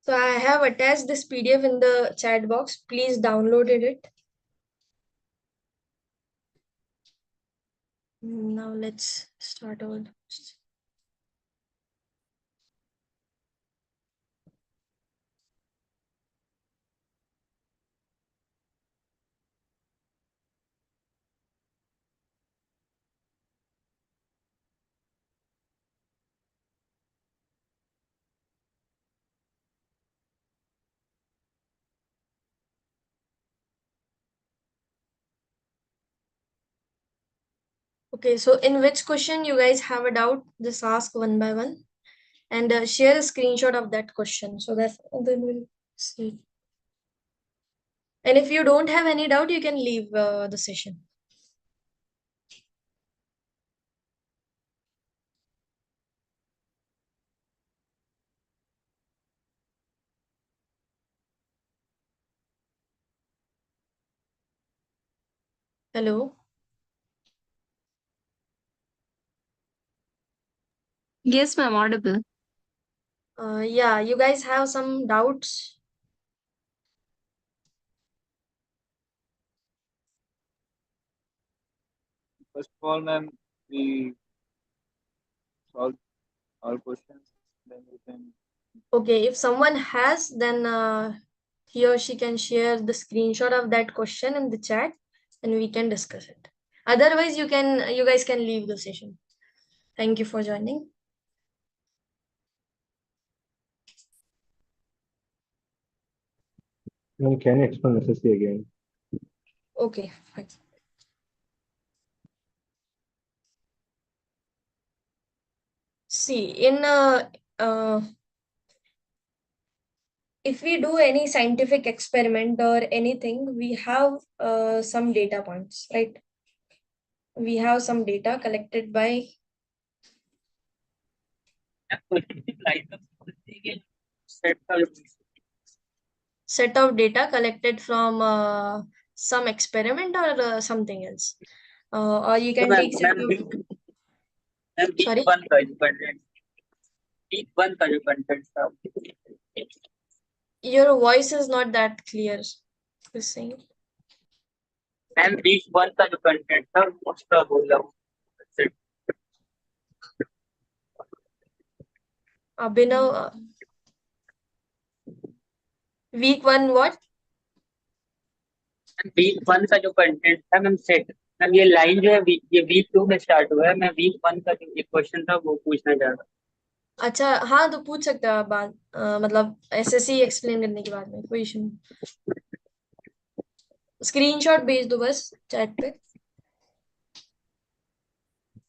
So I have attached this PDF in the chat box. Please download it. Now let's start our notes. Okay, so in which question you guys have a doubt, just ask one by one and share a screenshot of that question so that then we'll see. And if you don't have any doubt, you can leave the session. Hello. Yes, ma'am, audible. Yeah, you guys have some doubts? First of all, ma'am, we solve all questions, then we can. Okay, if someone has, then he or she can share the screenshot of that question in the chat and we can discuss it. Otherwise, you guys can leave the session. Thank you for joining. Can you explain SSC again? Okay, fine. See, in if we do any scientific experiment or anything, we have some data points, right? We have some data collected by set of data collected from some experiment or something else. Or you can take set of... Sorry? Your voice is not that clear. Just saying. Abhinav, week 1 what? Week 1 का जो content था ma'am set ma'am ये line जो है ये week 2 में start हुआ है मैं वीक 1 का जो एक क्वेश्चन था वो पूछना चाह रहा हूँ अच्छा हाँ तो पूछ सकते हो आप बाद मतलब एसएससी एक्सप्लेन करने के बाद में कोई इशू नहीं स्क्रीनशॉट भेज दो बस चैट पे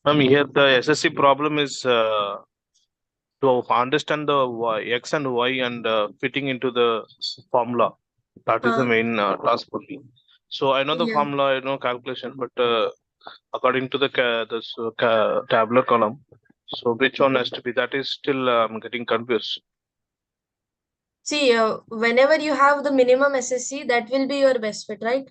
Here the SSC problem is to understand the x and y and fitting into the formula. That is the main task for me. So I know the formula, I know calculation, but according to the tabular column, so which one has to be? That is still I'm getting confused. See, whenever you have the minimum SSC, that will be your best fit, right?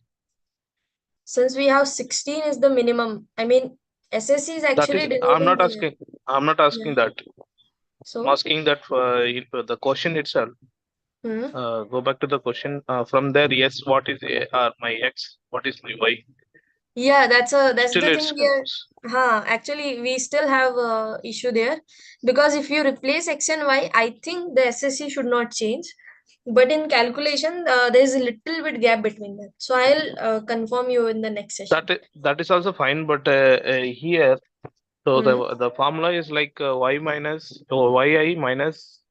Since we have 16 is the minimum. I mean, SSC is actually. I'm not asking that. So I'm asking that the question itself. Go back to the question. From there, yes, what is my x? What is my y? Yeah, that's Still the thing here. Actually, we still have a issue there because if you replace x and y, I think the SSC should not change. But in calculation, there is a little bit gap between that. So I'll confirm you in the next session. That is also fine, but here, so the formula is like y minus yi minus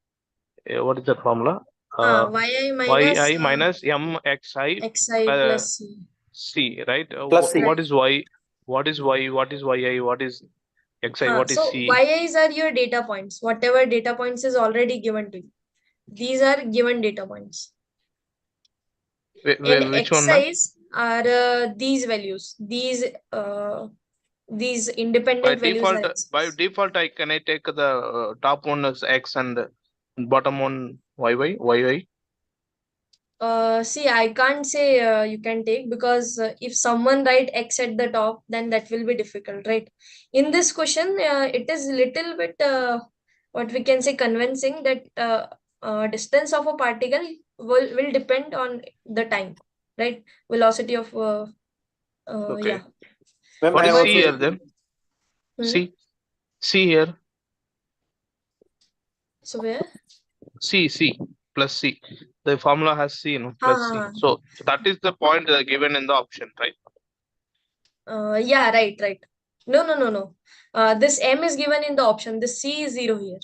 what is the formula? yi minus mxi xi plus c, right? Plus C. What is y? What is y? What is yi? What is xi? What is so c? yi's are your data points. Whatever data points is already given to you. These are given data points. And Which one, ma'am? x's are these values. These independent values are x. By default, can I take the top one as x and bottom one yy? See, I can't say you can take because if someone write x at the top, then that will be difficult, right? In this question, it is little bit what we can say convincing that distance of a particle will depend on the time, right? Velocity of Okay. yeah. What is C here then? Hmm? C here. So where? C plus C. The formula has C, no, plus C. Ha. So that is the point given in the option, right? Yeah, right. No. This M is given in the option. This C is 0 here.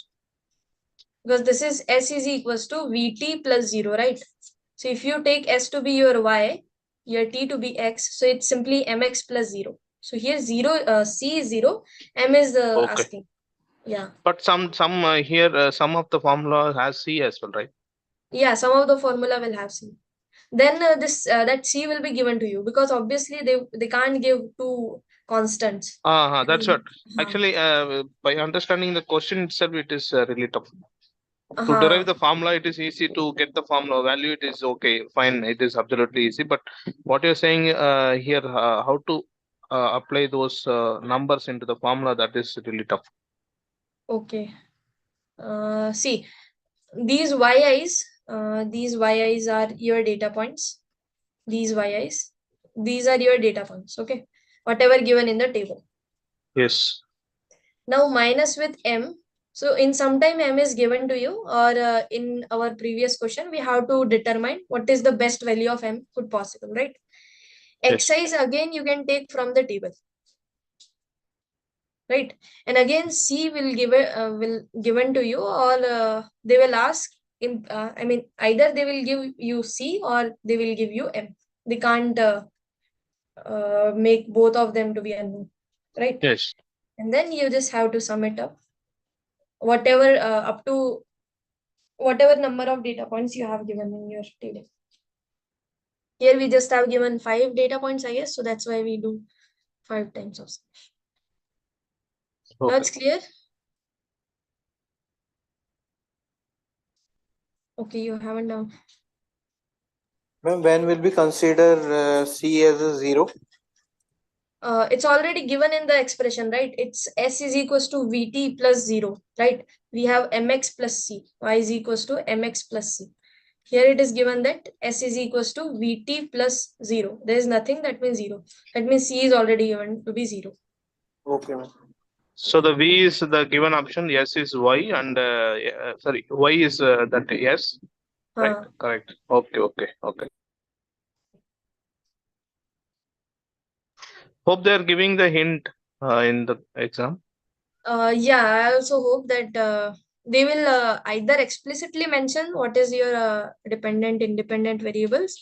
Because this is S is equals to Vt plus 0, right? So if you take S to be your Y, your T to be X, so it's simply Mx plus 0. So here 0, C is 0, M is Okay. asking. Yeah. But some here some of the formula has C as well, right? Yeah, some of the formula will have C. Then that C will be given to you, because obviously they can't give two constants. That's what. Actually, by understanding the question itself, it is really tough. To derive the formula, it is easy. To get the formula value, it is okay, fine. It is absolutely easy. But what you're saying here, how to apply those numbers into the formula, that is really tough. Okay. See, these yi's are your data points. These yi's, these are your data points. Okay, whatever given in the table. Yes. Now minus with M. So in some time M is given to you, or in our previous question we have to determine what is the best value of M could possible, right? Yes. Xi again you can take from the table, right? And again C will given to you, or they will ask in I mean either they will give you C or they will give you M. They can't make both of them to be unknown, right? Yes. And then you just have to sum it up, whatever up to whatever number of data points you have given in your table. Here we just have given 5 data points, I guess, so that's why we do 5 times of summation. Okay. Now it's clear? Okay, you haven't done. Ma'am, when will we consider C as a 0? It's already given in the expression, right? It's S is equals to Vt plus 0, right? We have Mx plus C. Y is equals to Mx plus C. Here it is given that S is equals to Vt plus 0. There is nothing, that means 0. That means C is already given to be 0. Okay, ma'am. So the V is the given option, S is Y, and sorry, Y is that S, right? Correct. Okay. Hope they are giving the hint in the exam. Yeah, I also hope that they will either explicitly mention what is your dependent independent variables,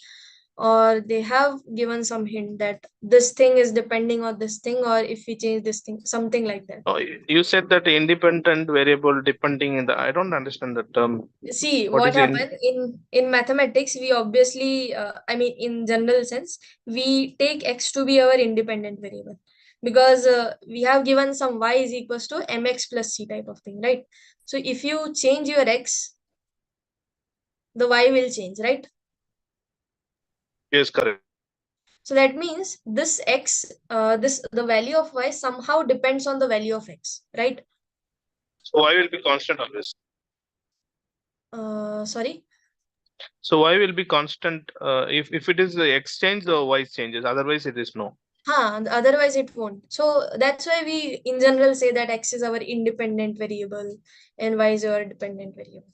or they have given some hint that this thing is depending on this thing, or if we change this thing, something like that. Oh, you said that independent variable depending in the. I don't understand the term. See, What what is happened in mathematics, we obviously I mean in general sense, we take x to be our independent variable, because we have given some y is equals to mx plus c type of thing, right? So if you change your x, the y will change, right? Yes, correct. So that means this x, the value of y somehow depends on the value of x, right? So Y will be constant always. Sorry. So Y will be constant if it is the X change, the Y changes. Otherwise, it is no. Otherwise it won't. So that's why we in general say that x is our independent variable and y is our dependent variable.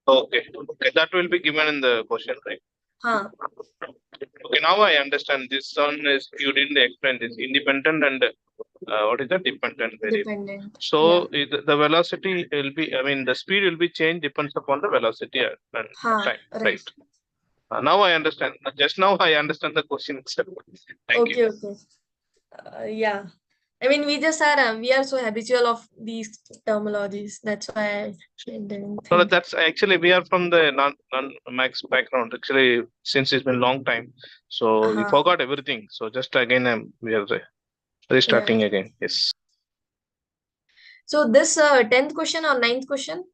Okay, that will be given in the question, right? Okay, now I understand. This one is you didn't explain this independent and what is the dependent variable? Dependent. So the velocity will be, I mean, the speed will be changed depends upon the velocity and time, right? Now I understand. Just now I understand the question itself. Thank you. Okay. Yeah. I mean, we are so habitual of these terminologies. That's why I didn't No, think. that's actually we are from the non-max background. Actually, since it's been long time, so we forgot everything. So just again, we are restarting again. Yes. So this 10th question or 9th question,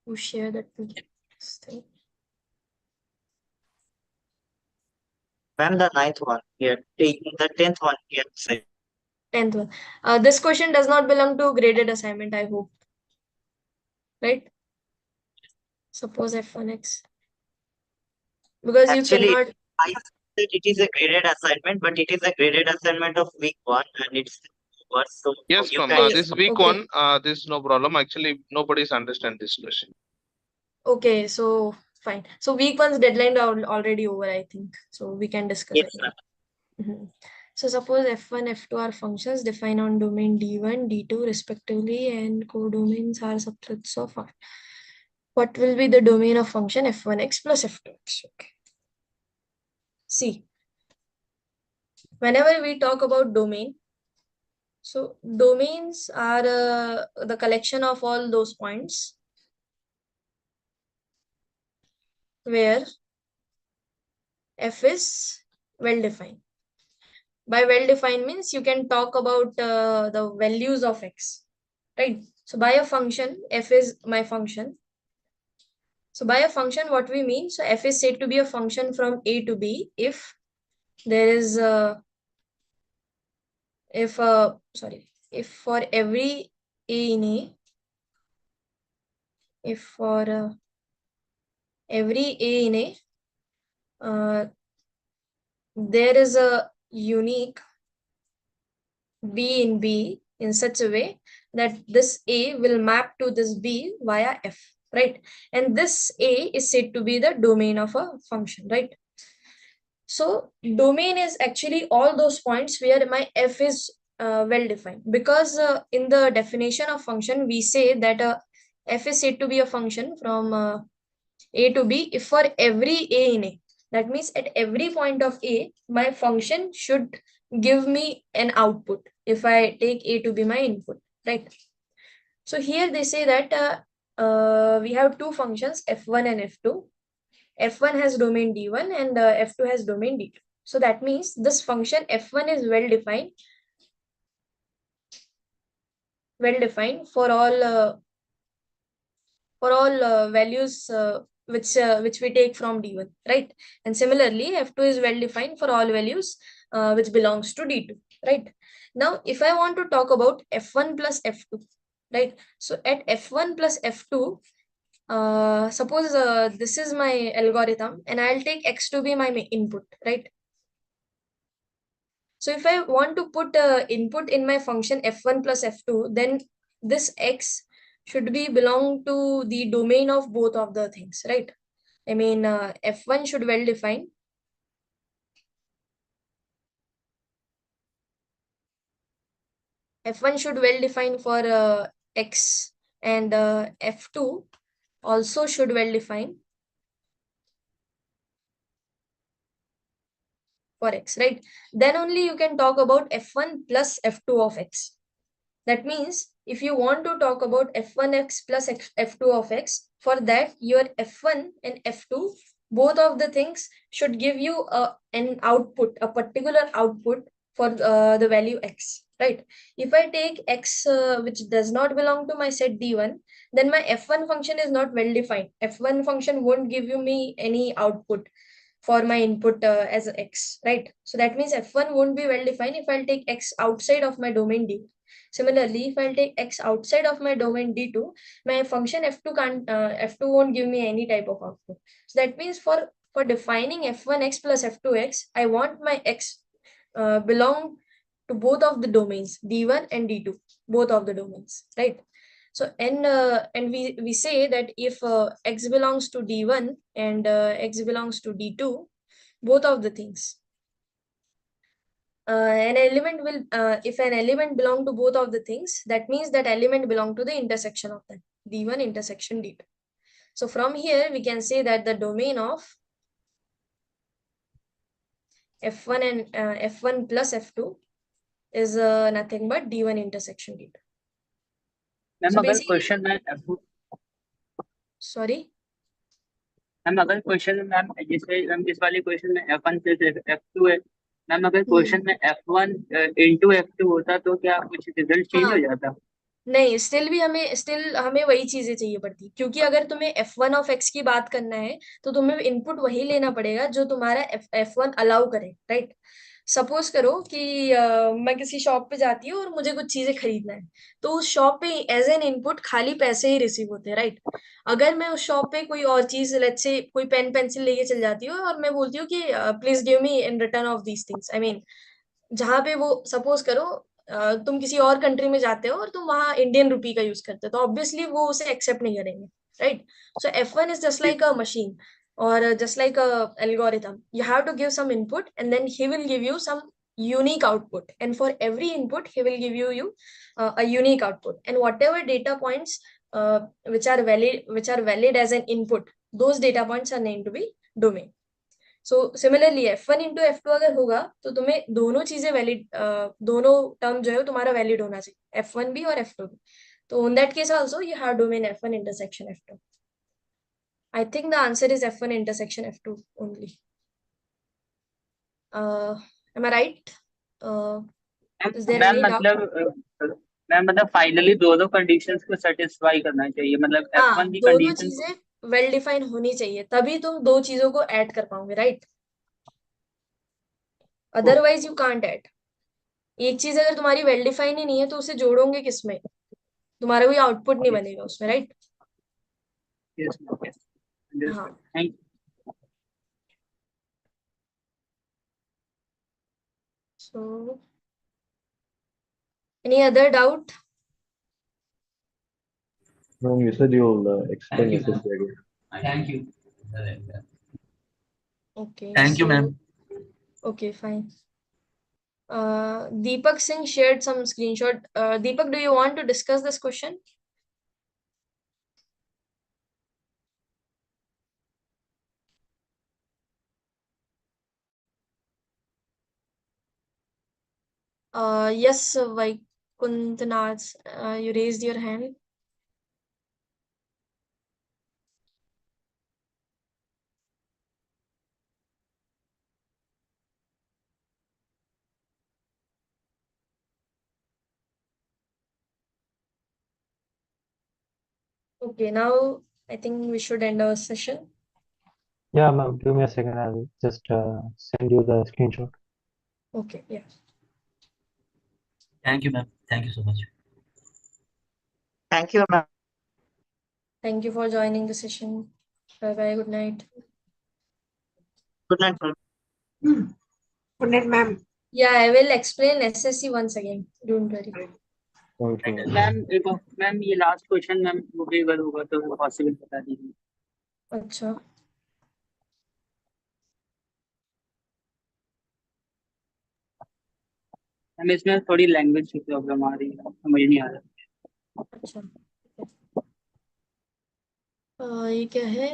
who share that thing? Ma'am, the 9th one here. The 10th one here. 10th one. This question does not belong to graded assignment, I hope. right? Suppose f1x, because Actually, you cannot. I said it is a graded assignment, but it is a graded assignment of week 1 and it's worse. So Yes, you ma'am. can This week Okay. one, this is no problem. Actually, nobody's understand this question. Okay, so fine. So week one's deadline are already over, I think. So we can discuss Yes, it. ma'am. Mhm. So suppose f1, f2 are functions defined on domain d1, d2 respectively, and codomains are subsets of R. What will be the domain of function f1x plus f2x? Okay. See, whenever we talk about domain, so domains are the collection of all those points where f is well defined. By well defined means you can talk about the values of x, right? So by a function, f is my function. So by a function, what we mean, so f is said to be a function from a to b if there is if for every a in a, if for every a in a, there is a unique b in b in such a way that this a will map to this b via f, right? And this a is said to be the domain of a function, right? So domain is actually all those points where my f is well defined, because in the definition of function we say that f is said to be a function from a to b if for every a in a. That means at every point of a, my function should give me an output if I take a to be my input, right? So here they say that we have two functions f1 and f2. f1 has domain d1 and f2 has domain d2. So that means this function f1 is well defined for all values which we take from d1, right? And similarly f2 is well defined for all values which belongs to d2, right? Now if I want to talk about f1 plus f2, right? So at f1 plus f2, suppose this is my algorithm and I'll take x to be my input, right? So if I want to put input in my function f1 plus f2, then this x should be belong to the domain of both of the things, right? I mean, f1 should well define. F1 should well define for x, and f2 also should well define for x, right? Then only you can talk about f1 plus f2 of x. That means if you want to talk about f1x plus f2 of x, for that your f1 and f2, both of the things should give you an output, a particular output for the value x, right? If I take x which does not belong to my set d1, then my f1 function is not well defined. F1 function won't give you me any output for my input as x, right? So that means f1 won't be well defined if I'll take x outside of my domain d. Similarly, if I'll take x outside of my domain d2, my function f2 won't give me any type of output. So that means for defining f1x plus f2x, I want my x belong to both of the domains d1 and d2, both of the domains, right? So and we say that if x belongs to d1 and x belongs to d2, both of the things, an element will if an element belong to both of the things, that means that element belong to the intersection of that d1 intersection d2. So from here we can say that the domain of f1 and f1 plus f2 is nothing but d1 intersection d2. Ma'am So अगर basically, question में sorry, ma'am अगर question में ma'am जैसे ma'am इस वाले question में f1 plus f2 है ma'am, अगर क्वेश्चन में f1 इंटू f2 होता तो क्या कुछ रिजल्ट चेंज हो हाँ, जाता? नहीं, स्टिल हमें वही चीजें चाहिए पड़ती, क्योंकि अगर तुम्हें f1 ऑफ x की बात करना है तो तुम्हें इनपुट वही लेना पड़ेगा जो तुम्हारा f1 अलाउ करे, राइट? सपोज करो कि मैं किसी शॉप पे जाती हूँ और मुझे कुछ चीजें खरीदना है, तो उस शॉप पे एज एन इनपुट खाली पैसे ही रिसीव होते हैं, राइट। अगर मैं उस शॉप पे कोई और चीज, लेट्स से कोई पेन पेंसिल लेके चल जाती हूँ और मैं बोलती हूँ कि please give me in return of these things, I mean जहाँ पे वो सपोज करो तुम किसी और कंट्री में जाते हो और तुम वहाँ इंडियन रुपी का यूज करते हो, तो ऑब्वियसली वो उसे एक्सेप्ट नहीं करेंगे, right. So F1 is just like a machine or just like a algorithm. You have to give some input and then he will give you some unique output, and for every input he will give you a unique output, and whatever data points which are valid as an input, those data points are named to be domain. So similarly F1 into F2 अगर होगा तो तुम्हें दोनों चीजें valid, दोनों term जो है तुम्हारा वैलिड होना चाहिए, F1 भी और F2 भी. तो in that case also you have domain F1 intersection F2. I think the answer is F1 intersection F2 only. Am I right? Is there ma'am any doubt? मतलब फाइनली दोनों conditions को satisfy करना चाहिए, मतलब हाँ, F1 की दोनों condition चीजें वेल डिफाइन होनी चाहिए, तभी तुम दो चीजों को ऐड कर पाओगे, right. Otherwise you can't add. एक चीज अगर तुम्हारी वेल डिफाइन ही नहीं है तो उसे जोड़ोगे किसमें, तुम्हारा कोई आउटपुट नहीं बनेगा उसमें, राइट। हाँ. So any other doubt? No, you said you'll explain Thank you, SSC again. Thank you. Okay. Thank you, ma'am. Okay, fine. Deepak Singh shared some screenshot. Deepak, do you want to discuss this question? Yes, Vaikunthnath, you raised your hand. Okay, now I think we should end our session. Yeah, ma'am, give me a second. I'll just send you the screenshot. Okay, yeah. Thank you, ma'am. Thank you so much. Thank you, ma'am. Thank you for joining the session. Bye bye. Good night. Good night, ma'am. Good night, ma'am. Yeah, I will explain SSC once again. Don't worry. Ma'am ये last question ma'am वो भी अगर होगा तो possible बता दीजिए। अच्छा. Ma'am इसमें थोड़ी लैंग्वेज की प्रॉब्लम आ रही है, समझ नहीं आ रहा। अच्छा. ये क्या है?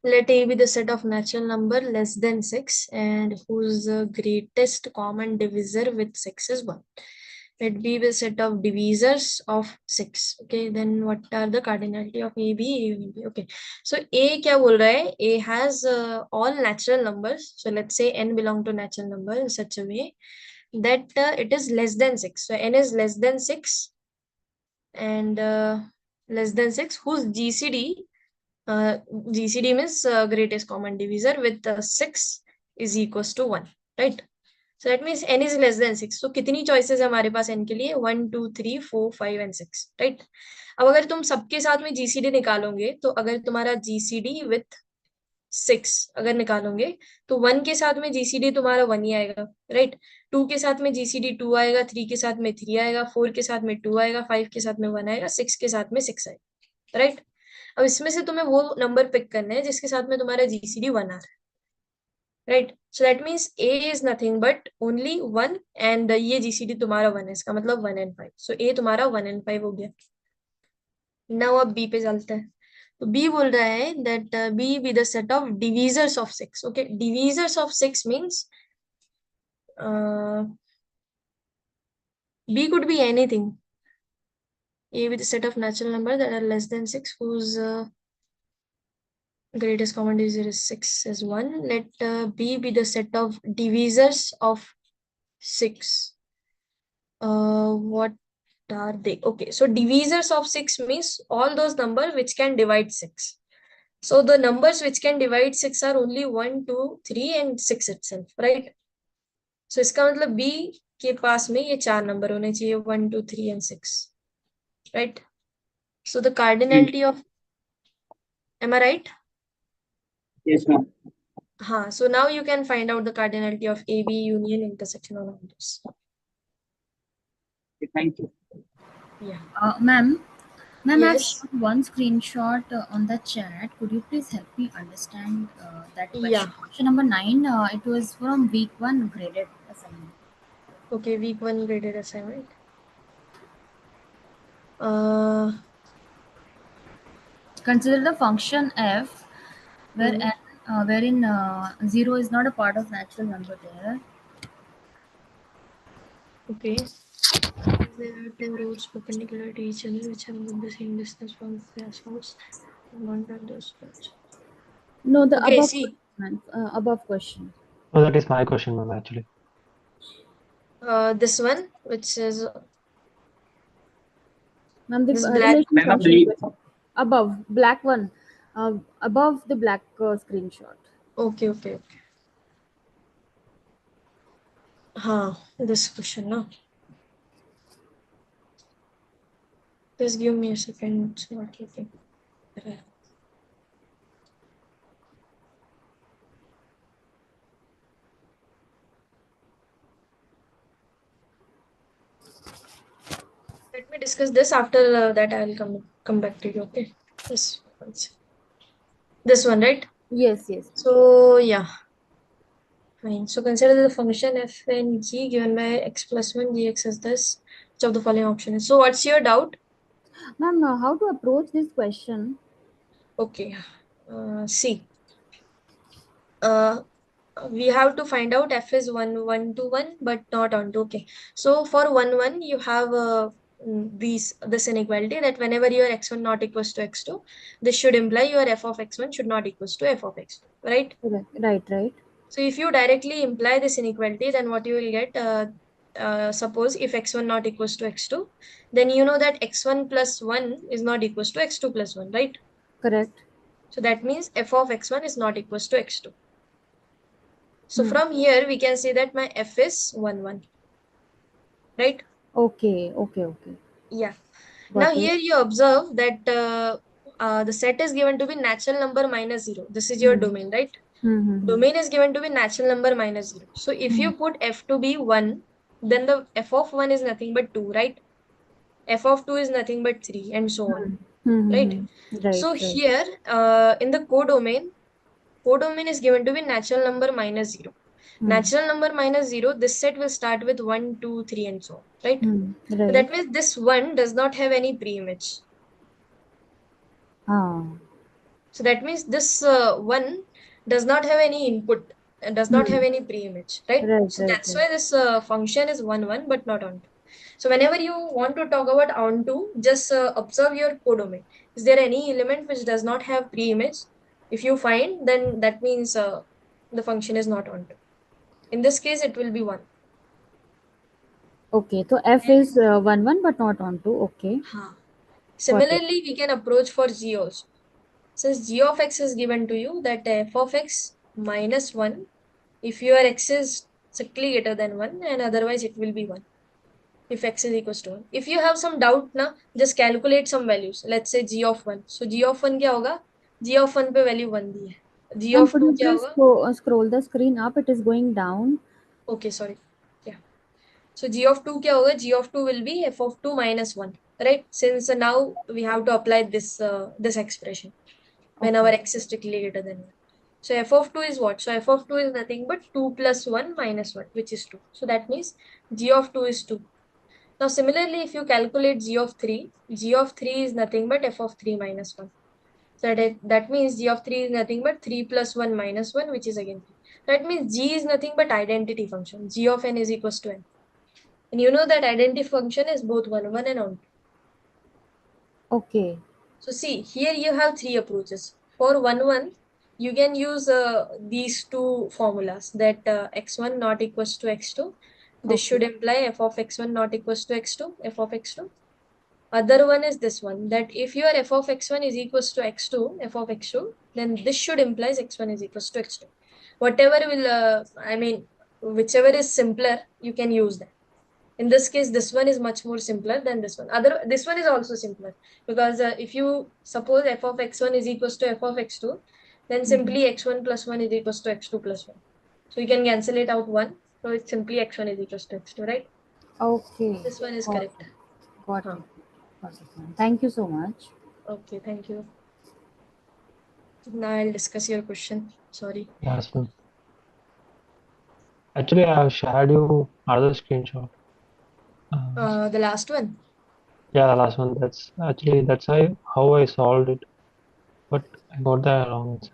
Let A be the set of natural number less than 6 and whose greatest common divisor with 6 is 1. Let B be the set of divisors of 6. Okay, then what are the cardinality of A, B, B? Okay, so A क्या बोल रहा है? A has all natural numbers. So let's say n belong to natural number in such a way that it is less than 6. So n is less than 6 and less than 6 whose GCD GCD means greatest common divisor with 6 is equals to 1, right? So that means n is less than 6. So कितनी choices है हमारे पास n के लिए? 1, 2, 3, 4, 5 and 6, right? अब अगर तुम सबके साथ में GCD निकालोगे तो अगर तुम्हारा GCD with 6 अगर निकालोगे तो 1 के साथ में GCD तुम्हारा 1 ही आएगा, राइट। 2 के साथ में GCD 2 आएगा, 3 के साथ में 3 आएगा, 4 के साथ में 2 आएगा, 5 के साथ में 1 आएगा, 6 के साथ में 6 आएगा, राइट। अब इसमें से तुम्हें वो नंबर पिक करना है जिसके साथ में तुम्हारा GCD 1 आ रहा है, right. So that means A is nothing but only 1 and ये GCD तुम्हारा 1 है, इसका मतलब 1 and 5. सो A तुम्हारा 1 and 5 हो गया। नाउ अब B पे चलते हैं। तो B बोल रहा है that B be the set of divisors of 6. Okay, divisors of 6 means B could be anything. A with a set of natural numbers that are less than 6 whose greatest common divisor is 6 is 1. Let B be the set of divisors of 6. What are they? Okay, so divisors of 6 means all those numbers which can divide 6. So the numbers which can divide 6 are only 1, 2, 3 and 6 itself, right? So इसका मतलब B के पास में ये 4 number होने चाहिए 1, 2, 3 and 6, right? So the cardinality of, am I right? Yes, ma'am. So now you can find out the cardinality of AB union intersection of numbers. Thank you. Yeah. Ma'am, I've Yes. shared one screenshot on the chat. Could you please help me understand that question? Yeah. Question number 9. It was from week 1 graded assignment. Okay, week 1 graded assignment. Consider the function f, where wherein 0 is not a part of natural number there. Okay. There are 10 roads perpendicular to each other which have the same distance from the house. One of those roads. No, the Okay, above see. question, above question. Oh, that is my question, ma'am, actually. This one, which is Ma'am, the this black. relation function question. Above, black one. Above the black screenshot. Okay. This question, no? Just give me a second. It's not looking. Let me discuss this. After that, I'll come back to you. Okay. This one, right? Yes. So yeah. Fine. So consider the function f and g given by x plus 1 dx is this. Which of the following option is? So what's your doubt? Ma'am, how to approach this question? Okay. See. We have to find out f is 1, 1 to 1, but not onto. Okay. So for 1, 1, you have this inequality that whenever your x1 not equals to x2, this should imply your f of x1 should not equals to f of x2, right? Right. So if you directly imply this inequality, then what you will get, suppose if x1 not equals to x2, then you know that x1 plus 1 is not equals to x2 plus 1, right? Correct. So that means f of x1 is not equals to x2. So from here, we can say that my f is 1, 1, right? Okay. Yeah. Got Now it. here you observe that the set is given to be natural number minus 0. This is your domain, right? Domain is given to be natural number minus 0. So if you put f to be 1, then the f of 1 is nothing but 2, right? F of 2 is nothing but 3 and so on, right? So here in the codomain is given to be natural number minus 0. Natural number minus 0, this set will start with 1, 2, 3 and so on, right? So that means this 1 does not have any pre-image. So that means this 1 does not have any input and does not have any pre-image, right? So that's why this function is 1, 1, but not onto. So whenever you want to talk about onto, just observe your codomain. Is there any element which does not have pre-image? If you find, then that means the function is not onto. In this case, it will be 1. Okay, so f is 1, 1, but not onto. Okay. Similarly, we can approach for g also. Since g of x is given to you, that f of x minus 1, if your x is strictly greater than 1, and otherwise it will be 1. If x is equals to 1. If you have some doubt, just calculate some values. Let's say g of 1. So g of 1 क्या होगा? G of 1 पे value 1 दी है. G of 2 क्या होगा? Scroll the screen up. It is going down. Okay, sorry. Yeah. So g of 2 क्या होगा? G of 2 will be f of 2 minus 1, right? Since now we have to apply this expression when our x is strictly greater than 1. So f of 2 is what? So f of 2 is nothing but 2 plus 1 minus 1, which is 2. So that means g of 2 is 2. Now similarly, if you calculate g of 3 is nothing but f of 3 minus 1. So that means g of 3 is nothing but 3 plus 1 minus 1, which is again 3. That means g is nothing but identity function. G of n is equals to n. And you know that identity function is both 1, 1 and onto. Okay. So see, here you have 3 approaches. For 1, 1, you can use these 2 formulas, that x1 not equals to x2. This should imply f of x1 not equals to x2, f of x2. Other one is this one, that if your f of x1 is equals to x2, f of x2, then this should implies x1 is equals to x2. Whatever will, whichever is simpler, you can use that. In this case, this one is much more simpler than this one. This one is also simpler because if you suppose f of x1 is equals to f of x2, then simply x1 plus 1 is equals to x2 plus 1. So you can cancel it out 1. So it's simply x1 is equals to x2, right? Okay. This one is Got correct. it. Got it. Got it, ma'am. Thank you so much. Okay, thank you. Now I'll discuss your question. Sorry. Yes, ma'am. Actually, I have shared you another screenshot. The last one. Yeah, the last one. That's how I solved it, but I got the wrong answer.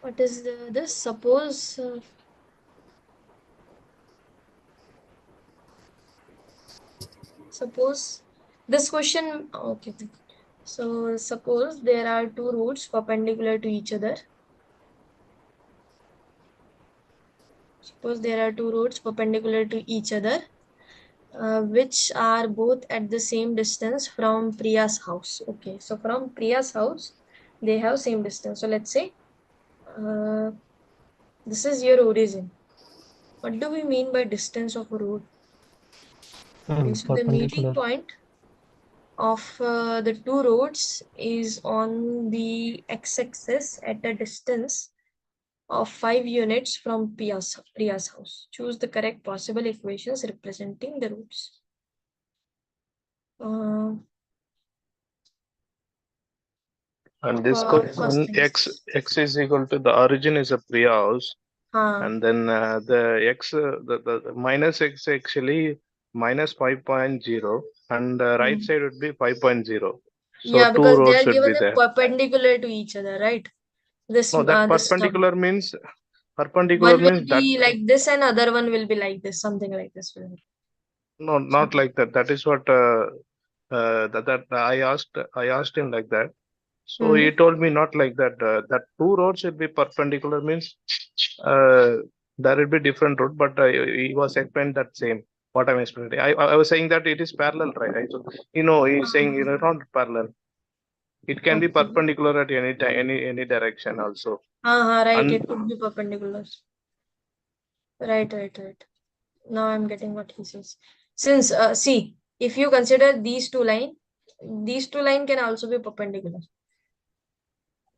What is this? Suppose this question. Okay. So suppose there are two routes perpendicular to each other. Suppose there are two roads perpendicular to each other, which are both at the same distance from Priya's house. Okay, so from Priya's house, they have same distance. So let's say this is your origin. What do we mean by distance of a road? Okay, so the meeting Perpendicular. point of the two roads is on the x-axis at a distance of 5 units from Priya's house. Choose the correct possible equations representing the routes. And this First question, thing. x is equal to the origin is a Priya house, and then the x the minus x actually minus 5.0, and the right side would be 5.0. So Yeah, two because they roads are should given be there. perpendicular to each other, right? This No, that this term. perpendicular means One will that. be like this and other one will be like this, something like this. No, not like that. That is what that I asked him like that. So he told me not like that. That two roads should be perpendicular means there will be different road, but he was explained that same. What I'm explaining. I was saying that it is parallel, right? So he's saying not parallel. It can be perpendicular at any time, any direction also. Right. It could be perpendicular. Right. Now I'm getting what he says. Since see, if you consider these two line can also be perpendicular.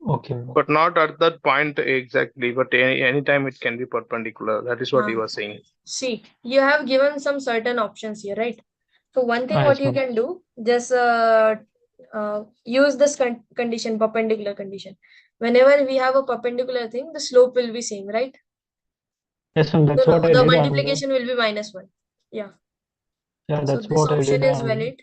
Okay. But not at that point exactly, but any time it can be perpendicular. That is what he was saying. See, you have given some certain options here, right? So one thing what you can do, just use this condition, perpendicular condition. Whenever we have a perpendicular thing, the slope will be same, right? Yes, ma'am. That's No, what I the did. multiplication will be -1. Yeah. Yeah, So that's this what I option did. is valid.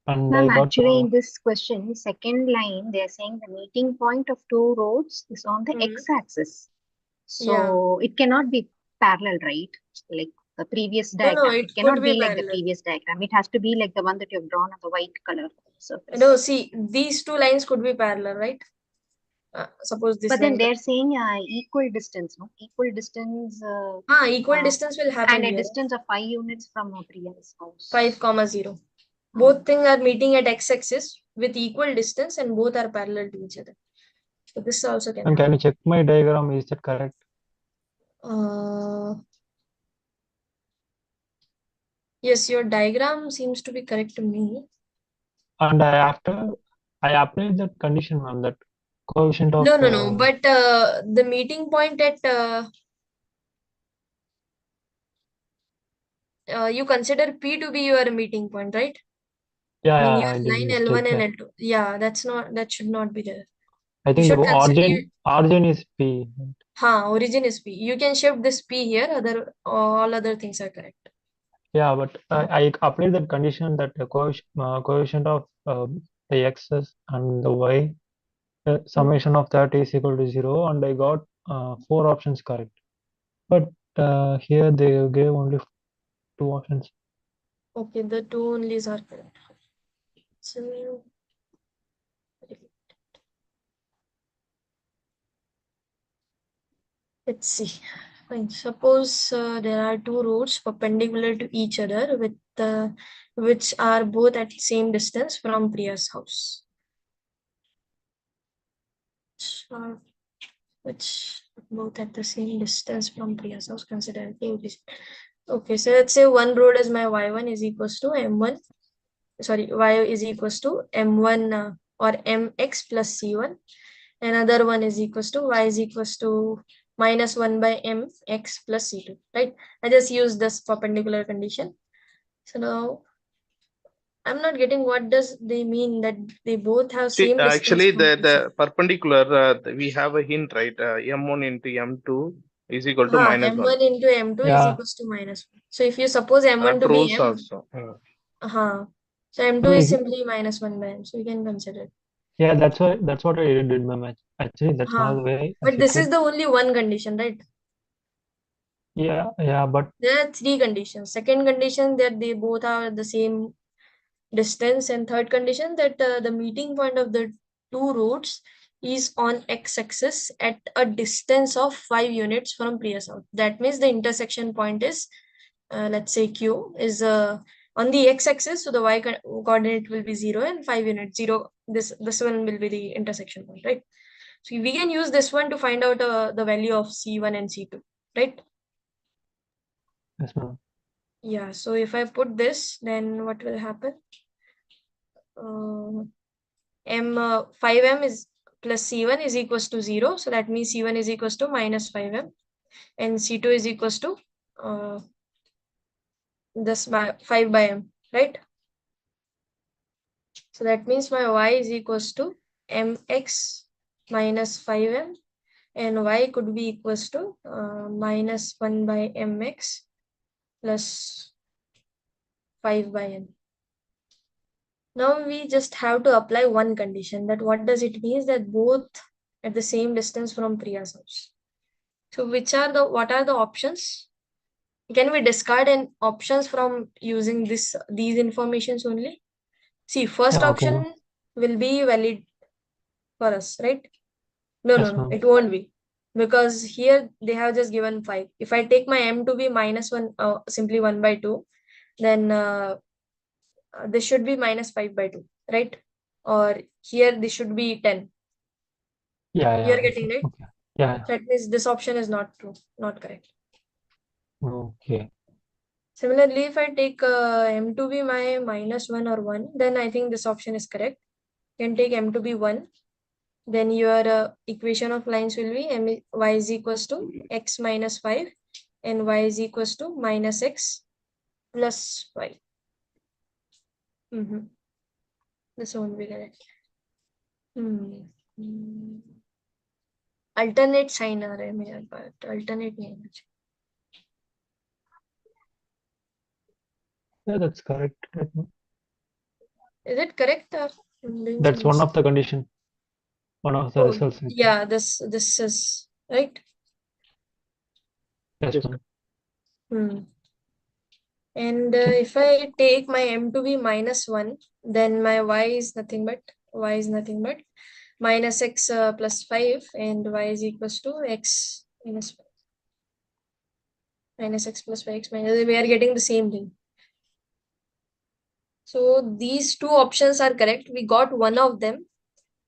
And Ma'am, I got actually, in this question, second line, they are saying the meeting point of two roads is on the x-axis. So it cannot be parallel, right? Like the previous diagram. it It cannot could be be like the parallel. previous diagram. It has to be like the one that you've drawn on the white color surface. No, see, these two lines could be parallel, right? Suppose this But then line. they're saying equal distance, no? Equal distance. Equal distance will happen and a here. distance of 5 units from Priya's house. 5,0. Both things are meeting at x-axis with equal distance and both are parallel to each other. So this also can And can you check my diagram? Is that correct? Yes, your diagram seems to be correct to me. And after I applied that condition, ma'am, that coefficient of No. But the meeting point at you consider P to be your meeting point, right? Yeah, I mean, I your did line mistake L1 and there. L2. Yeah, that should not be there. I think the origin is P. Origin is P. You can shift this P here. All other things are correct. Yeah, but I applied that condition that the coefficient of the x's and the y, summation of that is equal to 0, and I got 4 options correct. But here they gave only 2 options. Okay, the two only are correct. So Let's see. Fine. Suppose there are two roads perpendicular to each other with which are both at same distance from Priya's house. Which both at the same distance from Priya's house. Consider it. Okay, so let's say one road is my y1 is equals to m1. Sorry, y is equals to m1 or mx plus c1. Another one is equals to y is equals to minus 1 by mx plus c2, right? I just use this perpendicular condition. So now I'm not getting what does they mean that they both have See, same distance actually, from each other. the perpendicular, we have a hint, right? M1 into M2 is equal to minus 1. M1 into M2 is equals to minus 1. So if you suppose M1 to be Truths M, also. so M2 is simply minus 1 by M. So you can consider it. Yeah, that's what I did, ma'am. Actually, that's one of the way. But this is the only one condition, right? Yeah, but there are three conditions. Second condition that they both are the same distance, and third condition that the meeting point of the two roads is on x-axis at a distance of 5 units from Priya's house. That means the intersection point is let's say Q is on the x-axis, so the y coordinate will be 0 and 5 units. 0, this one will be the intersection point, right? So we can use this one to find out the value of C1 and C2, right? yes, ma'am. Yeah, so if I put this, then what will happen? 5m is plus C1 is equals to 0. So that means C1 is equals to minus 5m and C2 is equals to this by 5 by m, right? So that means my y is equals to mx minus 5m and y could be equals to minus 1 by mx plus 5 by n. Now we just have to apply one condition. That what does it mean? That both at the same distance from Priya's house. So what are the options? Can we discard an options from using these informations only? See, first option will be valid for us, right? No, it won't be. Because here they have just given 5. If I take my m to be minus 1, simply 1 by 2, then this should be minus 5 by 2, right? Or here this should be 10. Yeah. You're getting right? Okay. Yeah. That means this option is not true, not correct. Okay. Similarly, if I take m to be my minus 1 or 1, then I think this option is correct. You can take m to be 1. Then your equation of lines will be y is equals to x minus 5 and y is equals to minus x plus 5. This won't be correct. Alternate sign आ रहा है मेरे पास, alternate नहीं है. Yeah, that's correct. Is it correct? That's one of the condition. One of the results. Yeah, this is right. Yes, ma'am. And if I take my m to be minus 1, then my y is nothing but minus x plus 5 and y is equals to x minus 5. Minus x plus 5x minus, we are getting the same thing. So these two options are correct. We got one of them,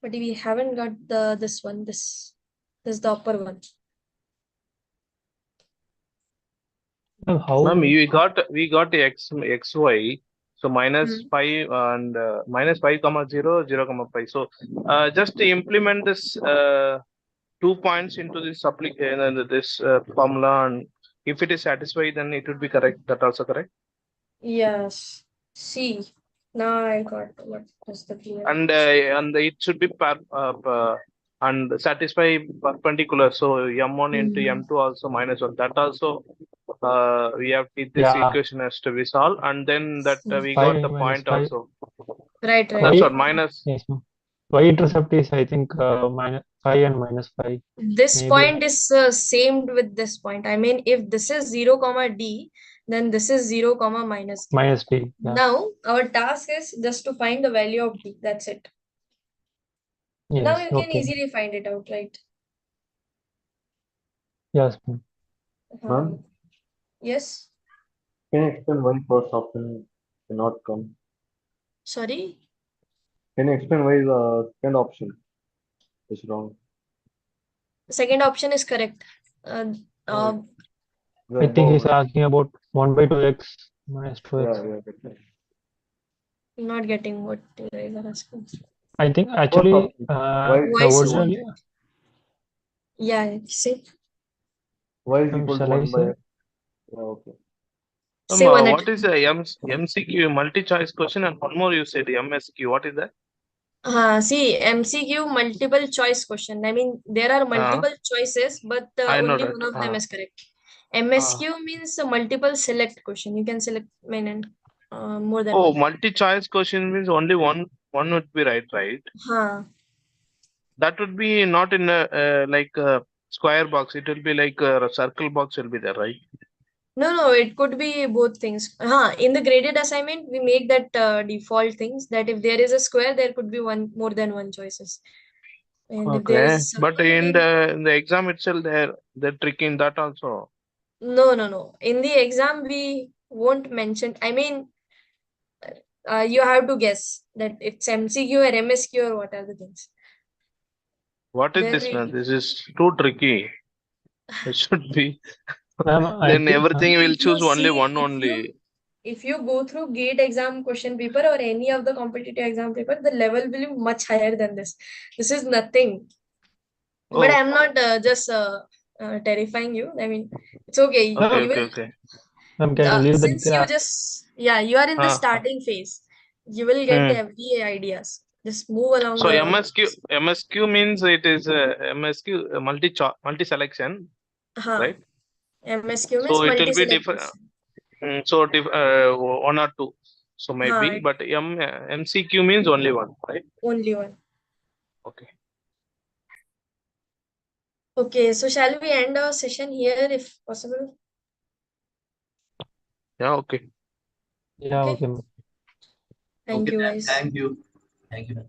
but we haven't got this one. This is the upper one. How? Ma'am, we got the xy. So minus 5 and minus 5 comma 0, 0 comma 5. So just to implement this 2 points into this formula, and if it is satisfied, then it would be correct. That also correct. Yes. See, now I got what was the clear. And it should be and satisfy perpendicular. So m1 into m2 also minus 1. That also we have this equation has to be solved, and then that we got the point 5. also. Right. That's what minus. Yes, ma'am. Y-intercept is, I think, minus 5 and minus 5. This Maybe. point is same with this point. I mean, if this is 0 comma d, then this is 0 comma minus d. Minus d. Yeah. Now our task is just to find the value of d. That's it. Yes, Now you can okay. easily find it out, right? Yes, ma'am. Ma'am, Yes. can you explain why first option cannot come? Sorry. Can you explain why the second option is wrong? Second option is correct. Uh, uh, The I think he's above. asking about 1 by 2x minus 2x. Yeah, that's right. not getting what you guys are asking. I think First actually option. Y the Voice is original. not. Yeah. Say. Y is equal to Shall I 1 by say? x. Yeah, okay. Say one at. What is a MCQ multi-choice question and one more you said MSQ? What is that? See, MCQ multiple choice question. I mean, there are multiple choices, but I know only that. one of them is correct. MSQ means a multiple select question. You can select more than Oh, one. multi-choice question means only one would be right, right? Huh. That would be not in a like a square box. It will be like a circle box will be there, right? No, it could be both things. In the graded assignment, we make that default things that if there is a square, there could be one more than one choices. And if there is Okay, a but circle, in then the exam itself, they're tricking that also. no. In the exam, we won't mention. I mean, you have to guess that it's MCQ or MSQ or what are the things. What is There this, we man? This is too tricky. It should be. Ma'am, I Then think everything will if you choose only see one only. if you go through GATE exam question paper or any of the competitive exam paper, the level will be much higher than this. This is nothing. But Oh, I'm not just terrifying you. I mean, it's okay. okay, You okay, will okay. ma'am, can you leave the since you just you are in the starting phase, you will get Hmm. every ideas. Just move along So the MSQ means it is MSQ multi selection, right? MSQ means So it will be multi-select different. question. So one or two. So maybe, but MCQ means only one, right? Only one. Okay. Okay, so shall we end our session here if possible? Yeah. Okay. Yeah, Okay. okay, ma'am. Thank you, guys. Thank you. Thank you.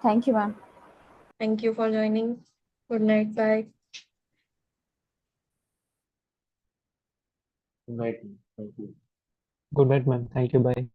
Thank you, ma'am. Thank you for joining. Good night. Bye. Good night. Thank you. Good night, ma'am. Thank you. Bye.